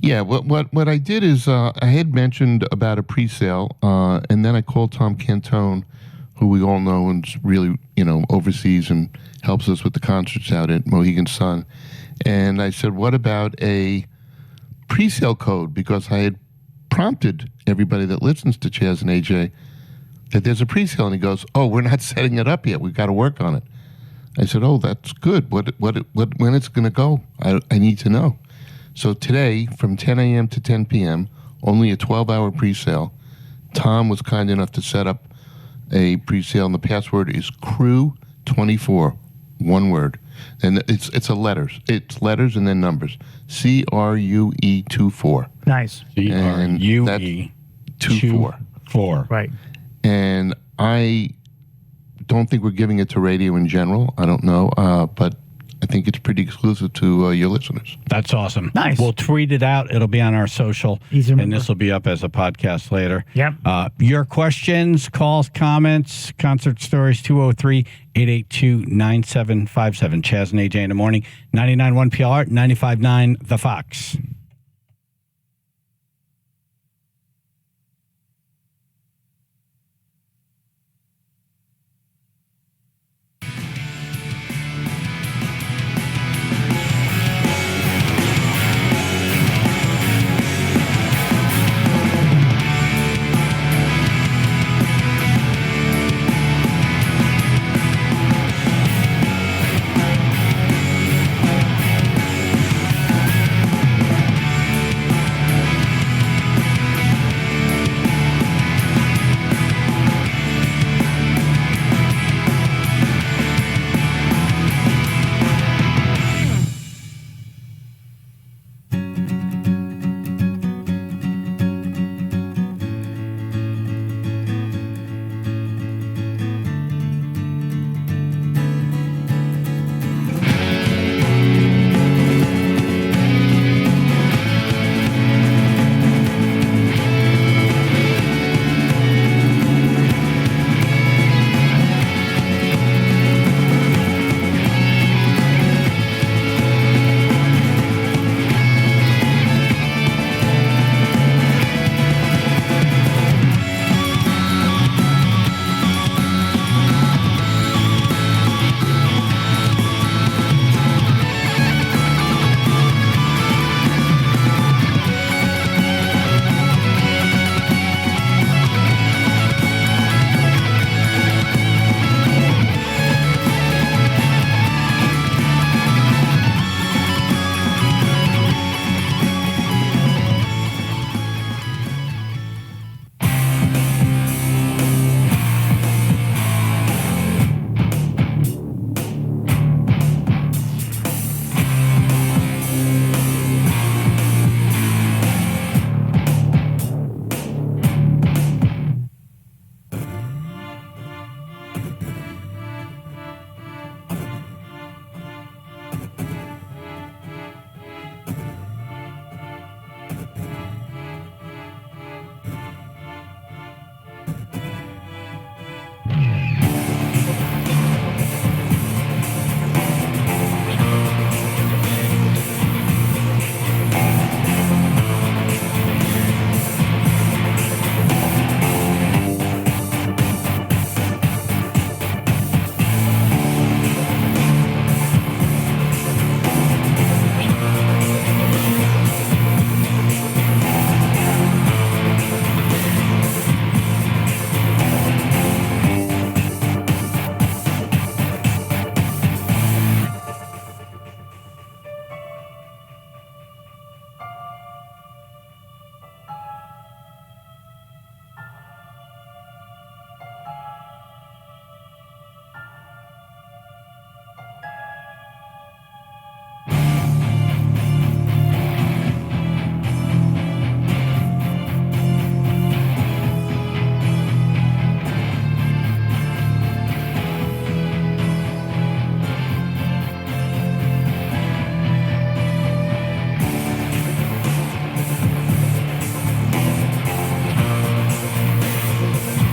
Yeah, what I did is I had mentioned about a pre-sale, and then I called Tom Cantone, who we all know and's really, overseas and helps us with the concerts out at Mohegan Sun. And I said, what about a pre-sale code? Because I had prompted everybody that listens to Chaz and AJ that there's a pre-sale. And he goes, oh, we're not setting it up yet. We've got to work on it. I said, oh, that's good. When it's going to go? I need to know. So today, from 10 a.m. to 10 p.m., only a 12-hour pre-sale. Tom was kind enough to set up a pre-sale, and the password is CRUE24, one word. And it's letters. It's letters and then numbers. CRUE24. Nice. CRUE 24. Right. And I don't think we're giving it to radio in general. I don't know, but I think it's pretty exclusive to your listeners. That's awesome. Nice. We'll tweet it out. It'll be on our social, and this will be up as a podcast later. Yep. Your questions, calls, comments, concert stories, 203-882-9757. Chaz and AJ in the morning, 99.1 PLR, 95.9 The Fox.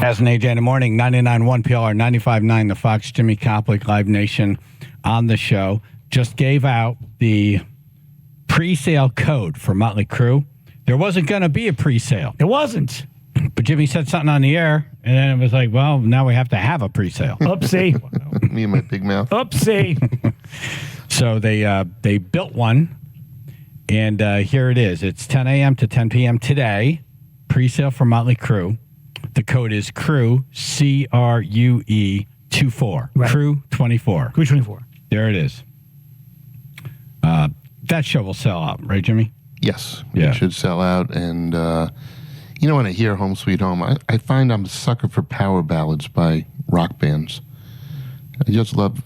Chaz and AJ in the morning, 99.1 PLR, 95.9 The Fox, Jimmy Koplik, Live Nation on the show. Just gave out the pre-sale code for Motley Crue. There wasn't going to be a pre-sale. It wasn't. But Jimmy said something on the air, and then it was like, well, now we have to have a pre-sale. Oopsie. Me and my big mouth. Oopsie. So they built one, and here it is. It's 10 a.m. to 10 p.m. today. Pre-sale for Motley Crue. The code is Crue, CRUE 24. Right. Crue 24. Crue 24. There it is. That show will sell out, right, Jimmy? Yes. Yeah. It should sell out. And, when I hear Home Sweet Home, I find I'm a sucker for power ballads by rock bands. I just love,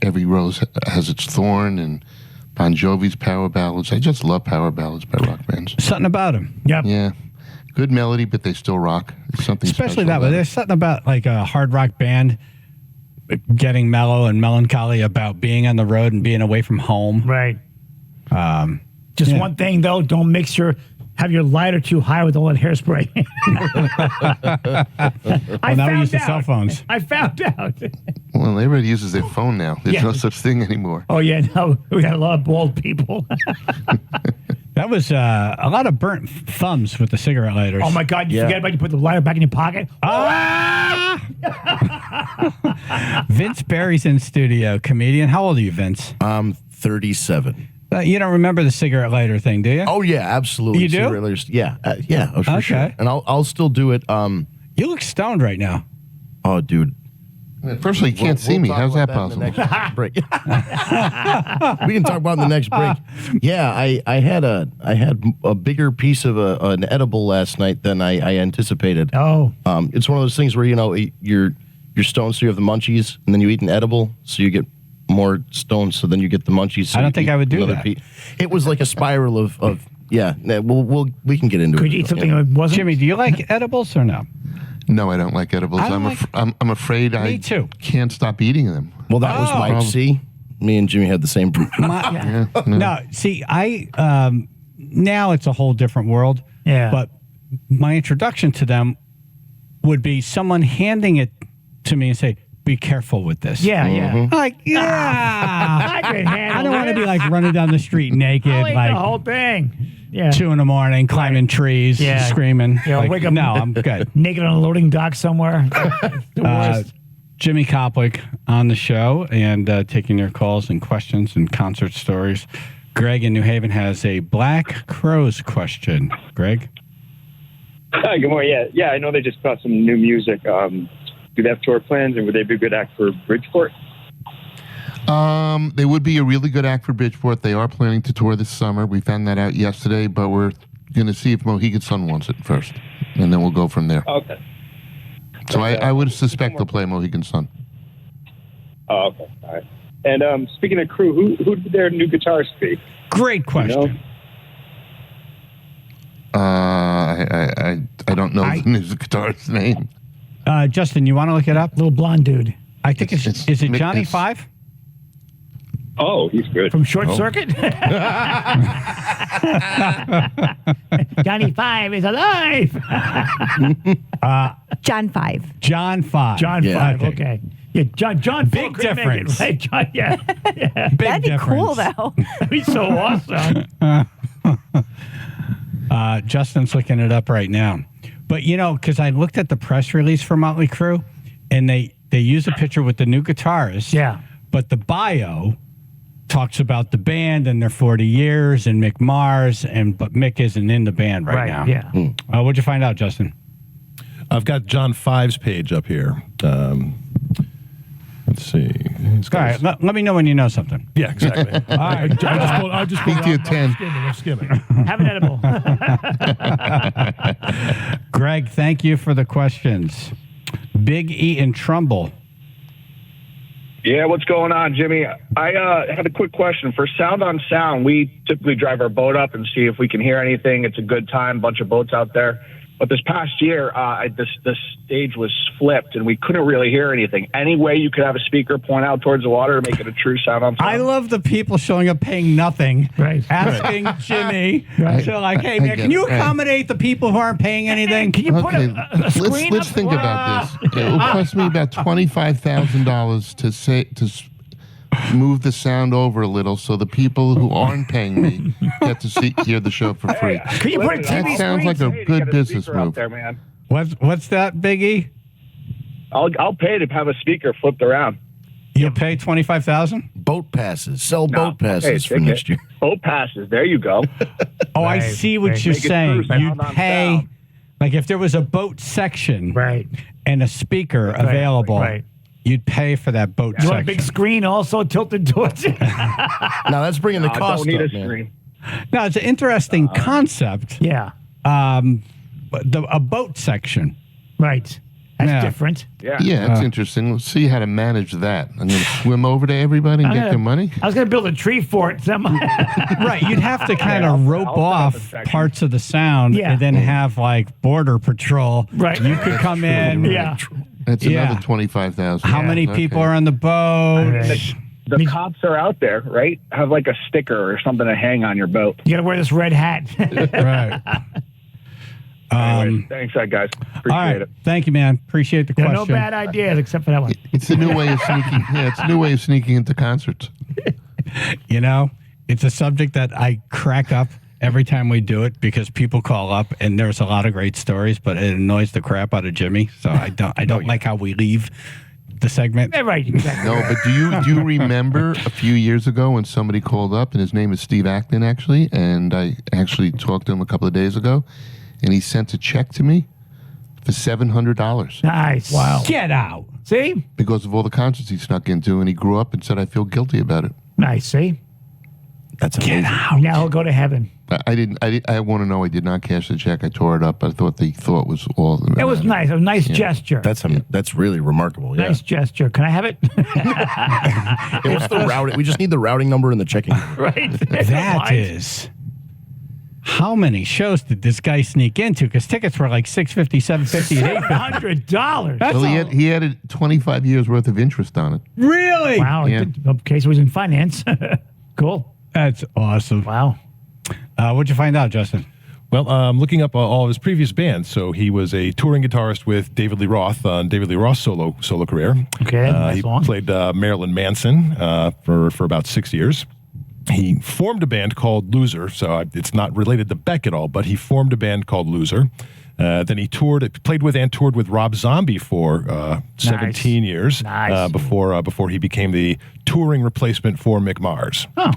Every Rose Has Its Thorn and Bon Jovi's power ballads. I just love power ballads by rock bands. Something about them. Yep. Yeah. Good melody, but they still rock. It's something Especially special that, but about there's something about like a hard rock band getting mellow and melancholy about being on the road and being away from home. Right. Just one thing, though. Don't have your lighter too high with all that hairspray. Well, now we use the cell phones. I found out. Well, everybody uses their phone now. There's Yeah. no such thing anymore. Oh, yeah. No, we got a lot of bald people. That was a lot of burnt thumbs with the cigarette lighters. Oh, my God. You forget about you put the lighter back in your pocket? Vince Barry's in studio, comedian. How old are you, Vince? I'm 37. You don't remember the cigarette lighter thing, do you? Oh, yeah, absolutely. You do? Cigarette lighters. Yeah, for Okay. sure. And I'll still do it. You look stoned right now. Oh, dude. First of all, you can't see me. talk How's that about in the possible? next break. We can talk about it in the next break. Yeah, I had a bigger piece of an edible last night than I anticipated. Oh. It's one of those things where you're stoned, so you have the munchies, and then you eat an edible, so you get more stoned, so then you get the munchies. So I don't think I would do another that. It was like a spiral of yeah. We can get into it. Could you eat something that wasn't? Jimmy, do you like edibles or no? No, I don't like edibles. I don't I'm afraid I too. can't stop eating them. Well, that was my problem. see. Me and Jimmy had the same. No, see, now it's a whole different world. Yeah. But my introduction to them would be someone handing it to me and say, "Be careful with this." Yeah, yeah. I'm like, yeah. I can handle I don't want to this. be like running down the street naked, I'll eat like the whole thing. Yeah. 2 a.m, climbing trees, Yeah. screaming. Yeah, Like, wake up no, I'm good. naked on a loading dock somewhere. It's the worst. Jimmy Koplik on the show and taking your calls and questions and concert stories. Greg in New Haven has a Black Crowes question. Greg? Hi, good morning. Yeah, I know they just got some new music. Do they have tour plans, and would they be a good act for Bridgeport? They would be a really good act for Bridgeport. They are planning to tour this summer. We found that out yesterday, but we're going to see if Mohegan Sun wants it first, and then we'll go from there. Okay. So I would suspect they'll play Mohegan Sun. Oh, okay. All right. And speaking of Crew, who did their new guitarist be? Great question. You know? I don't know the new guitarist's name. Justin, you want to look it up? Little blonde dude. I think is it Johnny Five? Oh, he's good. From Short Circuit? Johnny Five is alive. John 5. John 5. John 5, okay. Yeah, John Big couldn't make it, difference. right? John, yeah. Big That'd be cool, difference. though. That'd be so awesome. Justin's looking it up right now. But, because I looked at the press release for Motley Crue, and they use a picture with the new guitarist. Yeah. But the bio talks about the band and their 40 years and Mick Mars, but Mick isn't in the band right now. Yeah. What'd you find out, Justin? I've got John 5's page up here. Let's see. All right, let me know when you know something. Yeah, exactly. All right. I just Speak to you at 10. I'm skimming. Have an edible. Greg, thank you for the questions. Big E and Trumbull. Yeah, what's going on, Jimmy? I had a quick question. For Sound on Sound, we typically drive our boat up and see if we can hear anything. It's a good time, bunch of boats out there. But this past year, the stage was flipped, and we couldn't really hear anything. Any way you could have a speaker point out towards the water to make it a true sound on sound? I love the people showing up paying nothing, asking Jimmy. So like, hey, man, can you accommodate the people who aren't paying anything? Can you put a screen Let's think about this. It will cost me about $25,000 to move the sound over a little so the people who aren't paying me get to hear the show for free. Can you put a TV That sounds like a good business move. There, man. What's that, Biggie? I'll pay to have a speaker flipped around. You'll pay $25,000? Boat passes. Sell boat passes for next year. Boat passes. There you go. Oh, I see what you're saying. You'd pay, like if there was a boat section and a speaker available, you'd pay for that boat You section. want a big screen also tilted towards it? Now that's bringing the cost don't need up, a man. screen. No, it's an interesting concept. Yeah. But a boat section. Right. That's different. Yeah, it's interesting. Let's see how to manage that. I'm going to swim over to everybody and get their money. I was going to build a tree fort. Right. You'd have to kind of rope off parts of the sound and then have like border patrol. Right. You could come in. That's another $25,000. How many people are on the boat? The cops are out there, right? Have like a sticker or something to hang on your boat. You got to wear this red hat. Right. Anyways, thanks, guys. Appreciate it. Thank you, man. Appreciate the question. No bad ideas except for that one. It's a new way of sneaking. Yeah, it's a new way of sneaking into concerts. You know, it's a subject that I crack up every time we do it because people call up and there's a lot of great stories, but it annoys the crap out of Jimmy. So I don't like how we leave the segment. Right. Exactly. No, but do you remember a few years ago when somebody called up and his name is Steve Acton actually, and I actually talked to him a couple of days ago. And he sent a check to me for $700. Nice. Wow. Get out. See? Because of all the concerts he snuck into, and he grew up and said, I feel guilty about it. Nice. See? That's amazing. Get out. Now he'll go to heaven. I want to know I did not cash the check. I tore it up. I thought the thought was all. It was nice. A nice gesture. That's really remarkable. Yeah. Nice gesture. Can I have it? What's the routing? We just need the routing number and the checking. Right. That is. How many shows did this guy sneak into? Because tickets were like $650, $750, $700. Well, he added 25 years worth of interest on it. Really? Wow. Yeah. Okay, so he's in finance. Cool. That's awesome. Wow. What'd you find out, Justin? Well, looking up all of his previous bands. So he was a touring guitarist with David Lee Roth on David Lee Roth's solo career. Okay. He played Marilyn Manson for about 6 years. He formed a band called Loser, so it's not related to Beck at all, but he formed a band called Loser. Then he played with and toured with Rob Zombie for 17 years before he became the touring replacement for Mick Mars. Oh,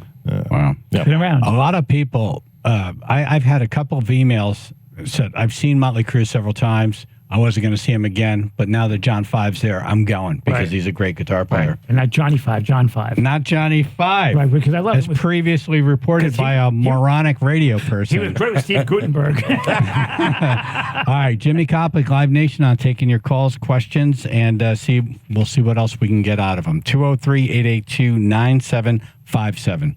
wow. Yeah. Been around. A lot of people, I've had a couple of emails said, I've seen Motley Crue several times. I wasn't going to see him again, but now that John Five's there, I'm going because he's a great guitar player. Right. And not Johnny Five, John Five. Not Johnny Five. Right, because I love as previously reported by a moronic radio person. He was great with Steve Gutenberg. All right, Jimmy Koplik, Live Nation on taking your calls, questions, and we'll see what else we can get out of them. 203-882-9757.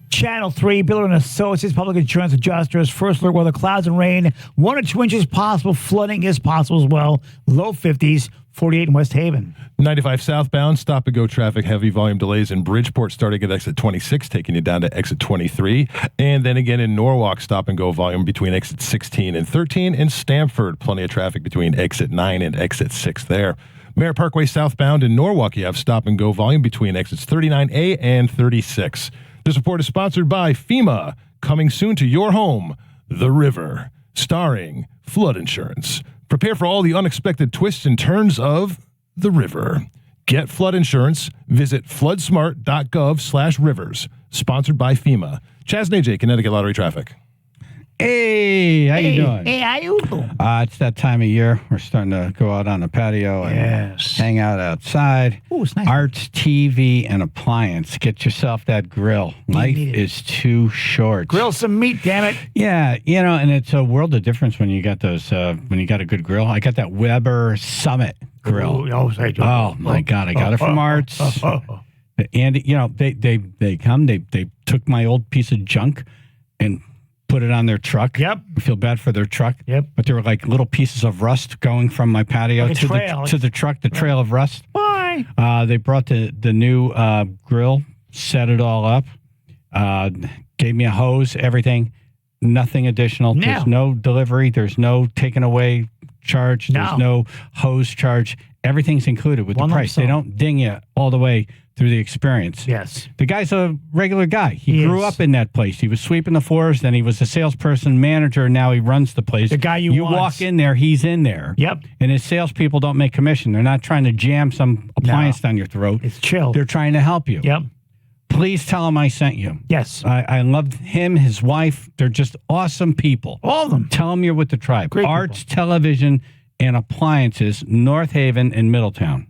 Channel 3, Biller and Associates, Public Insurance Adjusters, first alert weather, clouds and rain, 1 or 2 inches possible, flooding is possible as well, low 50s, 48 in West Haven. 95 southbound, stop and go traffic, heavy volume delays in Bridgeport starting at exit 26, taking you down to exit 23. And then again in Norwalk, stop and go volume between exit 16 and 13. In Stamford, plenty of traffic between exit 9 and exit 6 there. Merritt Parkway southbound in Norwalk, you have stop and go volume between exits 39A and 36. This report is sponsored by FEMA, coming soon to your home, The River, starring flood insurance. Prepare for all the unexpected twists and turns of The River. Get flood insurance. Visit floodsmart.gov/rivers. Sponsored by FEMA. Chaz and AJ, Connecticut Lottery Traffic. Hey, how you doing? Hey, how you doing? It's that time of year. We're starting to go out on the patio and hang out outside. Ooh, it's nice. Arts, TV, and appliance. Get yourself that grill. Life is too short. Grill some meat, damn it. Yeah, and it's a world of difference when you got those. When you got a good grill. I got that Weber Summit grill. Oh my God, I got it from Arts. And they took my old piece of junk and put it on their truck. Yep. I feel bad for their truck. Yep. But there were like little pieces of rust going from my patio Like a trail. to the truck, the trail of rust. Bye. They brought the new grill, set it all up, gave me a hose, everything. Nothing additional. No. There's no delivery. There's no taken away charge. There's no hose charge. Everything's included with the price. They don't ding you all the way through the experience. Yes. The guy's a regular guy. He grew up in that place. He was sweeping the floors, then he was a salesperson, manager, and now he runs the place. The guy you want. walk in there, he's in there. Yep. And his salespeople don't make commission. They're not trying to jam some appliance down your throat. It's chill. They're trying to help you. Yep. Please tell him I sent you. Yes. I loved him, his wife. They're just awesome people. All of them. Tell them you're with the tribe. Great Arts, Television, and Appliances, North Haven and Middletown.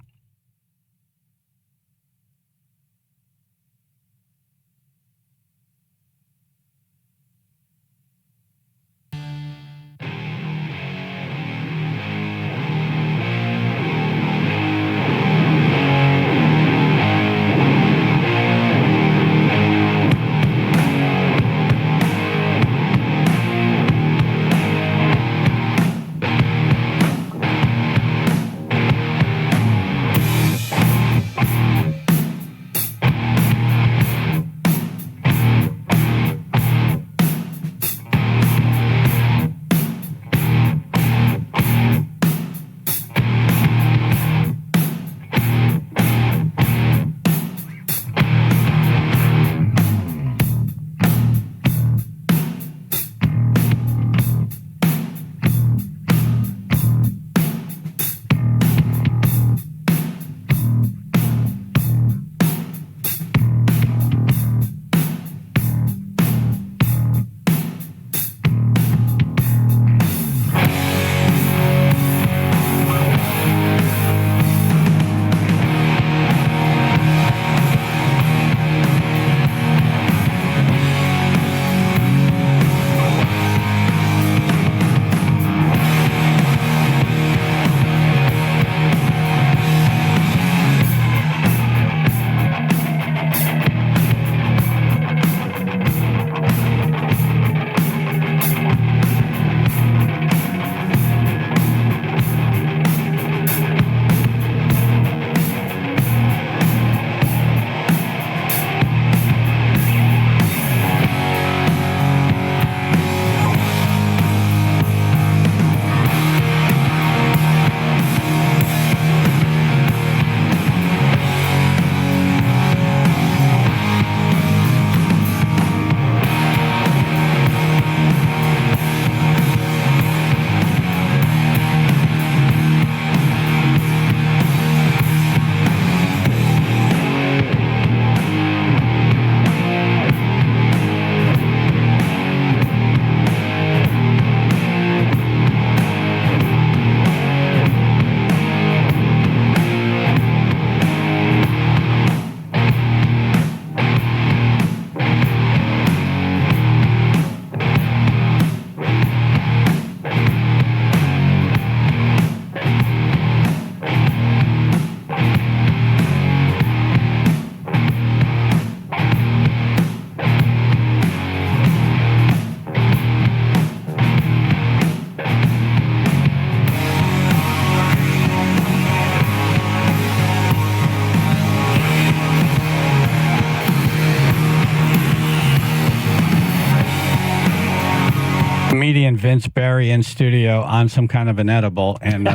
Comedian Vince Barry in studio on some kind of an edible, and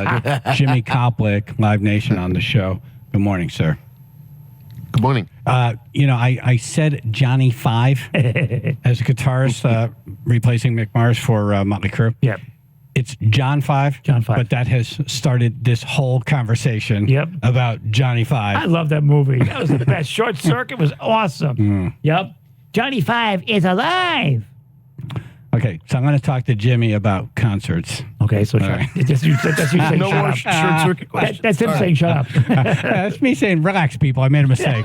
Jimmy Koplik, Live Nation, on the show. Good morning, sir. Good morning. I said Johnny Five as a guitarist, replacing Mick Mars for Motley Crue. Yep. It's John Five. John Five. But that has started this whole conversation about Johnny Five. I love that movie. That was the best. Short Circuit was awesome. Yep. Johnny Five is alive. Okay, so I'm going to talk to Jimmy about concerts. Okay, so that's you saying No shut more up. short circuit questions. That's him saying shut up. That's me saying, relax, people. I made a mistake.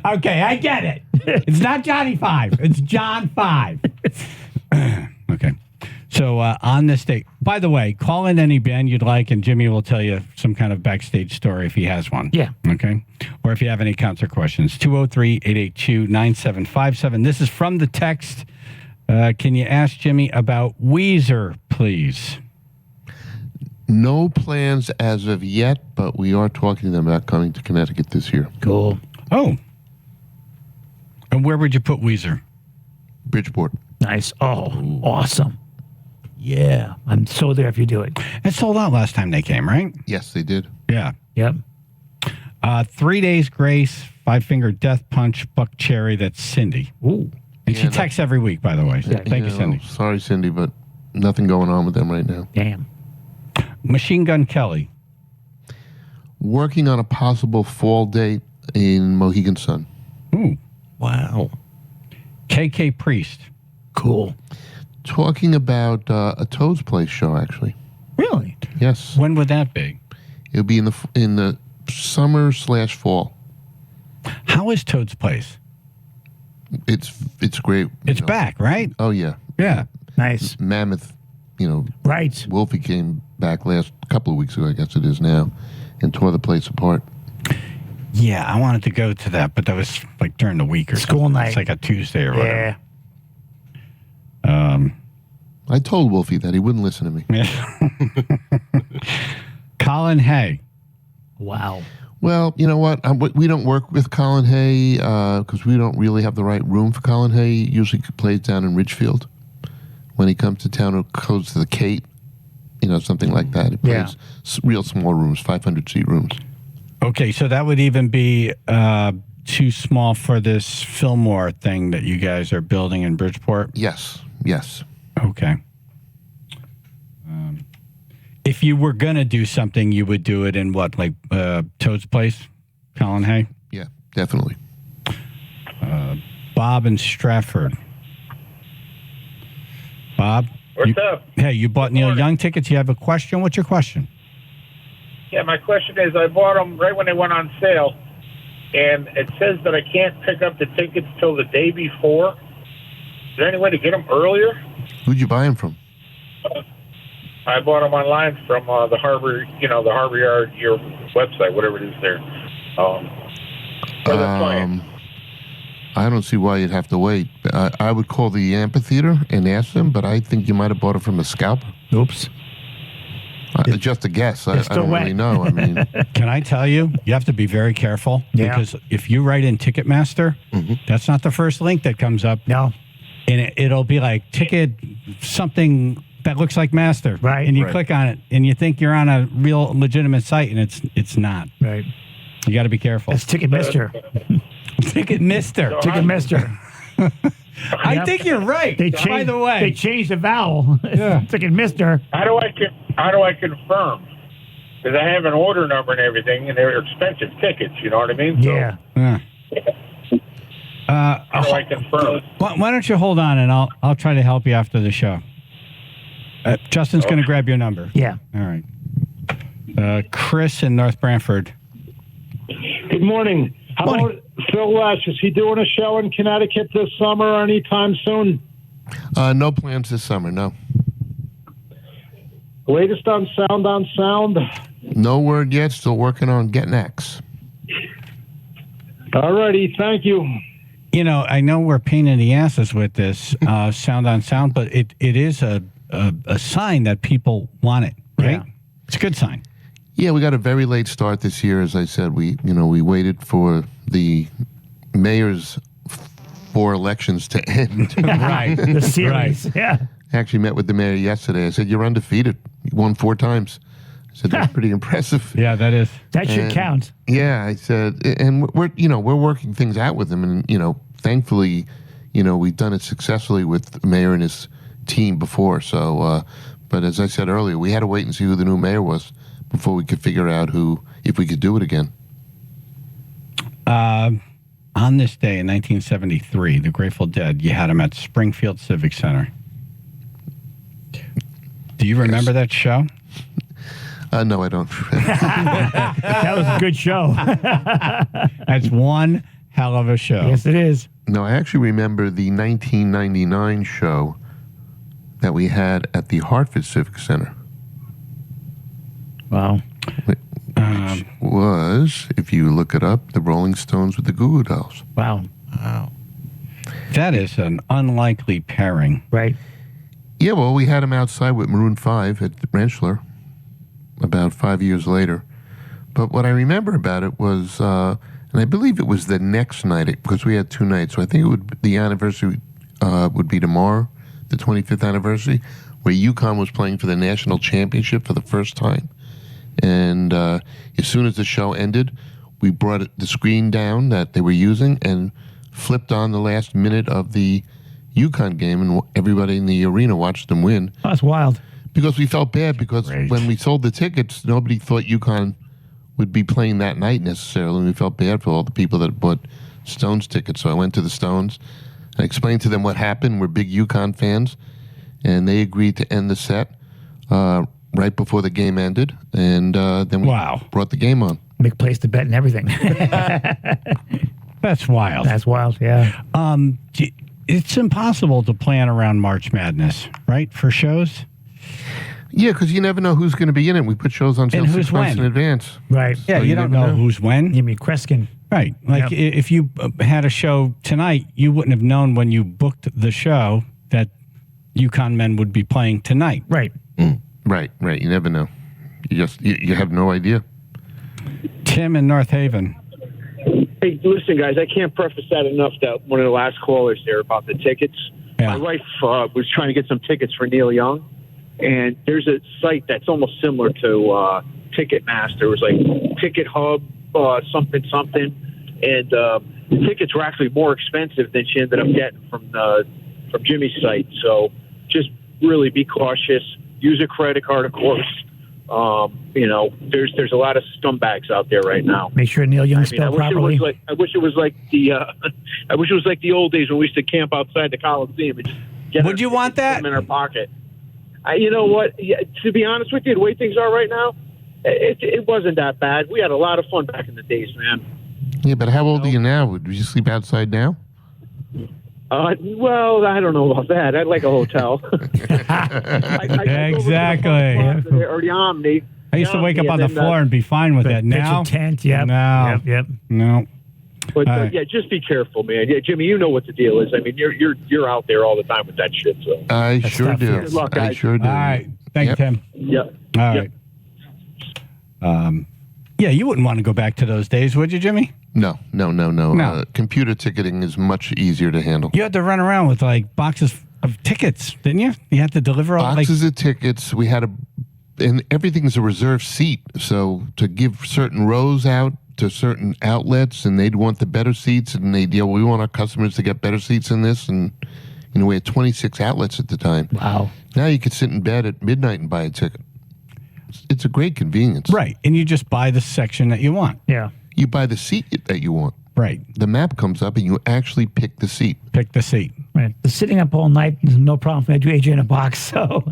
Okay, I get it. It's not Johnny Five. It's John Five. Okay. So on this day, by the way, call in any band you'd like, and Jimmy will tell you some kind of backstage story if he has one. Yeah. Okay. Or if you have any concert questions, 203-882-9757. This is from the text. Can you ask Jimmy about Weezer, please? No plans as of yet, but we are talking to them about coming to Connecticut this year. Cool. Oh. And where would you put Weezer? Bridgeport. Nice. Oh, awesome. Yeah. I'm so there if you do it. It sold out last time they came, right? Yes, they did. Yeah. Yep. 3 Days Grace, Five Finger Death Punch, Buck Cherry. That's Cindy. Ooh. And she texts every week, by the way. So thank you, Cindy. Sorry, Cindy, but nothing going on with them right now. Damn. Machine Gun Kelly. Working on a possible fall date in Mohegan Sun. Ooh. Wow. KK Priest. Cool. Talking about a Toad's Place show, actually. Really? Yes. When would that be? It'll be in the summer/fall. How is Toad's Place? It's great. It's back, right? Oh yeah. Yeah. Nice. Mammoth, Right. Wolfie came back last couple of weeks ago, I guess it is now, and tore the place apart. Yeah, I wanted to go to that, but that was like during the week or School something. night. It's like a Tuesday or whatever. Yeah. I told Wolfie that he wouldn't listen to me. Colin Hay. Wow. Well, you know what? We don't work with Colin Hay because we don't really have the right room for Colin Hay. He usually plays down in Ridgefield. When he comes to town, he goes to the Cape, something like that. He plays real small rooms, 500-seat rooms. Okay, so that would even be too small for this Fillmore thing that you guys are building in Bridgeport? Yes. Okay. If you were going to do something, you would do it in what, like Toad's Place, Colin Hay? Yeah, definitely. Bob in Stratford. Bob? What's up? Hey, you bought Neil Young tickets. You have a question? What's your question? Yeah, my question is, I bought them right when they went on sale, and it says that I can't pick up the tickets till the day before. Is there any way to get them earlier? Who'd you buy them from? I bought them online from the Harbor, the Harbor Yard, your website, whatever it is there. Where they're playing. I don't see why you'd have to wait. I would call the amphitheater and ask them, but I think you might have bought it from a scalper. Oops. Just a guess. I don't really know. I mean, can I tell you? You have to be very careful because if you write in Ticketmaster, that's not the first link that comes up. No. And it'll be like ticket something that looks like Master. Right. And you click on it and you think you're on a real legitimate site and it's not. Right. You got to be careful. That's Ticket Mister. Ticket Mister. Ticket Mister. I think you're right. By the way, they changed the vowel. Yeah. Ticket Mister. How do I confirm? Because I have an order number and everything, and they're expensive tickets. You know what I mean? Yeah. How do I confirm? Why don't you hold on and I'll try to help you after the show. Justin's going to grab your number. Yeah. All right. Chris in North Branford. Good morning. How about Phil Lesh? Is he doing a show in Connecticut this summer or anytime soon? No plans this summer, no. Latest on Sound? No word yet. Still working on getting X. All righty. Thank you. I know we're pain in the asses with this Sound on Sound, but it is a sign that people want it, right? Yeah. It's a good sign. Yeah, we got a very late start this year. As I said, we waited for the mayor's 4 elections to end. Right. The series. Right. Yeah. I actually met with the mayor yesterday. I said, "You're undefeated. You won 4 times." I said, "That's pretty impressive." Yeah, that is. That should count. Yeah, I said, and we're working things out with him, and thankfully, we've done it successfully with the mayor and his team before. So, but as I said earlier, we had to wait and see who the new mayor was before we could figure out if we could do it again. On this day in 1973, the Grateful Dead, you had them at Springfield Civic Center. Do you remember that show? No, I don't. That was a good show. That's one hell of a show. Yes, it is. No, I actually remember the 1999 show that we had at the Hartford Civic Center. Wow. Which was, if you look it up, the Rolling Stones with the Goo Goo Dolls. Wow. That is an unlikely pairing. Right. Yeah, well, we had them outside with Maroon 5 at the Rentschler about 5 years later. But what I remember about it was, and I believe it was the next night, because we had 2 nights, so I think the anniversary would be tomorrow, the 25th anniversary, where UConn was playing for the national championship for the first time. And as soon as the show ended, we brought the screen down that they were using and flipped on the last minute of the UConn game, and everybody in the arena watched them win. Oh, that's wild. Because we felt bad, because when we sold the tickets, nobody thought UConn would be playing that night necessarily, and we felt bad for all the people that bought Stones tickets. So I went to the Stones, I explained to them what happened. We're big UConn fans, and they agreed to end the set right before the game ended, and then we brought the game on. Big place to bet and everything. That's wild. That's wild, yeah. It's impossible to plan around March Madness, right, for shows? Yeah, because you never know who's going to be in it. We put shows on sale 6 months in advance. Right. Yeah, So you don't know who's when. You mean Kreskin. Right. Like if you had a show tonight, you wouldn't have known when you booked the show that UConn men would be playing tonight. Right. Right. You never know. You have no idea. Tim in North Haven. Hey, listen, guys, I can't preface that enough. That one of the last callers there about the tickets. Yeah. My wife was trying to get some tickets for Neil Young, and there's a site that's almost similar to Ticketmaster. It was like Ticket Hub, something, and the tickets were actually more expensive than she ended up getting from Jimmy's site. So just really be cautious. Use a credit card, of course. There's a lot of scumbags out there right now. Make sure Neil Young spelled properly. I wish it was like the old days when we used to camp outside the Coliseum and just get. Would you want that in our pocket? You know what? Yeah, to be honest with you, the way things are right now, it wasn't that bad. We had a lot of fun back in the days, man. Yeah, but how old are you now? Would you sleep outside now? Well, I don't know about that. I'd like a hotel. Exactly. Or the Omni. I used to wake up on the floor and be fine with that. Now, tent, yep. No, Yep. No. But yeah, just be careful, man. Yeah, Jimmy, you know what the deal is. I mean, you're out there all the time with that shit. So I sure do. Good luck, guys. I sure do. All right. Thank you, Tim. Yep. All right. Yeah, you wouldn't want to go back to those days, would you, Jimmy? No. No. Computer ticketing is much easier to handle. You had to run around with like boxes of tickets, didn't you? You had to deliver all boxes of tickets. We had and everything's a reserved seat. So to give certain rows out to certain outlets, and they'd want the better seats, and we want our customers to get better seats in this, and we had 26 outlets at the time. Wow. Now you could sit in bed at midnight and buy a ticket. It's a great convenience. Right, and you just buy the section that you want. Yeah. You buy the seat that you want. Right. The map comes up, and you actually pick the seat. Pick the seat. Right. The sitting up all night is no problem for me. I do AJ in a box, so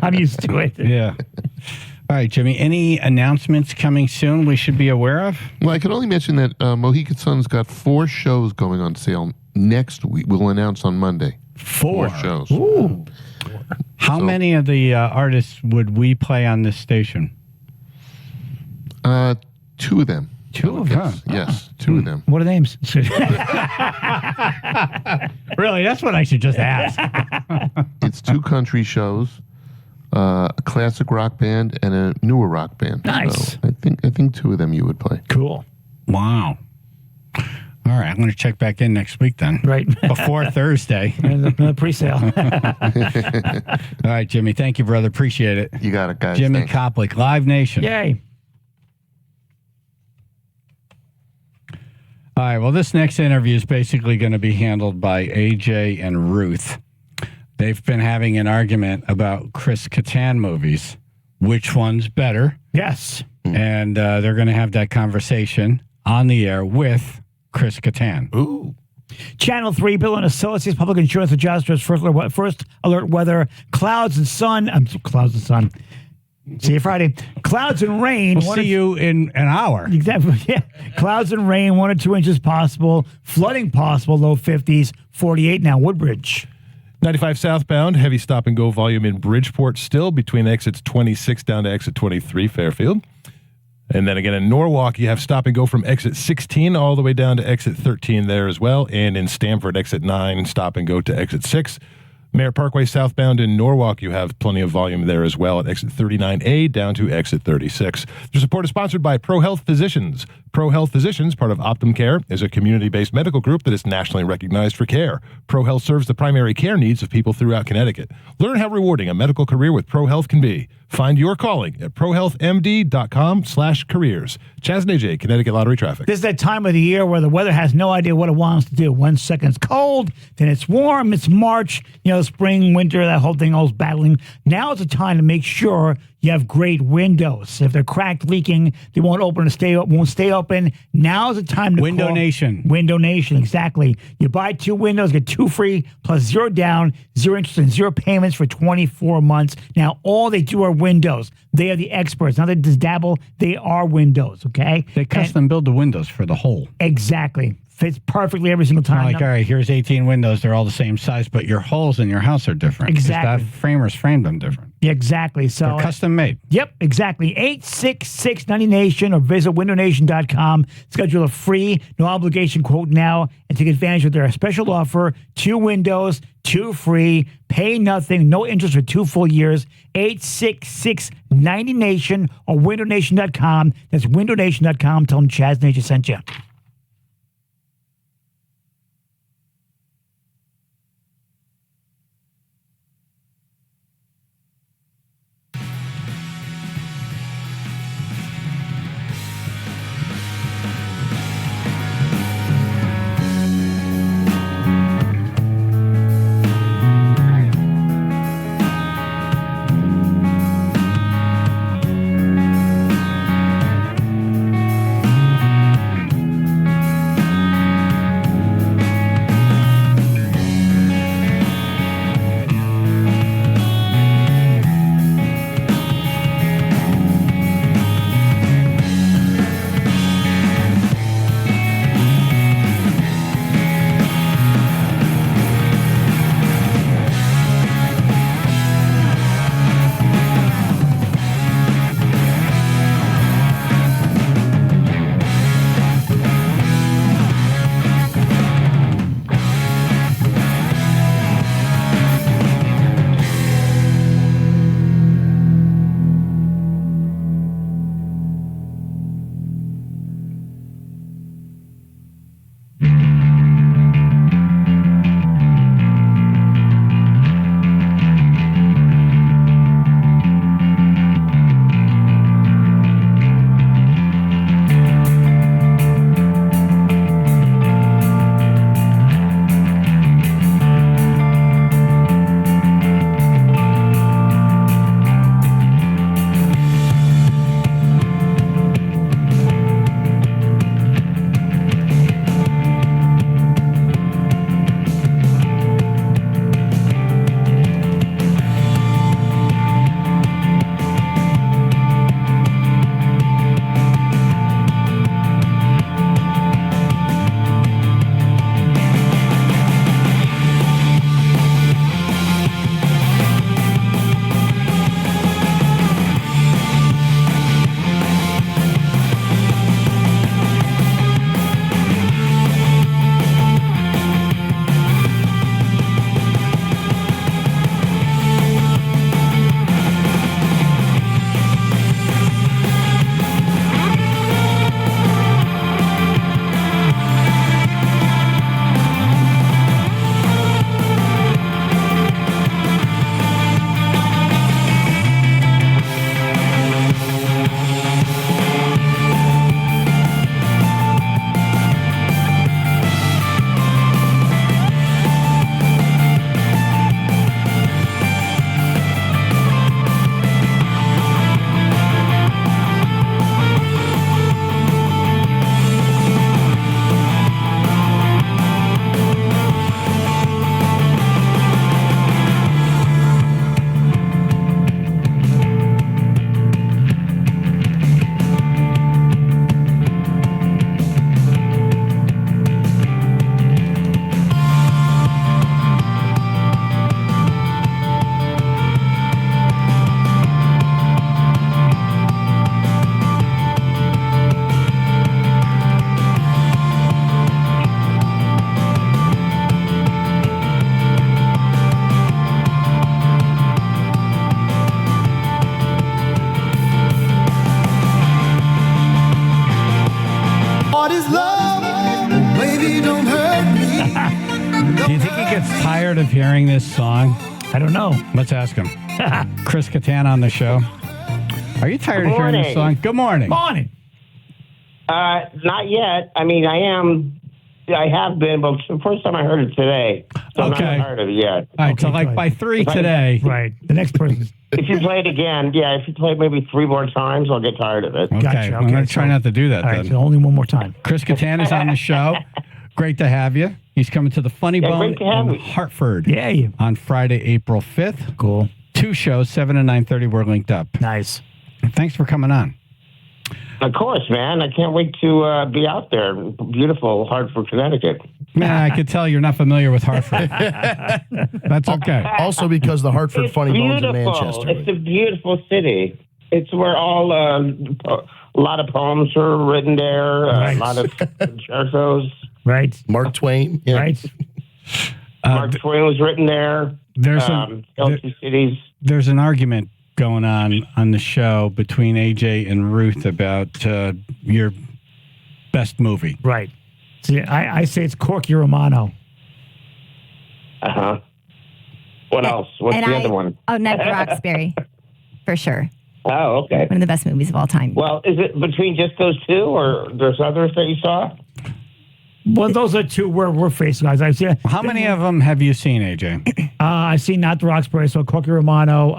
I'm used to it. Yeah. All right, Jimmy, any announcements coming soon we should be aware of? Well, I can only mention that Mohegan Sun's got 4 shows going on sale next week. We'll announce on Monday. 4 shows. Ooh. How many of the artists would we play on this station? 2 of them. 2 of them? Yes, 2 of them. What are the names? Really, that's what I should just ask. It's 2 country shows, a classic rock band, and a newer rock band. Nice. So I think 2 of them you would play. Cool. Wow. All right, I'm going to check back in next week then. Right. Before Thursday. The pre-sale. All right, Jimmy. Thank you, brother. Appreciate it. You got it, guys. Jimmy Thanks. Koplik, Live Nation. Yay. All right, well, this next interview is basically going to be handled by AJ and Ruth. They've been having an argument about Chris Kattan movies. Which one's better? Yes. And they're going to have that conversation on the air with Chris Kattan. Ooh. Channel 3, Bill and Associates, Public Insurance Adjusters, First Alert Weather, Clouds and Sun. Clouds and Sun. See you Friday. Clouds and rain. We'll see you in an hour. Exactly. Yeah. Clouds and rain, 1 or 2 inches possible. Flooding possible, low 50s. 48 now, Woodbridge. 95 southbound, heavy stop and go volume in Bridgeport still between exits 26 down to exit 23 Fairfield. And then again in Norwalk, you have stop and go from exit 16 all the way down to exit 13 there as well. And in Stamford, exit 9, stop and go to exit 6. Mayor Parkway southbound in Norwalk, you have plenty of volume there as well at exit 39A down to exit 36. The support is sponsored by Pro Health Physicians. Pro Health Physicians, part of Optum Care, is a community-based medical group that is nationally recognized for care. Pro Health serves the primary care needs of people throughout Connecticut. Learn how rewarding a medical career with Pro Health can be. Find your calling at prohealthmd.com/careers. Chaz and AJ, Connecticut Lottery Traffic. This is that time of the year where the weather has no idea what it wants to do. 1 second it's cold, then it's warm, it's March, spring, winter, that whole thing, all battling. Now is the time to make sure you have great windows. If they're cracked, leaking, they won't open or won't stay open. Now is the time to Window call Nation. Window Nation, exactly. You buy 2 windows, get 2 free, plus 0 down, 0 interest, and 0 payments for 24 months. Now, all they do are windows. They are the experts. Not that they just dabble, they are windows, okay? They custom build the windows for the hole. Exactly. Fits perfectly every single time. All right, here's 18 windows. They're all the same size, but your holes in your house are different. Exactly. That framers framed them different. Yeah, exactly. So they're custom made. Yep, exactly. 866-90Nation or visit windownation.com. Schedule a free, no obligation quote now and take advantage of their special offer. 2 windows, 2 free, pay nothing, no interest for 2 full years. 866-90Nation or windownation.com. That's windownation.com. Tell them Chaz Nation sent you. tired of hearing this song? I don't know. Let's ask him. Chris Kattan on the show. Are you tired of hearing this song? Good morning. Morning. Not yet. I mean, I have been, but it's the first time I heard it today. So I'm not tired of it yet. All right, so like by 3 today. Right. The next person. If you play it again, if you play it maybe 3 more times, I'll get tired of it. Okay, Gotcha. I'm going to try not to do that All then. right, so only one more time. Chris Kattan is on the show. Great to have you. He's coming to the Funny Bone great to have in me. Hartford Yeah. on Friday, April 5th. Cool. 2 shows, 7 and 9:30. We're linked up. Nice. Thanks for coming on. Of course, man. I can't wait to be out there. Beautiful Hartford, Connecticut. Man, I could tell you're not familiar with Hartford. That's okay. Also because the Hartford It's Funny Bones in beautiful. Manchester. It's a beautiful city. It's where a lot of poems are written there, a lot of concertos. Right. Mark Twain. Yeah. Right. Mark Twain was written there. There's cities. There's an argument going on the show between AJ and Ruth about your best movie. Right. See, I say it's Corky Romano. What else? What's And the other one? Oh, Night at the Roxbury, for sure. Oh, okay. One of the best movies of all time. Well, is it between just those two, or there's others that you saw? Well, those are 2 we're facing, guys. I've seen. How many of them have you seen, AJ? I've seen Not the Roxbury, so Corky Romano.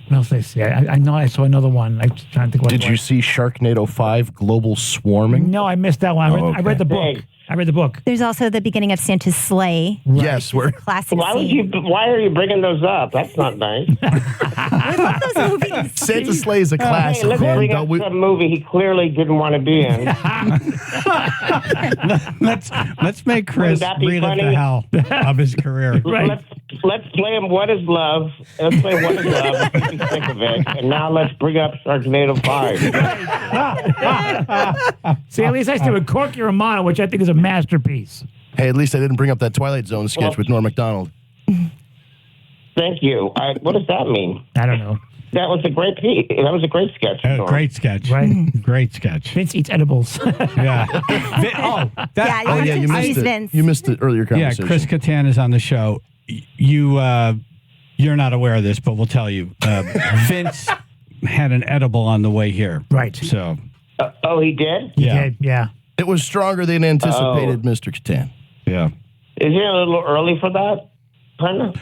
What else did I see? I know I saw another one. I'm just trying to think what Did you see Sharknado 5 Global Swarming? No, I missed that one. I read the book. I read the book. There's also the beginning of Santa's Sleigh. Yes, we're Classic Why scene. are you bringing those up? That's not nice. I love those movies. Santa Sleigh is a classic, Hey, let's man. bring up some movie he clearly didn't want to be in. Let's make Chris Wouldn't that be relive the funny? hell of his career. Let's play him What Is Love. Let's play What Is Love. If you think of it. And now let's bring up Sharknado 5. See, at least I stayed with Corky Romano, which I think is a masterpiece. Hey, at least I didn't bring up that Twilight Zone sketch with Norm Macdonald. Thank you. What does that mean? I don't know. That was a great piece. That was a great sketch. Great sketch. Right. Great sketch. Vince eats edibles. Yeah. You missed it. You missed the earlier conversation. Yeah, Chris Kattan is on the show. You're not aware of this, but we'll tell you. Vince had an edible on the way here. Right. So. Oh, he did? Yeah. Yeah. It was stronger than anticipated, Mr. Kattan. Yeah. Is it a little early for that? Kind of?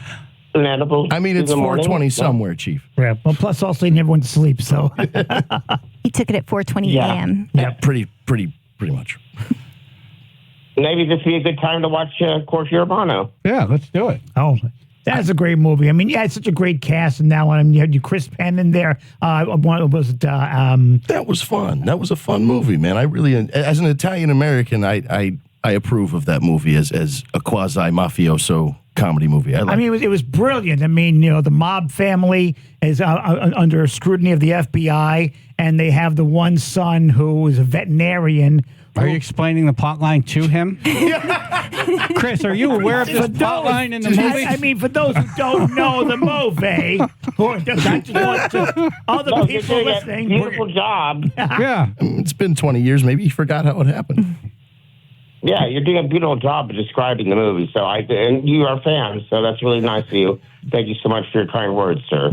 An edible? I mean, it's 4:20 somewhere, Chief. Yeah. Well, plus also he never went to sleep, so. He took it at 4:20 a.m. Yeah, pretty much. Maybe this would be a good time to watch Corky Romano. Yeah, let's do it. Oh, that's a great movie. I mean, yeah, it's such a great cast in that one. I mean, you had Chris Penn in there. That was fun. That was a fun movie, man. I really, as an Italian American, I approve of that movie as a quasi mafioso comedy movie. I mean, it was brilliant. I mean, the mob family is under scrutiny of the FBI, and they have the one son who is a veterinarian. Are you explaining the plot line to him? Chris, are you aware of this plot line in the movie? I mean, for those who don't know the movie, or just want to, other people listening. Beautiful job. Yeah. It's been 20 years. Maybe he forgot how it happened. Yeah, you're doing a beautiful job of describing the movie. And you are fans, so that's really nice of you. Thank you so much for your kind words, sir.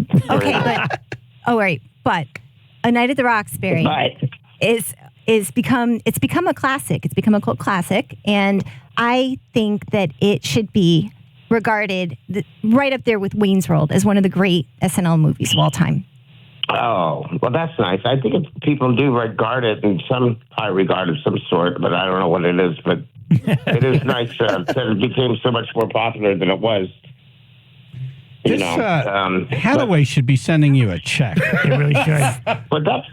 But A Night at the Roxbury it's become a classic. It's become a cult classic, and I think that it should be regarded right up there with Wayne's World as one of the great SNL movies of all time. Oh, well, that's nice. I think people do regard it in some high regard of some sort, but I don't know what it is. But it is nice that it became so much more popular than it was. Hathaway should be sending you a check. It really should. But that's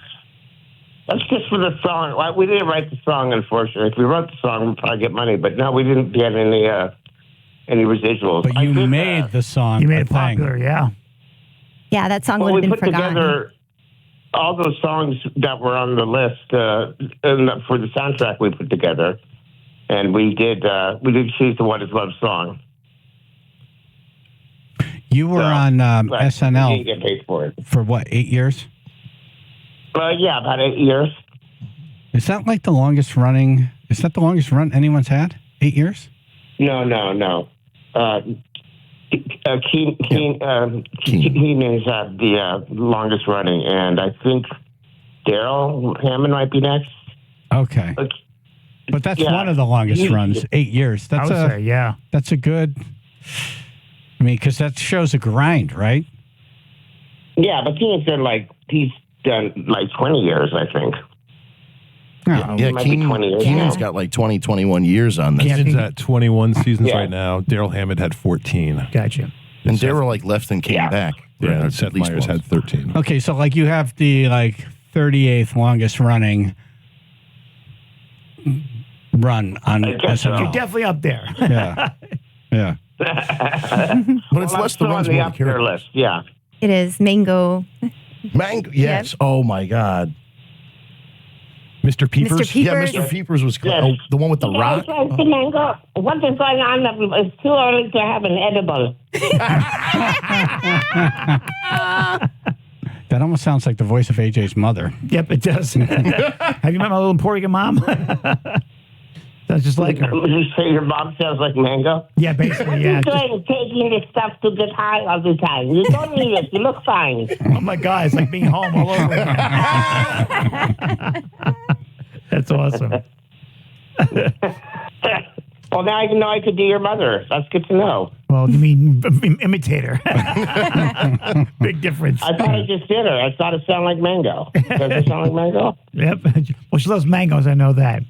just for the song. We didn't write the song, unfortunately. If we wrote the song, we'd probably get money. But no, we didn't get any residuals. But you made the song. You made it popular, yeah. Yeah, that song would have been forgotten. We put together all those songs that were on the list for the soundtrack we put together, and we did choose the What Is Love song. You were on SNL. You didn't get paid for it. For what, 8 years? Yeah, about 8 years. Is that like the longest running? Is that the longest run anyone's had? 8 years? No. Keenan is the longest running, and I think Daryl Hammond might be next. Okay. But that's one of the longest runs, 8 years. That's That's a good. I mean, because that shows a grind, right? Yeah, but he's done like 20 years, I think. Keenan's got like 21 years on this. Keenan's at 21 seasons right now. Daryl Hammond had 14. Gotcha. And Daryl left and came back. Yeah, Seth Meyers had 13. Okay, so like you have the 38th longest running run on SNL. You're definitely up there. Yeah. But it's less the ones on the up there list. Yeah. It is Mango. Mango, yes. Yep. Oh my God. Mr. Peepers? Mr. Peepers? Yeah, Mr. Peepers was the one with the rock. Mango, what is going on? It's too early to have an edible. That almost sounds like the voice of AJ's mother. Yep, it does. Have you met my little Puerto Rican mom? That's just like her. You say your mom sounds like Mango? Yeah, basically, yeah. You're taking this stuff to get high all the time. You don't need it. You look fine. Oh, my God. It's like being home all over again. That's awesome. Well, now I know I could do your mother. That's good to know. Well, you mean imitator. Big difference. I thought I just did her. I thought it sounded like Mango. Does it sound like Mango? Yep. Well, she loves mangoes. I know that.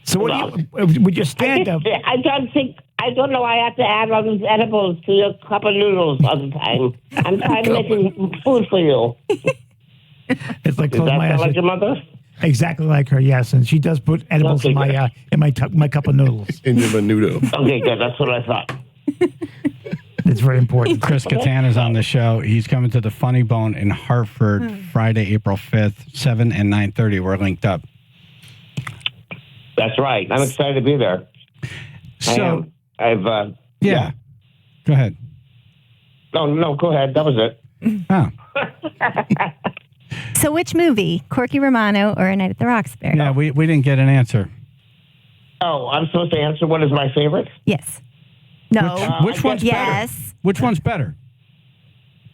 So what do you, would you stand up? I don't know why I have to add all these edibles to your cup of noodles all the time. I'm trying to make food for you. It's like Does that sound like your mother? Exactly like her, yes. And she does put edibles in my cup of noodles. In your menudo. Okay, good. That's what I thought. It's very important. Chris Kattan is on the show. He's coming to the Funny Bone in Hartford Friday, April 5th, 7 and 9:30. We're linked up. That's right. I'm excited to be there. So, yeah. Go ahead. No, go ahead. That was it. Oh. So which movie, Corky Romano or A Night at the Roxbury? Yeah, we didn't get an answer. Oh, I'm supposed to answer what is my favorite? Yes. No. Which one's better? Which one's better?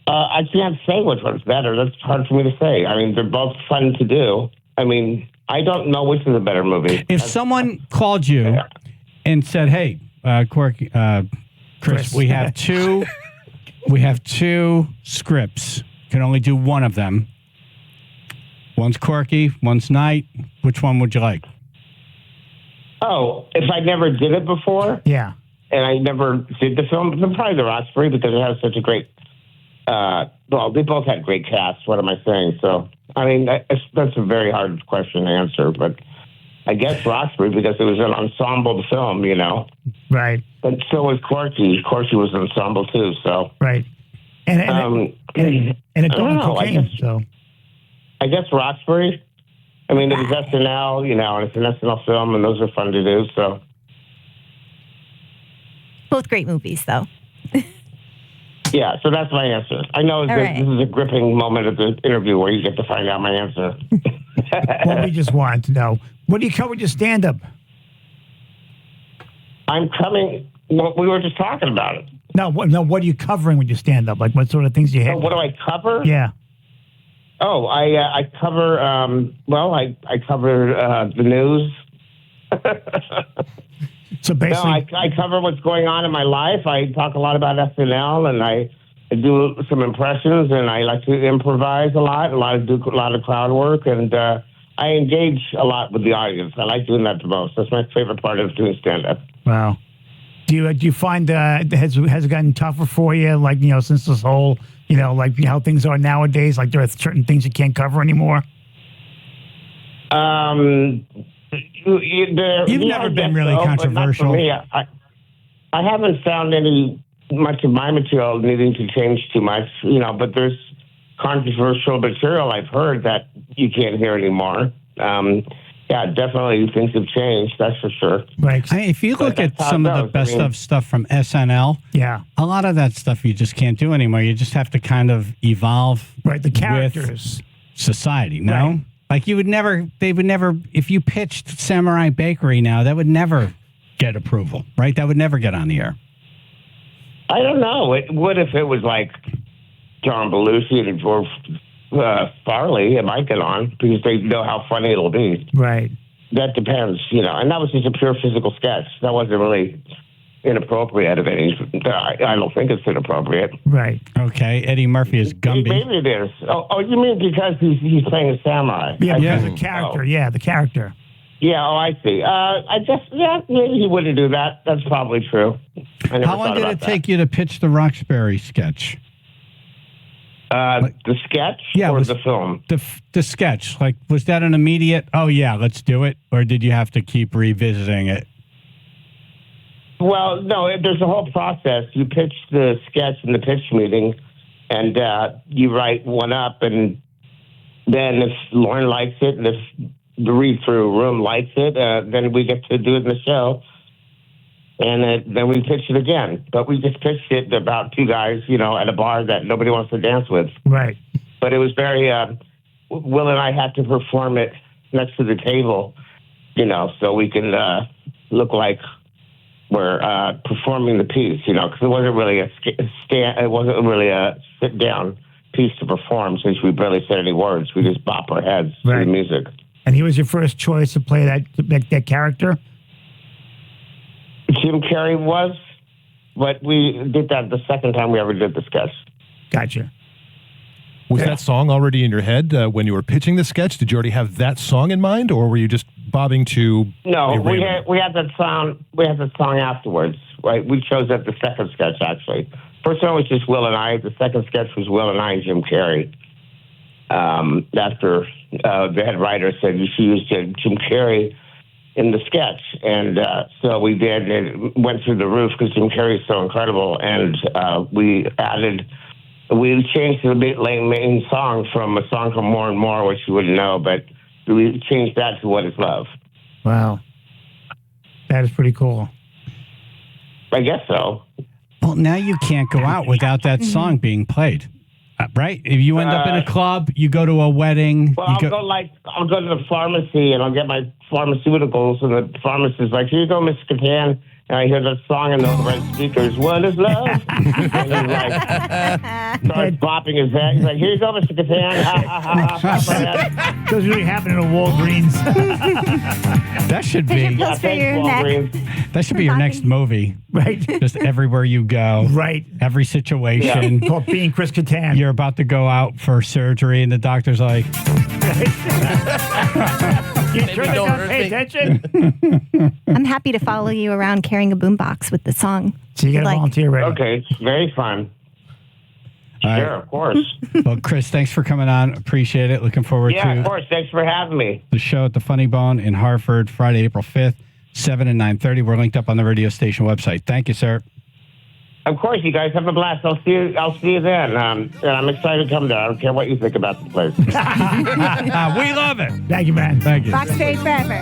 I can't say which one's better. That's hard for me to say. I mean, they're both fun to do. I mean, I don't know which is a better movie. If someone called you and said, "Hey, Corky, Chris, we have two scripts. Can only do one of them. One's Corky, one's Night. Which one would you like?" Oh, if I never did it before, yeah, and I never did the film, then probably the Roxbury because it has such a great. Well, they both had great casts. What am I saying? So, I mean, that's a very hard question to answer, but I guess Roxbury because it was an ensemble film, you know. Right. But so was Corky. Corky was an ensemble too. So. Right. And it don't cocaine. I guess Roxbury. I mean, it was SNL, you know, and it's an SNL film, and those are fun to do. So. Both great movies, though. Yeah, so that's my answer. I know this is a gripping moment of the interview where you get to find out my answer. Well, we just wanted to know. What do you cover with your stand-up? I'm coming. Well, we were just talking about it. No, what are you covering with your stand-up? Like, what sort of things do you have? What do I cover? Yeah. Oh, I cover, I cover the news. So basically, no, I cover what's going on in my life. I talk a lot about SNL, and I do some impressions, and I like to improvise do a lot of crowd work, and I engage a lot with the audience. I like doing that the most. That's my favorite part of doing stand-up. Wow. Do you find has it gotten tougher for you? Like, you know, since this whole, you know, like how things are nowadays. Like there are certain things you can't cover anymore. You've never been really controversial. For me, I haven't found much of my material needing to change too much, you know, but there's controversial material I've heard that you can't hear anymore. Yeah, definitely things have changed, that's for sure. Right. I mean, if you look at some of the best of stuff from SNL, yeah, a lot of that stuff you just can't do anymore. You just have to kind of evolve. Right, the characters. With society, no? Right. Like they would never, if you pitched Samurai Bakery now, that would never get approval, right? That would never get on the air. I don't know. It would if it was like John Belushi or Farley. It might get on because they know how funny it'll be. Right. That depends, And that was just a pure physical sketch. That wasn't really inappropriate of any. I don't think it's inappropriate. Right. Okay. Eddie Murphy is Gumby. Maybe it is. Oh, you mean because he's playing a samurai? Yeah, because the character. Yeah, the character. Yeah, I see. Maybe he wouldn't do that. That's probably true. How long did it take you to pitch the Roxbury sketch? The sketch or the film? The sketch. Like, was that an immediate, oh, yeah, let's do it? Or did you have to keep revisiting it? Well, no, there's a whole process. You pitch the sketch in the pitch meeting, and you write one up, and then if Lauren likes it, and if the read-through room likes it, then we get to do it in the show. And then we pitch it again. But we just pitched it about two guys, at a bar that nobody wants to dance with. Right. But it was very, Will and I had to perform it next to the table, so we can look like we're performing the piece, because it wasn't really it wasn't really a sit-down piece to perform since we barely said any words. We just bop our heads to the music. And he was your first choice to play that character? Jim Carrey was, but we did that the second time we ever did the sketch. Gotcha. Was that song already in your head when you were pitching the sketch? Did you already have that song in mind, or were you just bobbing to? No, we had that song. We had the song afterwards. Right, we chose that the second sketch actually. First one was just Will and I. The second sketch was Will and I and Jim Carrey. After the head writer said you should use Jim Carrey in the sketch, and so we did. It went through the roof because Jim Carrey is so incredible, and we changed the main song from a song from More and More, which you wouldn't know, but we changed that to What Is Love. Wow, that is pretty cool. I guess so. Well, now you can't go out without that song being played. Right? If you end up in a club, you go to a wedding. Well, I'll go to the pharmacy and I'll get my pharmaceuticals, and the pharmacist's like, "Here you go, Mr. Kattan." And I hear that song in the right speakers. What is love? And he's like, starts bopping his head. He's like, "Here you go, Mr. Kattan." Ha ha ha ha. Those really happen in a Walgreens. That should be. That should be your next movie. Right. Just everywhere you go. Right. Every situation. Yeah. Called Being Chris Kattan. You're about to go out for surgery, and the doctor's like, "You sure they don't pay attention?" I'm happy to follow you around carrying a boombox with the song. So you got to volunteer, right? Okay, very fun. Sure, of course. Well, Chris, thanks for coming on. Appreciate it. Looking forward to of course. Thanks for having me. The show at the Funny Bone in Hartford, Friday, April 5th, 7 and 9:30. We're linked up on the radio station website. Thank you, sir. Of course, you guys have a blast. I'll see you then. And I'm excited to come there. I don't care what you think about the place. We love it. Thank you, man. Thank you. Roxbury forever.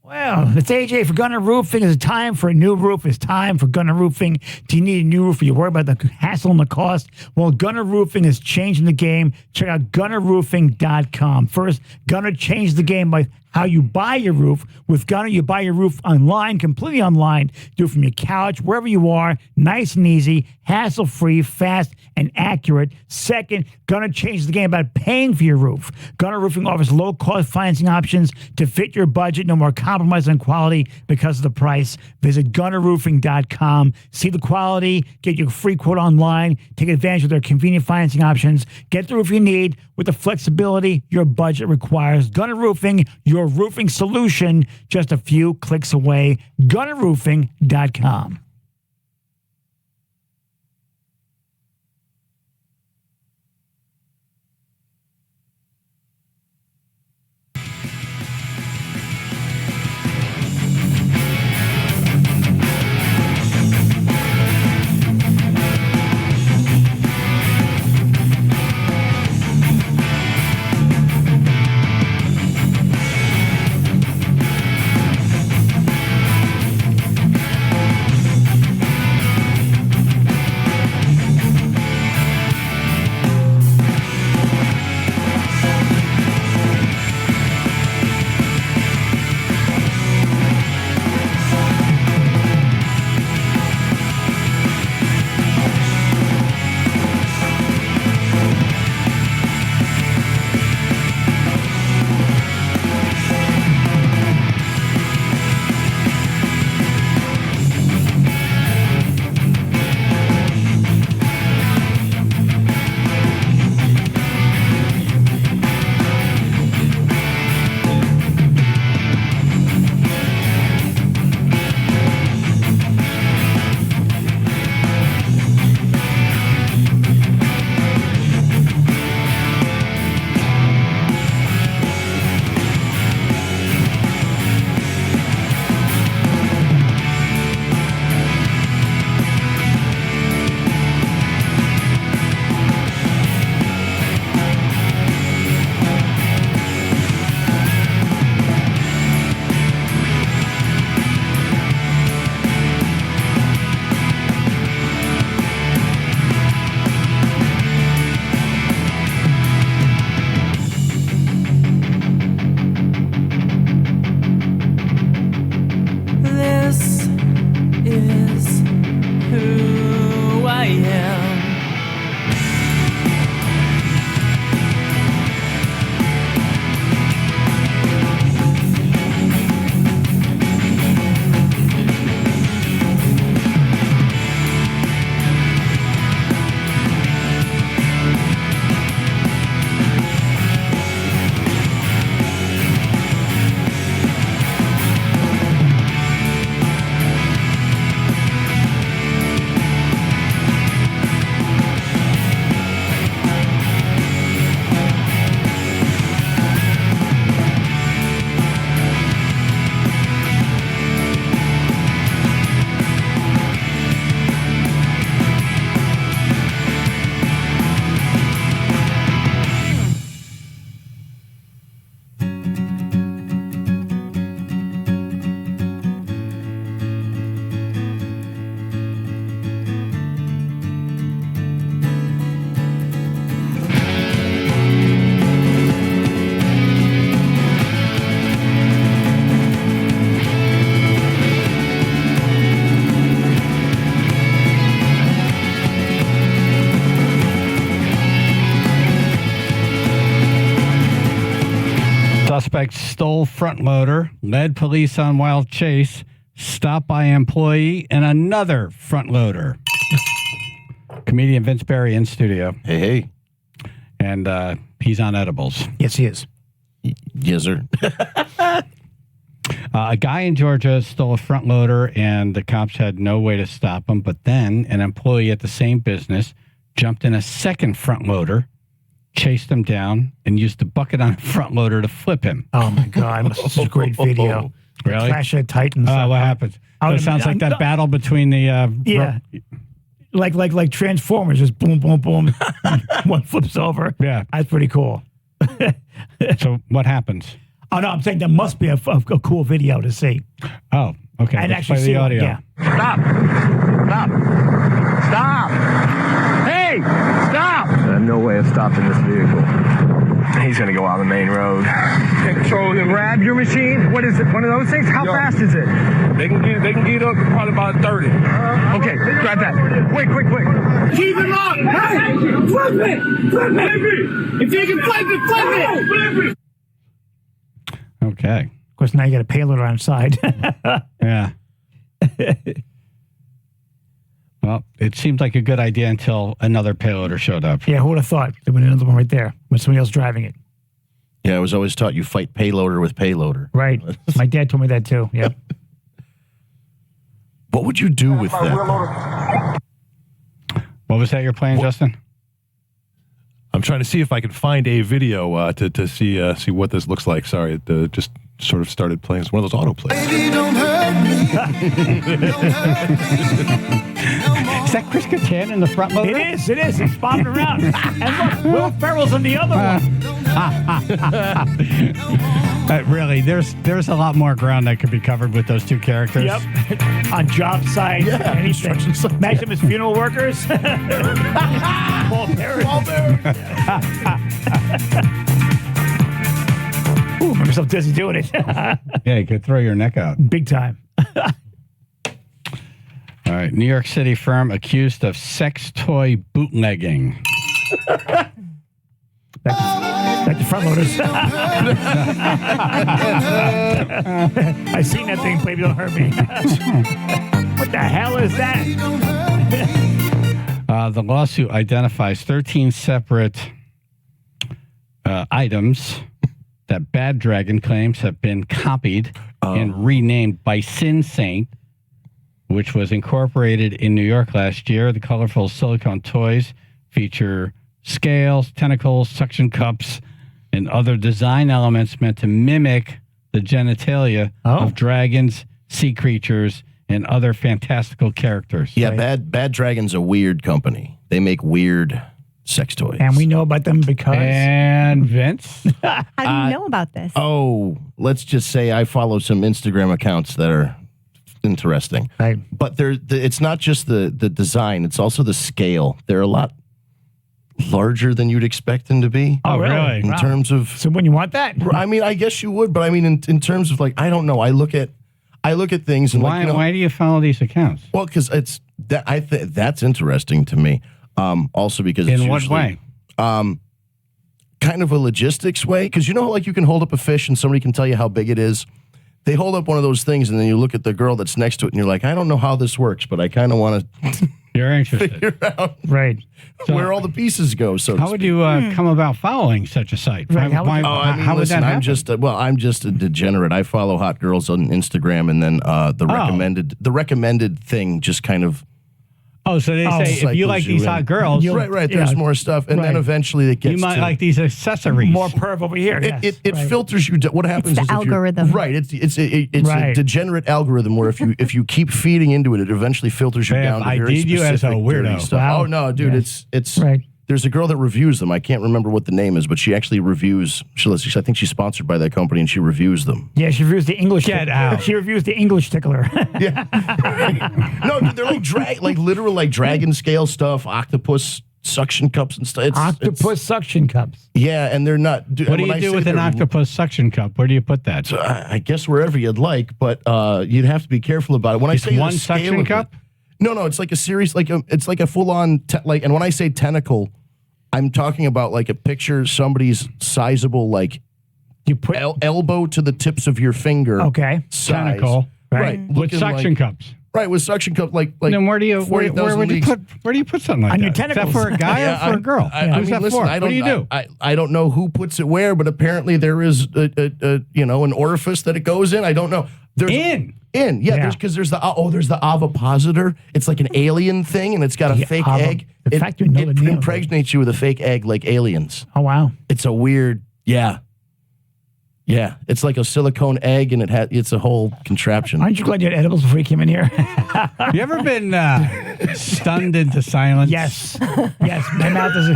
Well, it's AJ for Gunner Roofing. It's time for a new roof. It's time for Gunner Roofing. Do you need a new roof? Are you worried about the hassle and the cost? Well, Gunner Roofing is changing the game. Check out GunnerRoofing.com. First, Gunner changed the game by how you buy your roof. With Gunner, you buy your roof online, completely online. Do it from your couch, wherever you are. Nice and easy, hassle-free, fast, and accurate. Second, Gunner changed the game about paying for your roof. Gunner Roofing offers low-cost financing options to fit your budget. No more compromise on quality because of the price. Visit GunnerRoofing.com. See the quality. Get your free quote online. Take advantage of their convenient financing options. Get the roof you need with the flexibility your budget requires. Gunner Roofing, your roofing solution, just a few clicks away. GunnerRoofing.com. Suspect stole front loader, led police on wild chase, stopped by employee, and another front loader. Comedian Vince Berry in studio. Hey. And he's on edibles. Yes, he is. Yes, sir. A guy in Georgia stole a front loader, and the cops had no way to stop him. But then an employee at the same business jumped in a second front loader, chased him down, and used the bucket on a front loader to flip him. Oh, my God. This is a great video. Really? Clash of Titans. Oh, what happens? It sounds like that battle between the... yeah. Like Transformers, just boom, boom, boom. One flips over. Yeah. That's pretty cool. So what happens? Oh, no, I'm saying there must be a cool video to see. Oh, okay. And Let's actually play see the audio. Yeah. Stop! Hey! Stop! No way of stopping this vehicle. He's gonna go on the main road. So grab your machine. What is it? One of those things? How fast is it? They can get up to probably about 30. Okay, grab that. Quick. Keep it on! Hey! Flip it! If you can flip it! Okay. Of course, now you got a payload on side. Yeah. Well, it seemed like a good idea until another payloader showed up. Yeah, who would have thought? There would another one right there with somebody else driving it. Yeah, I was always taught you fight payloader with payloader. Right. My dad told me that too. Yep. What would you do with that? What was that you're playing, Justin? I'm trying to see if I can find a video to see what this looks like. Sorry, it just sort of started playing. It's one of those autoplays. Baby, don't hurt me. Is that Chris Kattan in the front loader? It is. It's bobbing around. And look, Will Ferrell's in the other one. Really, there's a lot more ground that could be covered with those two characters. Yep. On job sites, anything. Imagine his funeral workers. Paul Bear. Ooh, make myself dizzy doing it. Yeah, you could throw your neck out. Big time. All right, New York City firm accused of sex toy bootlegging. Back to front loaders. I seen that thing, baby, don't hurt me. What the hell is that? The lawsuit identifies 13 separate items that Bad Dragon claims have been copied and renamed by Sin Saint, which was incorporated in New York last year. The colorful silicone toys feature scales, tentacles, suction cups, and other design elements meant to mimic the genitalia of dragons, sea creatures, and other fantastical characters. Yeah, Bad Dragon's a weird company. They make weird sex toys. And we know about them because... And Vince? How do you know about this? Oh, let's just say I follow some Instagram accounts that are interesting. Right. But it's not just the design, it's also the scale. They're a lot larger than you'd expect them to be. Oh, really? In terms of... So when you want that? I mean, I guess you would, but I mean, in terms of like, I don't know. I look at things and why do you follow these accounts? Well, because it's that that's interesting to me. Also because it's in what usually, way? Kind of a logistics way. Because you know, like you can hold up a fish and somebody can tell you how big it is. They hold up one of those things and then you look at the girl that's next to it and you're like, I don't know how this works, but I kind of want to. You're interested, figure out where all the pieces go. So how would you come about following such a site? Right. How would that happen? I'm just a degenerate. I follow hot girls on Instagram, and then the recommended thing just kind of. Oh, so they say if you like these hot girls, right. There's more stuff, and then eventually it gets. You might like these accessories. More perv over here. It filters you. What happens it's the is algorithm. It's a degenerate algorithm where if you keep feeding into it, it eventually filters you down to very specific you as a weirdo. Stuff. Wow. Oh no, dude, it's right. There's a girl that reviews them. I can't remember what the name is, but she actually reviews. I think she's sponsored by that company, and she reviews them. Yeah, she reviews the English. Get out. She reviews the English tickler. Yeah. No, dude, they're like literal like dragon scale stuff, octopus suction cups and stuff. Octopus suction cups. Yeah, and they're not. What do you do with an octopus suction cup? Where do you put that? So, I guess wherever you'd like, but you'd have to be careful about it. When It's I say one the scale suction of cup? No, it's like a series, it's like a full-on, and when I say tentacle, I'm talking about like a picture, somebody's sizable, like, You put elbow to the tips of your finger. Okay. Size. Tentacle. Right. With suction cups. Right, with suction cup, like. Then where do you where would you put something like on that? your tentacles? Is that for a guy or for a girl? Who's that for? I don't, what do you do? I don't know who puts it where, but apparently there is an orifice that it goes in. I don't know. There's Yeah. There's the ovipositor. It's like an alien thing, and it's got a fake egg. The fact you know it the name. impregnates you with a fake egg like aliens. Oh wow! It's a weird, yeah. It's like a silicone egg, and it's a whole contraption. Aren't you glad you had edibles before you came in here? You ever been stunned into silence? Yes. My mouth is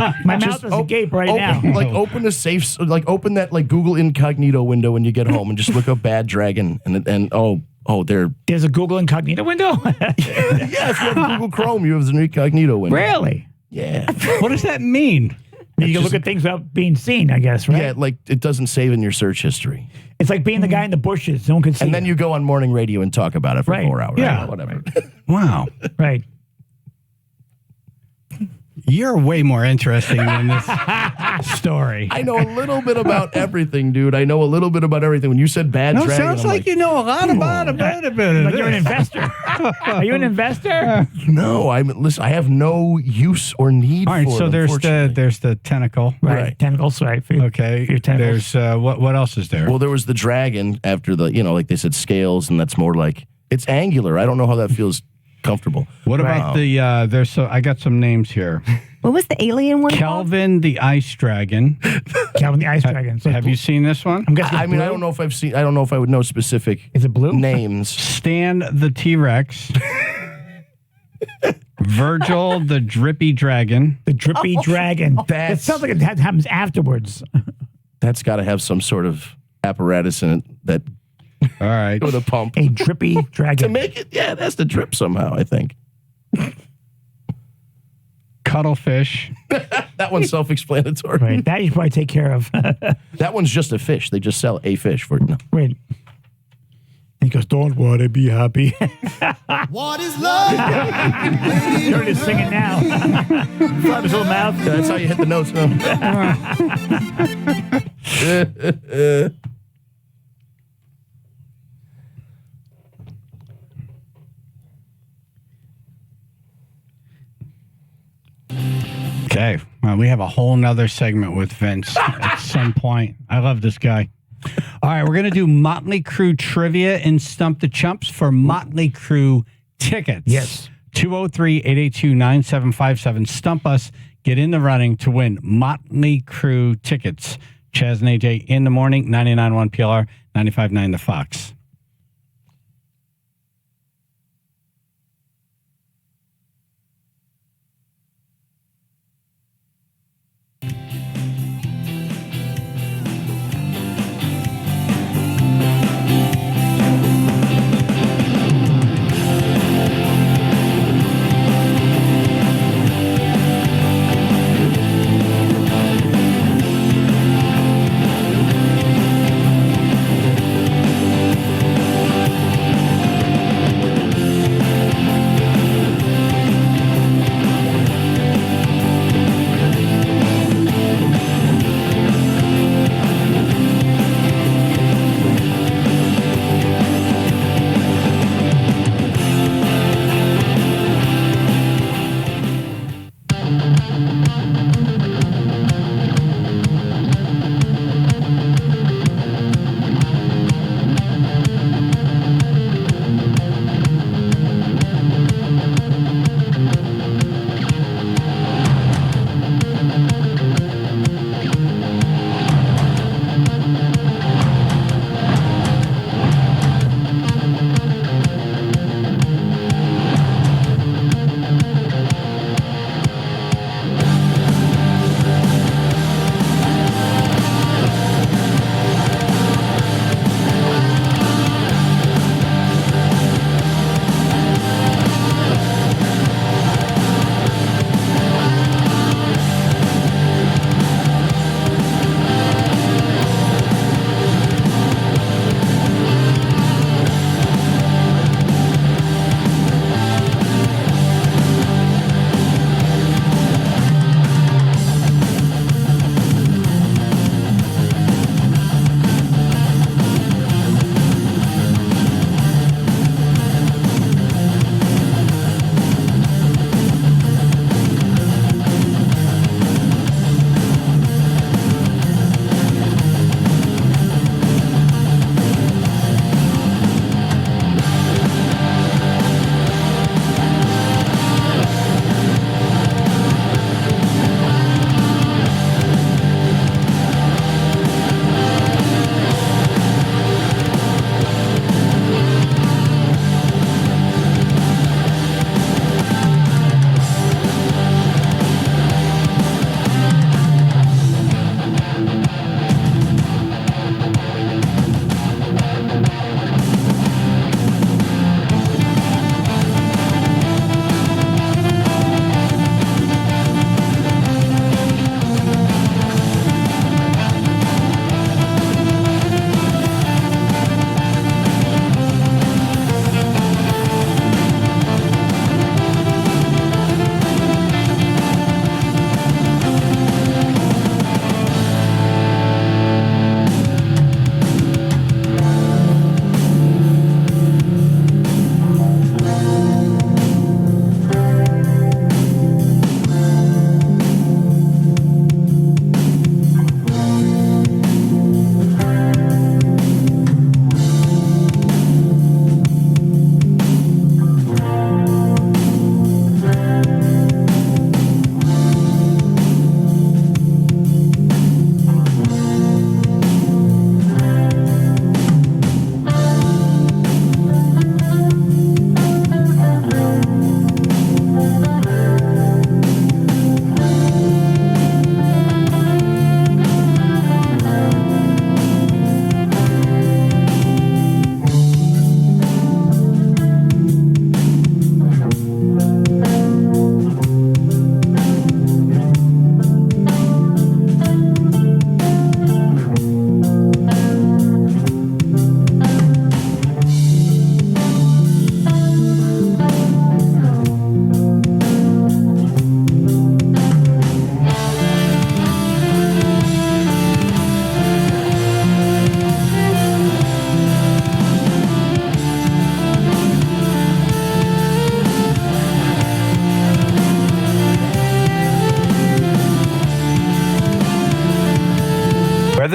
agape right now. Like open a safe, like open that like Google Incognito window when you get home, and just look up Bad Dragon, and there's a Google Incognito window. Yeah, if you have Google Chrome, you have an Incognito window. Really? Yeah. What does that mean? You can look at things without being seen, I guess, right? Yeah, like it doesn't save in your search history. It's like being the guy in the bushes. No one can see. And then you go on morning radio and talk about it for 4 hours. Yeah. Whatever. Wow. Right. You're way more interesting than this story. I know a little bit about everything, dude. I know a little bit about everything. When you said Bad Dragon, sounds like you know a lot about a bit of it. Like you're an investor. Are you an investor? No, listen. I have no use or need All right, for so it. there's the tentacle. Right. Tentacles, right. For your tentacles. There's what else is there? Well, there was the dragon after the, like they said, scales, and that's more like it's angular. I don't know how that feels comfortable. What about I got some names here. What was the alien one? Kelvin the Ice Dragon. Kelvin the Ice Dragon. So have you seen this one? I'm guessing I don't know if I've seen. I don't know if I would know specific. Is it blue? Names. Stan the T-Rex. Virgil the Drippy Dragon. The Drippy Dragon. It sounds like it happens afterwards. That's got to have some sort of apparatus in it that. All right. With a pump. A drippy dragon. To make it, it has to drip somehow, I think. Cuttlefish. That one's self-explanatory. Right. That you should probably take care of. That one's just a fish. They just sell a fish for it. No. Right. He goes, don't worry, be happy. What is love? You're already singing now. Flap his little mouth. Yeah, that's how you hit the notes. Okay. Well, we have a whole nother segment with Vince at some point. I love this guy. All right, we're going to do Motley Crue trivia in Stump the Chumps for Motley Crue tickets. Yes. 203-882-9757. Stump us. Get in the running to win Motley Crue tickets. Chaz and AJ in the morning, 99.1 PLR, 95.9 The Fox.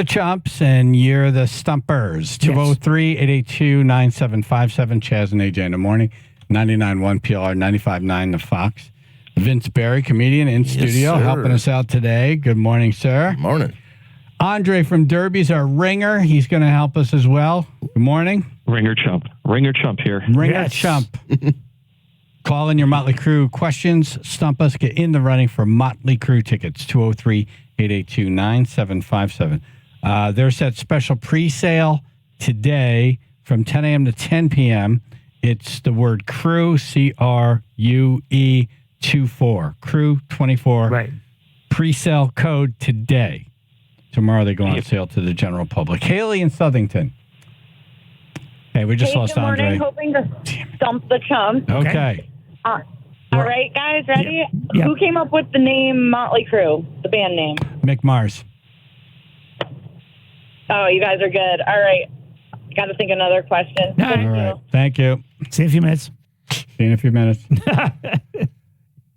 Chumps, and you're the Stumpers. 203-882-9757. Chaz and AJ in the morning. 99.1 PLR, 95.9 The Fox. Vince Berry, comedian in studio, sir. helping us out today. Good morning, sir. Good morning. Andre from Derby's our ringer. He's going to help us as well. Good morning. Ringer Chump here. Ringer Chump. Call in your Motley Crue questions. Stump us. Get in the running for Motley Crue tickets. 203-882-9757. There's that special pre-sale today from 10 a.m. to 10 p.m. It's the word Crue, CRUE 24. Crue 24. Right. Pre-sale code today. Tomorrow they go on sale to the general public. Haley in Southington. Hey, we just lost good morning. Andre. Hoping to stump the chumps. Okay. All right, guys, ready? Yeah. Who came up with the name Motley Crue, the band name? Mick Mars. Oh, you guys are good. All right. Got to think another question. All right. Thank you. See you in a few minutes. See you in a few minutes.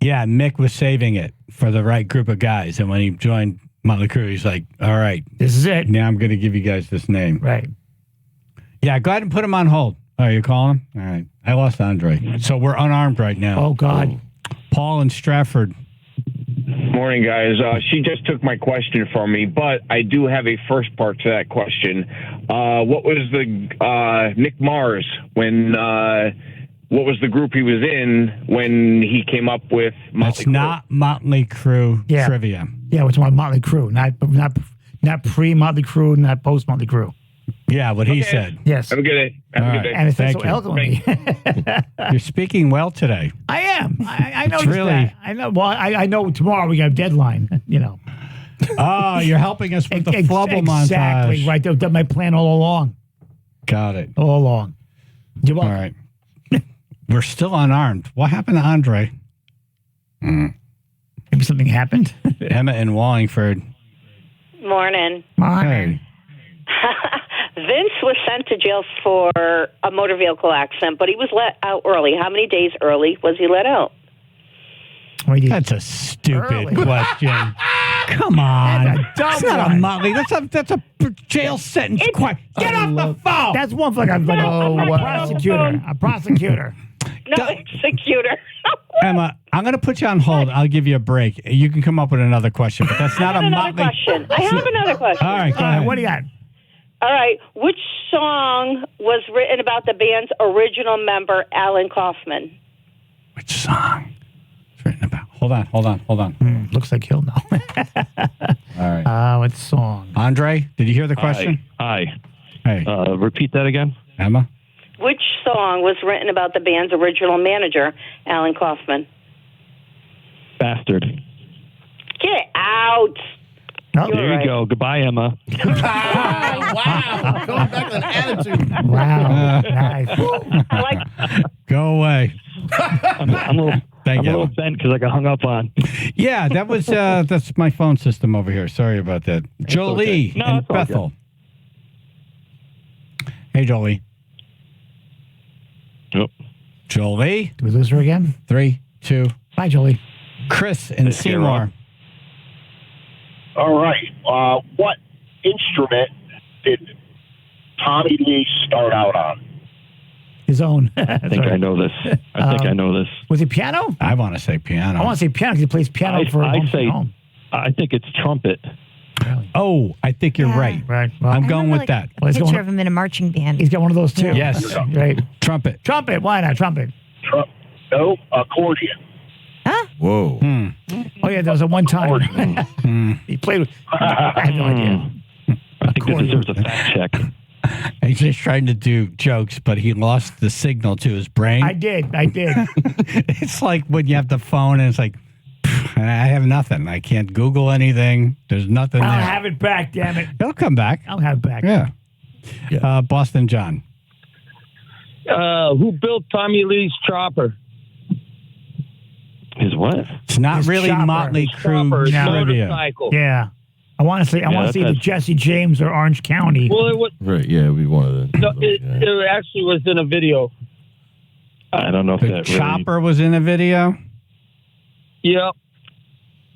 Yeah, Mick was saving it for the right group of guys. And when he joined Motley Crue, he's like, all right. This is it. Now I'm going to give you guys this name. Right. Yeah, go ahead and put him on hold. Oh, you calling him? All right. I lost Andre. So we're unarmed right now. Oh, God. Paul in Stratford. Morning, guys. She just took my question from me, but I do have a first part to that question. What was the Mick Mars when? What was the group he was in when he came up with Motley That's not Motley Crue trivia. Yeah, it's about Motley Crue, not pre Motley Crue, not post Motley Crue. Yeah, what he said. Yes. Have a good day. Have a good day. And it's Thank so you. elderly. You're speaking well today. I am. I know really- that. I know. Well, I know tomorrow we got a deadline. You know. Oh, you're helping us with the flubble montage. Exactly right. That was my plan all along. Got it. All along. You're welcome. All right. We're still unarmed. What happened to Andre? Maybe something happened. Emma in Wallingford. Morning. Hey. Vince was sent to jail for a motor vehicle accident, but he was let out early. How many days early was he let out? That's a stupid question. Come on. That's not a Motley. That's a jail sentence. Get off the phone. That's one for like a prosecutor. A prosecutor. No, executor. Emma, I'm going to put you on hold. I'll give you a break. You can come up with another question, but that's not a Motley. Question. I have another question. All right, go ahead. What do you got? All right. Which song was written about the band's original member, Alan Kaufman? Which song? It's written about. Hold on. Looks like he'll know. All right. What song? Andre, did you hear the question? Hi. Hey. Repeat that again. Emma? Which song was written about the band's original manager, Alan Kaufman? Bastard. Get out. There you go. Goodbye, Emma. Wow. Going back to an attitude. Wow. Nice. Go away. I'm a little bent because I got hung up on. Yeah, that was that's my phone system over here. Sorry about that. Jolie okay. No, in it's all Bethel. Hey, Jolie. Yep. Jolie. Do we lose her again? 3, 2. Bye, Jolie. Chris in Seymour. All right. What instrument did Tommy Lee start out on? His own. I think I know this. I know this. Was it piano? I want to say piano. I want to say piano because he plays piano for home. I think it's trumpet. Oh, I think you're right. Right. I'm I going remember, with that. A picture of him in a marching band. He's got one of those too. Yes. Right. Trumpet. Trumpet. Why not trumpet? No, accordion. Whoa. Oh yeah, there was a one time. He played with. I have no idea. I think this deserves a fact check. He's just trying to do jokes, but he lost the signal to his brain. I did. It's like when you have the phone and it's like, I have nothing. I can't Google anything. There's nothing there. I'll have it back, damn it. It'll come back. I'll have it back. Yeah. Boston John. Who built Tommy Lee's chopper? His what? It's not His really chopper. Motley His Crue trivia. Motorcycle. Yeah. I want to say either Jesse James or Orange County. Well, it was, Right, yeah, it'd be one of the. no, it actually was in a video. I don't know if The that really. chopper was in a video. Yep.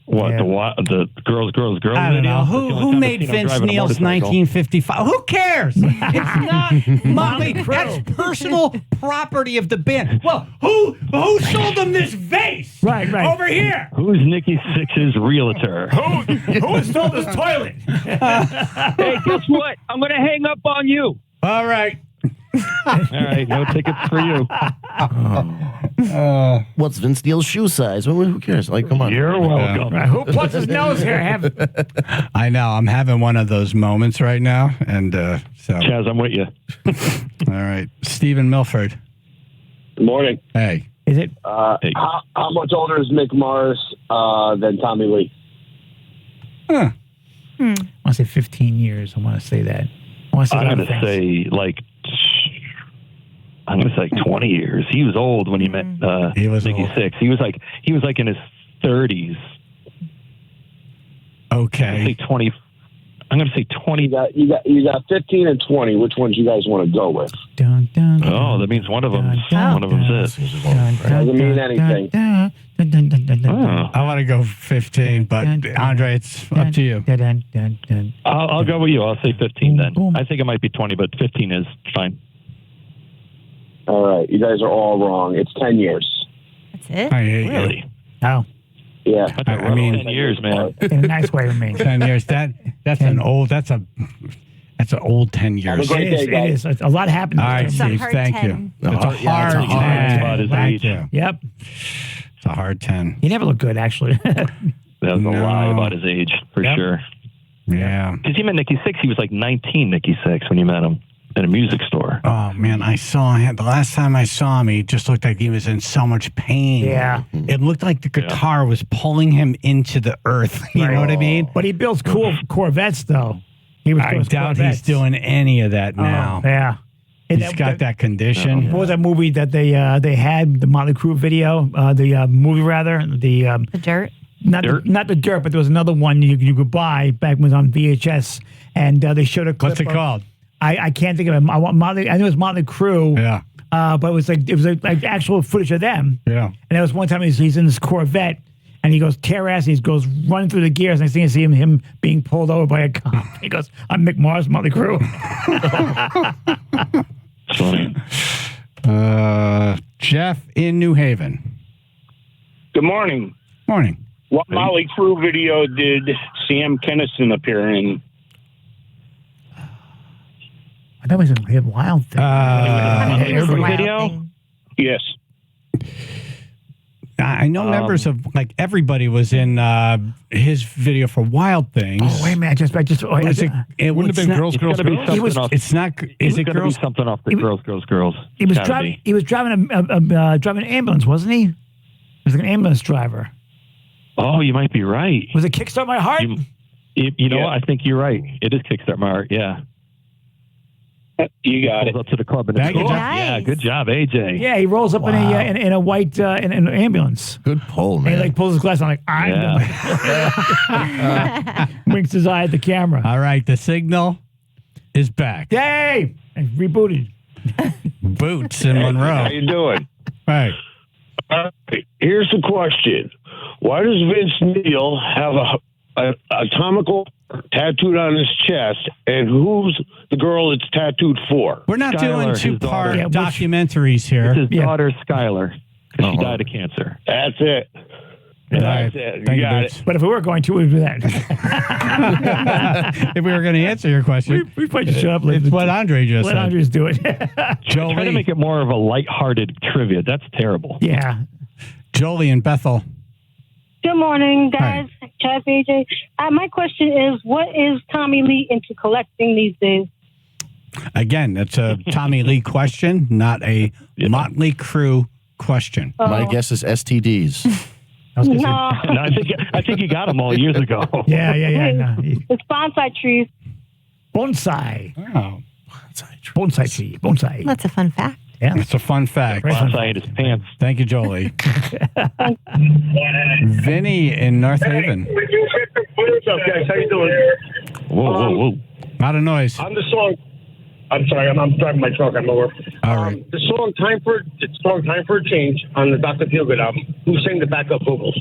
What the girls I don't video? know. Who made Vince Neil's 1955? Who cares? It's not Motley Crue. That's personal property of the band. Well, who sold them this vase? Right. Over here. Who's Nikki Sixx's realtor? Who installed this toilet? Hey, guess what? I'm going to hang up on you. All right. All right, no tickets for you. What's Vince Neil's shoe size? Who cares? Like, come on. You're welcome. Right, who puts his nose here? I know. I'm having one of those moments right now, and so. Chaz, I'm with you. All right, Stephen Milford. Good morning. Hey. Is it? How much older is Mick Mars than Tommy Lee? I want to say 15 years. I want to say that. I'm going to say I'm going to say 20 years. He was old when he met He was Nikki old. Sixx. He was like in his 30s. Okay. I'm going to say 20. You got 15 and 20. Which ones you guys want to go with? Oh, that means one of them's it. Doesn't mean anything. I want to go 15, but Andre, it's up to you. I'll go with you. I'll say 15 then. I think it might be 20, but 15 is fine. All right. You guys are all wrong. It's 10 years. That's it? I hate Really? you. Oh. Yeah. I mean, 10 years, man. In a nice way, I mean. 10 years. That's an old 10 years. Have a great day, guys. It is. A lot happened. All right, It's a Steve. hard Thank 10. you. It's a hard He lies 10. about his Thank age. you. Yep. It's a hard 10. He never looked good, actually. That was a lie about his age, for sure. Yeah. Because he met Nikki Sixx, he was like 19, Nikki Sixx, when you met him at a music store. Oh, man, I saw him. The last time I saw him, he just looked like he was in so much pain. Yeah. It looked like the guitar was pulling him into the earth. You know what I mean? But he builds cool Corvettes, though. I doubt he's doing any of that now. Yeah. He's got that condition. What was that movie that they had, the Motley Crue video, the movie rather? The Dirt? Not the Dirt, but there was another one you could buy back when it was on VHS, and they showed a clip. What's it called? I can't think of it. I knew it was Motley Crue. Yeah. But it was like actual footage of them. Yeah. And there was one time he's in this Corvette, and he goes tear ass, and he goes running through the gears. And I think I see him being pulled over by a cop. He goes, "I'm Mick Mars, Motley Crue." Funny. Jeff in New Haven. Good morning. Morning. What Motley Crue video did Sam Kinison appear in? I thought it was a Wild Thing. Video? Yes. I know members of everybody was in his video for Wild Things. Oh wait a minute! It wouldn't have been Girls. It's not. Is it Girls? Something off the Girls. He was driving. He was driving driving an ambulance, wasn't he? He was an ambulance driver. Oh, you might be right. Was it Kickstart My Heart? You know what? I think you're right. It is Kickstart My Heart. Yeah. You got it. Up to the club. Yeah, good job, AJ. Yeah, he rolls up in a white in an ambulance. Good pull, man. And he pulls his glass on winks his eye at the camera. All right, the signal is back. Yay! And rebooted. Boots in Monroe. How you doing? Hey. Here's the question: why does Vince Neil have a atomical tattooed on his chest, and who's the girl it's tattooed for? We're not doing two-part documentaries here. It's his daughter, Skylar, because she died of cancer. That's it. That's it. You got it. But if we were going to, we'd do that. If we were going to answer your question, we probably just shut up. It's what Andre just said. Let Andre just do it. Try to make it more of a lighthearted trivia. That's terrible. Yeah. Jolie and Bethel. Good morning, guys. Chaz, AJ. My question is, what is Tommy Lee into collecting these days? Again, that's a Tommy Lee question, not a Motley Crue question. My guess is STDs. No. I think you got them all years ago. Yeah. No. It's bonsai trees. Bonsai. Oh. Bonsai tree. Bonsai. That's a fun fact. Yeah. It's a fun fact. Bonsai in his pants. Thank you, Jolie. Vinny in North Haven. What's up, guys? How you doing? Whoa. Not a noise. On the song. I'm sorry, I'm driving my truck. I'm over. All right. The song "Time for a Change" on the Dr. Feelgood album. Who sang the backup vocals?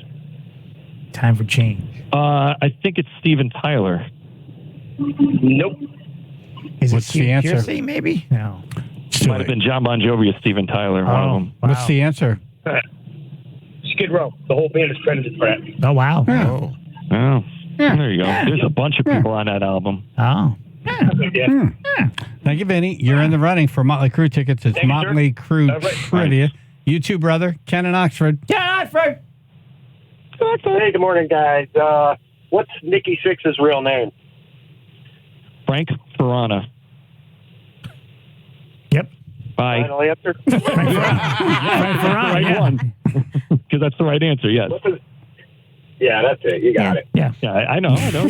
Time for change. I think it's Steven Tyler. Nope. Is What's it the answer? Piercy, maybe? No. Might have been John Bon Jovi or Steven Tyler. One of them. Wow. What's the answer? Skid Row. The whole band is credited for that. Oh, wow. Yeah. Oh. Oh, there you go. There's a bunch of people on that album. Oh. Yeah. Thank you, Vinny. You're in the running for Motley Crue tickets. It's Thank you, sir. Motley Crue All right. Trivia. You too, brother. Ken in Oxford. Yeah, Oxford. Hey, good morning, guys. What's Nikki Sixx's real name? Frank Ferrana. Yep. Bye. Final answer? Frank Ferrana, Right yeah. one. Because that's the right answer, yes. Yeah, that's it. You got it. Yeah. Yeah, I know. I got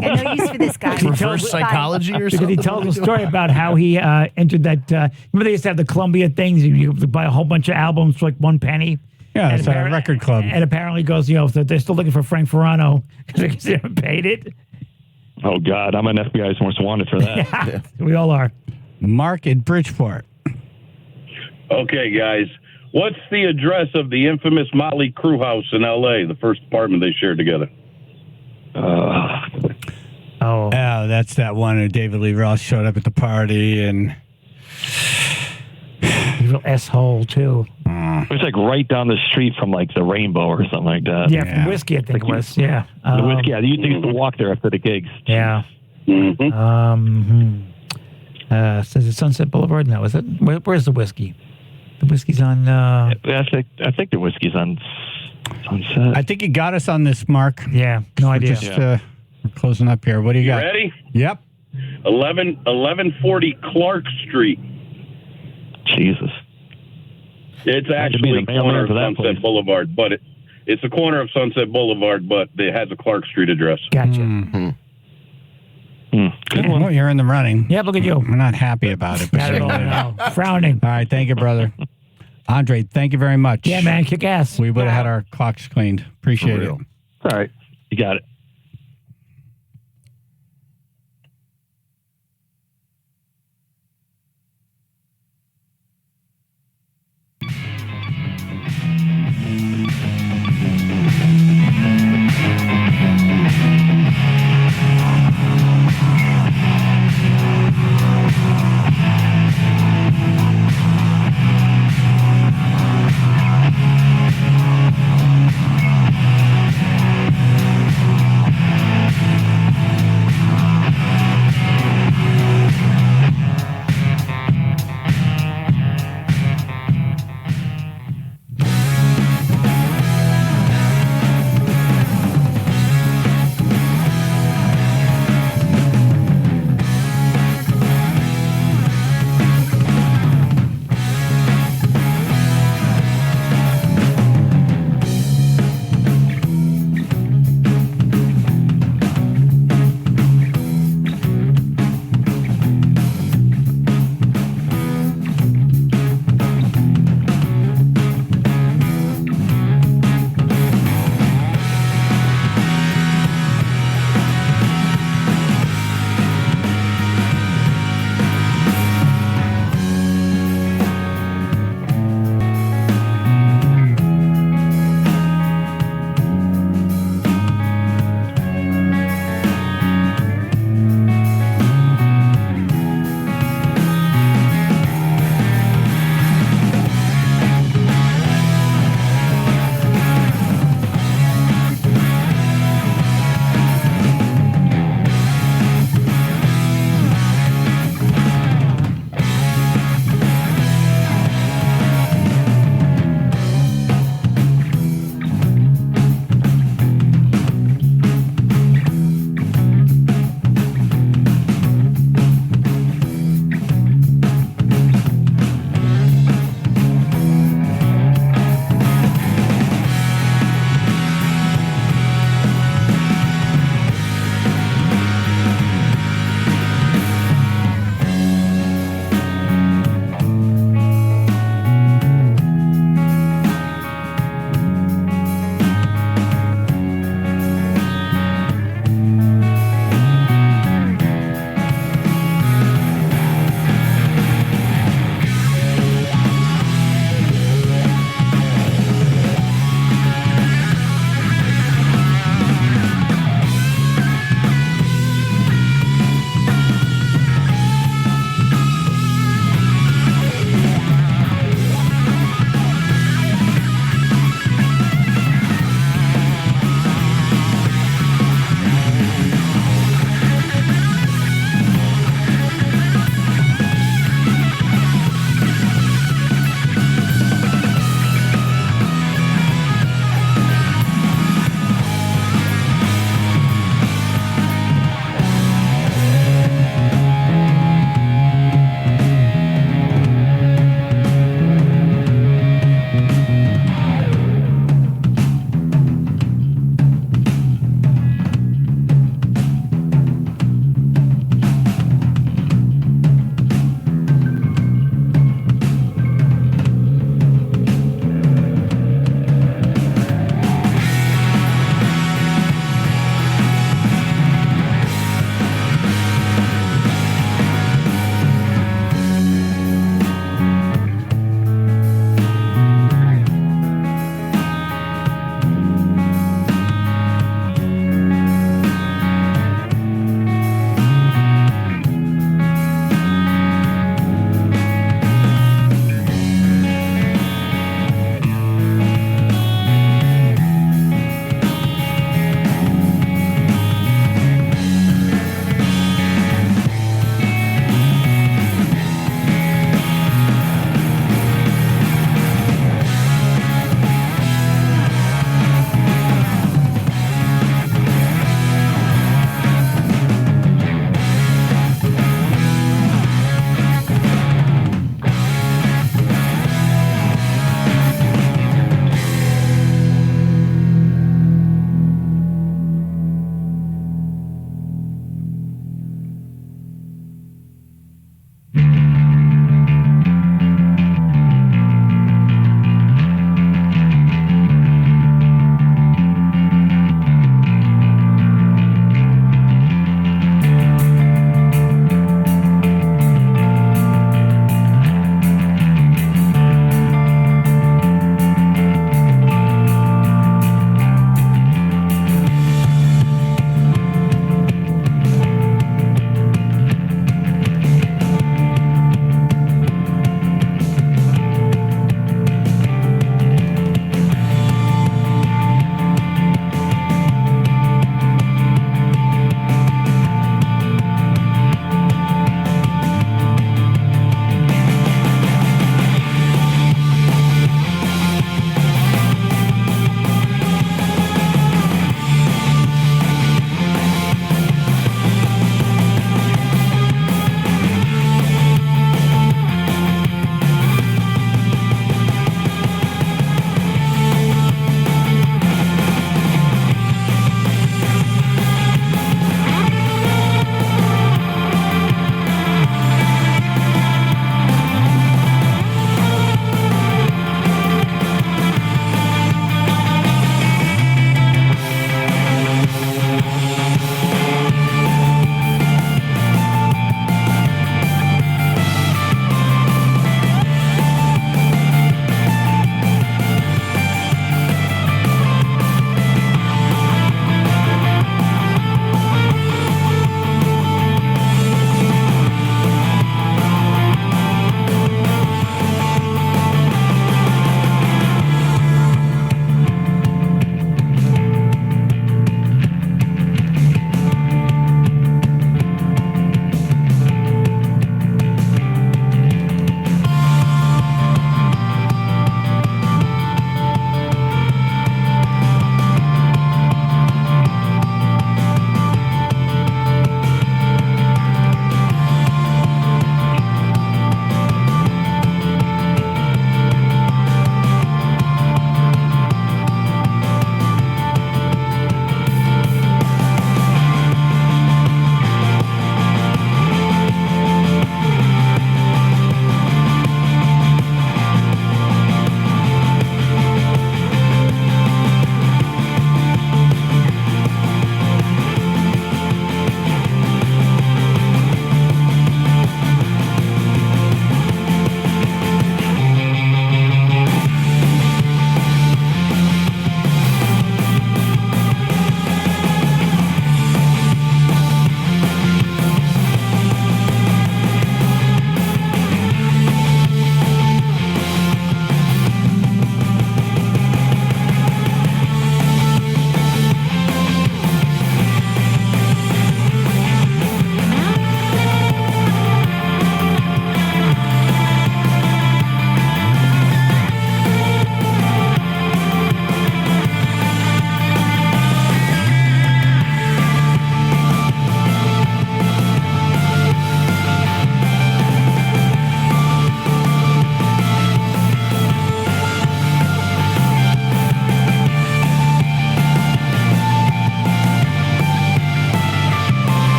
no use for this guy. Reverse psychology or Because something? he tells a story about how he entered that. Remember, they used to have the Columbia things. You could buy a whole bunch of albums for like $1. Yeah, And it's a record club. And apparently goes, they're still looking for Frank Ferrano because they haven't paid it. Oh, God. I'm an FBI's most wanted for that. Yeah. We all are. Mark in Bridgeport. Okay, guys. What's the address of the infamous Motley Crue house in L.A., the first apartment they shared together? Oh, that's that one where David Lee Roth showed up at the party and real S-hole, too. It was like right down the street from like the Rainbow or something like that. Yeah, from Whiskey, I think it was. Yeah. The Whiskey. Yeah, you used to walk there after the gigs. Yeah. Says it Sunset Boulevard? No, is it? Where's the Whiskey? The Whiskey's on... I think the Whiskey's on Sunset. I think you got us on this, Mark. Yeah, no idea. Just we're closing up here. What do you got? Ready? Yep. 1140 Clark Street. Jesus. It's actually a corner of Sunset Boulevard, but it's a corner of Sunset Boulevard, but it has a Clark Street address. Gotcha. Mm-hmm. Well, you're in the running. Yeah, look at you. We're not happy about it. But Not at all, no. Frowning. All right, thank you, brother. Andre, thank you very much. Yeah, man, kick ass. We would have had our clocks cleaned. Appreciate it. All right. You got it.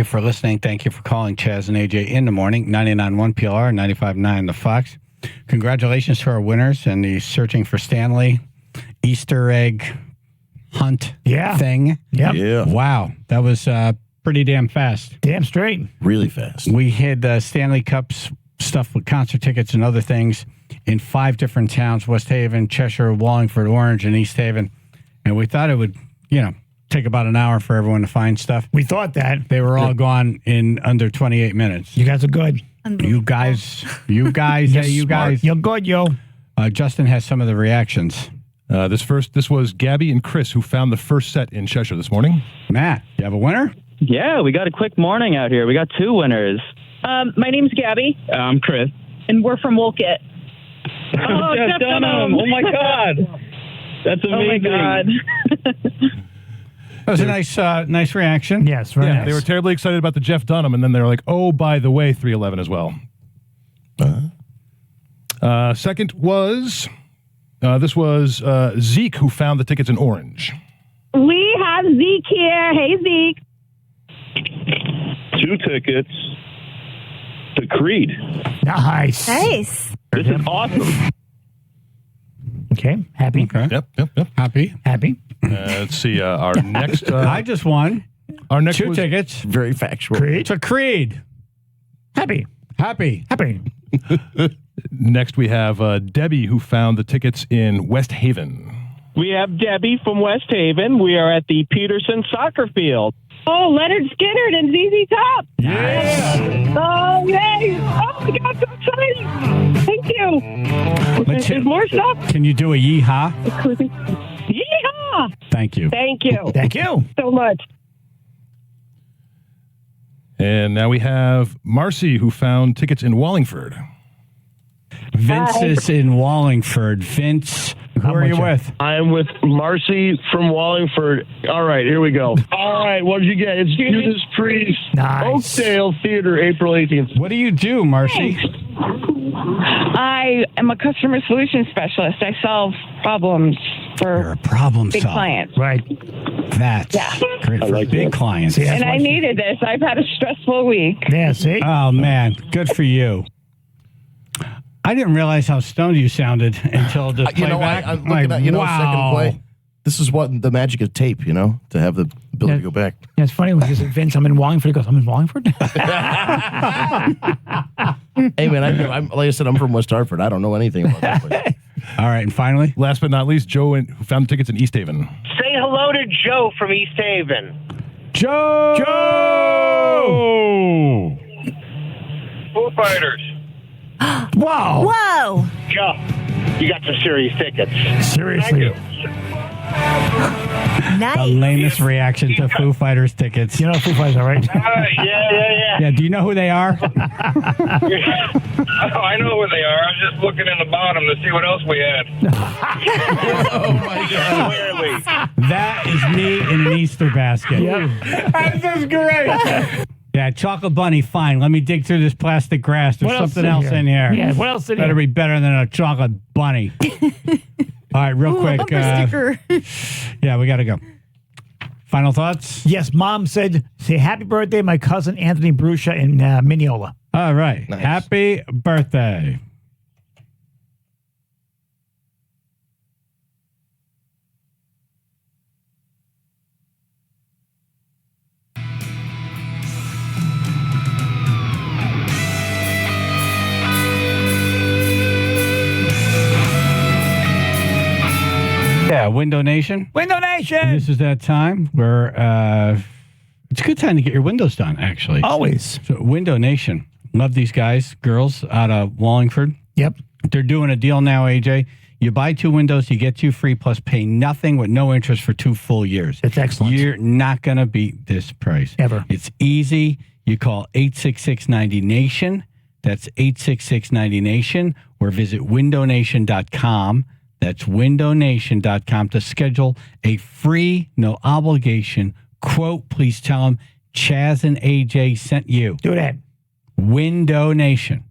you for listening. Thank you for calling Chaz and AJ in the morning. 99.1 PLR, 95.9 The Fox. Congratulations to our winners and the Searching for Stanley Easter egg hunt thing. Yep. Yeah. Wow. That was pretty damn fast. Damn straight. Really fast. We hid Stanley Cups stuff with concert tickets and other things in 5 different towns: West Haven, Cheshire, Wallingford, Orange, and East Haven. And we thought it would, take about an hour for everyone to find stuff. We thought that. They were all gone in under 28 minutes. You guys are good. You guys, hey, you guys. You're good, yo. Justin has some of the reactions. This was Gabby and Chris who found the first set in Cheshire this morning. Matt, you have a winner? Yeah, we got a quick morning out here. We got 2 winners. My name's Gabby, I'm Chris. and we're from Wolcott. Oh, Jeff Dunham. Oh, my God. That's amazing. Oh, my God. That was a nice reaction. Yes, right. Yeah, they were terribly excited about the Jeff Dunham, and then they're like, oh, by the way, 311 as well. Second was, this was Zeke who found the tickets in Orange. We have Zeke here. Hey, Zeke. 2 tickets to Creed. Nice. Nice. This is awesome. Okay. Happy. Okay. Yep. Happy. Let's see. Our next. I just won. Our next 2 tickets. Very factual. Creed. To Creed. Happy. Next, we have Debbie who found the tickets in West Haven. We have Debbie from West Haven. We are at the Peterson soccer field. Oh, Leonard Skinner and ZZ Top. Yes. Oh, yay. Oh, my God, so exciting. Thank you. There's more stuff. Can you do a yeehaw? Yeehaw. Thank you. Thank you. Thank you so much. And now we have Marcy who found tickets in Wallingford. Vince is in Wallingford. Vince, who are you with? I'm with Marcy from Wallingford. All right, here we go. All right, what did you get? It's Judas Priest. Nice. Oakdale Theater, April 18th. What do you do, Marcy? I am a customer solution specialist. I solve problems for You're a problem big solver. clients. Right. That's great for big clients. See, And I needed this. I've had a stressful week. Yeah, see? Oh, man. Good for you. I didn't realize how stoned you sounded until this playback. I'm looking at, second play. This is what the magic of tape, to have the ability to go back. Yeah, it's funny when he said, Vince, I'm in Wallingford. He goes, I'm in Wallingford? Hey, man, I'm like I said, I'm from West Hartford. I don't know anything about that place. All right, and finally? Last but not least, Joe who found the tickets in East Haven. Say hello to Joe from East Haven. Joe! Foo Fighters. Whoa. Whoa. Joe, you got some serious tickets. Seriously. Nice. The lamest reaction to Foo Fighters tickets. You know Foo Fighters, all right? Yeah. Yeah, do you know who they are? I know who they are. I was just looking in the bottom to see what else we had. Oh, my God. That is me in an Easter basket. Yep. This is great. Yeah, chocolate bunny, fine. Let me dig through this plastic grass. There's something else in here. Yeah, what else in Better here? be better than a chocolate bunny. All right, real quick. Bumper sticker. Yeah, we got to go. Final thoughts? Yes, Mom said, say happy birthday, my cousin Anthony Bruscia in Mineola. All right. Nice. Happy birthday. Yeah, Window Nation. Window Nation! This is that time where it's a good time to get your windows done, actually. Always. So, Window Nation. Love these guys, girls out of Wallingford. Yep. They're doing a deal now, AJ. You buy 2 windows, you get 2 free, plus pay nothing with no interest for 2 full years. It's excellent. You're not going to beat this price. Ever. It's easy. You call 866-90-NATION. That's 866-90-NATION. Or visit windownation.com. That's windownation.com to schedule a free, no obligation quote. Please tell them Chaz and AJ sent you. Do that. Window Nation.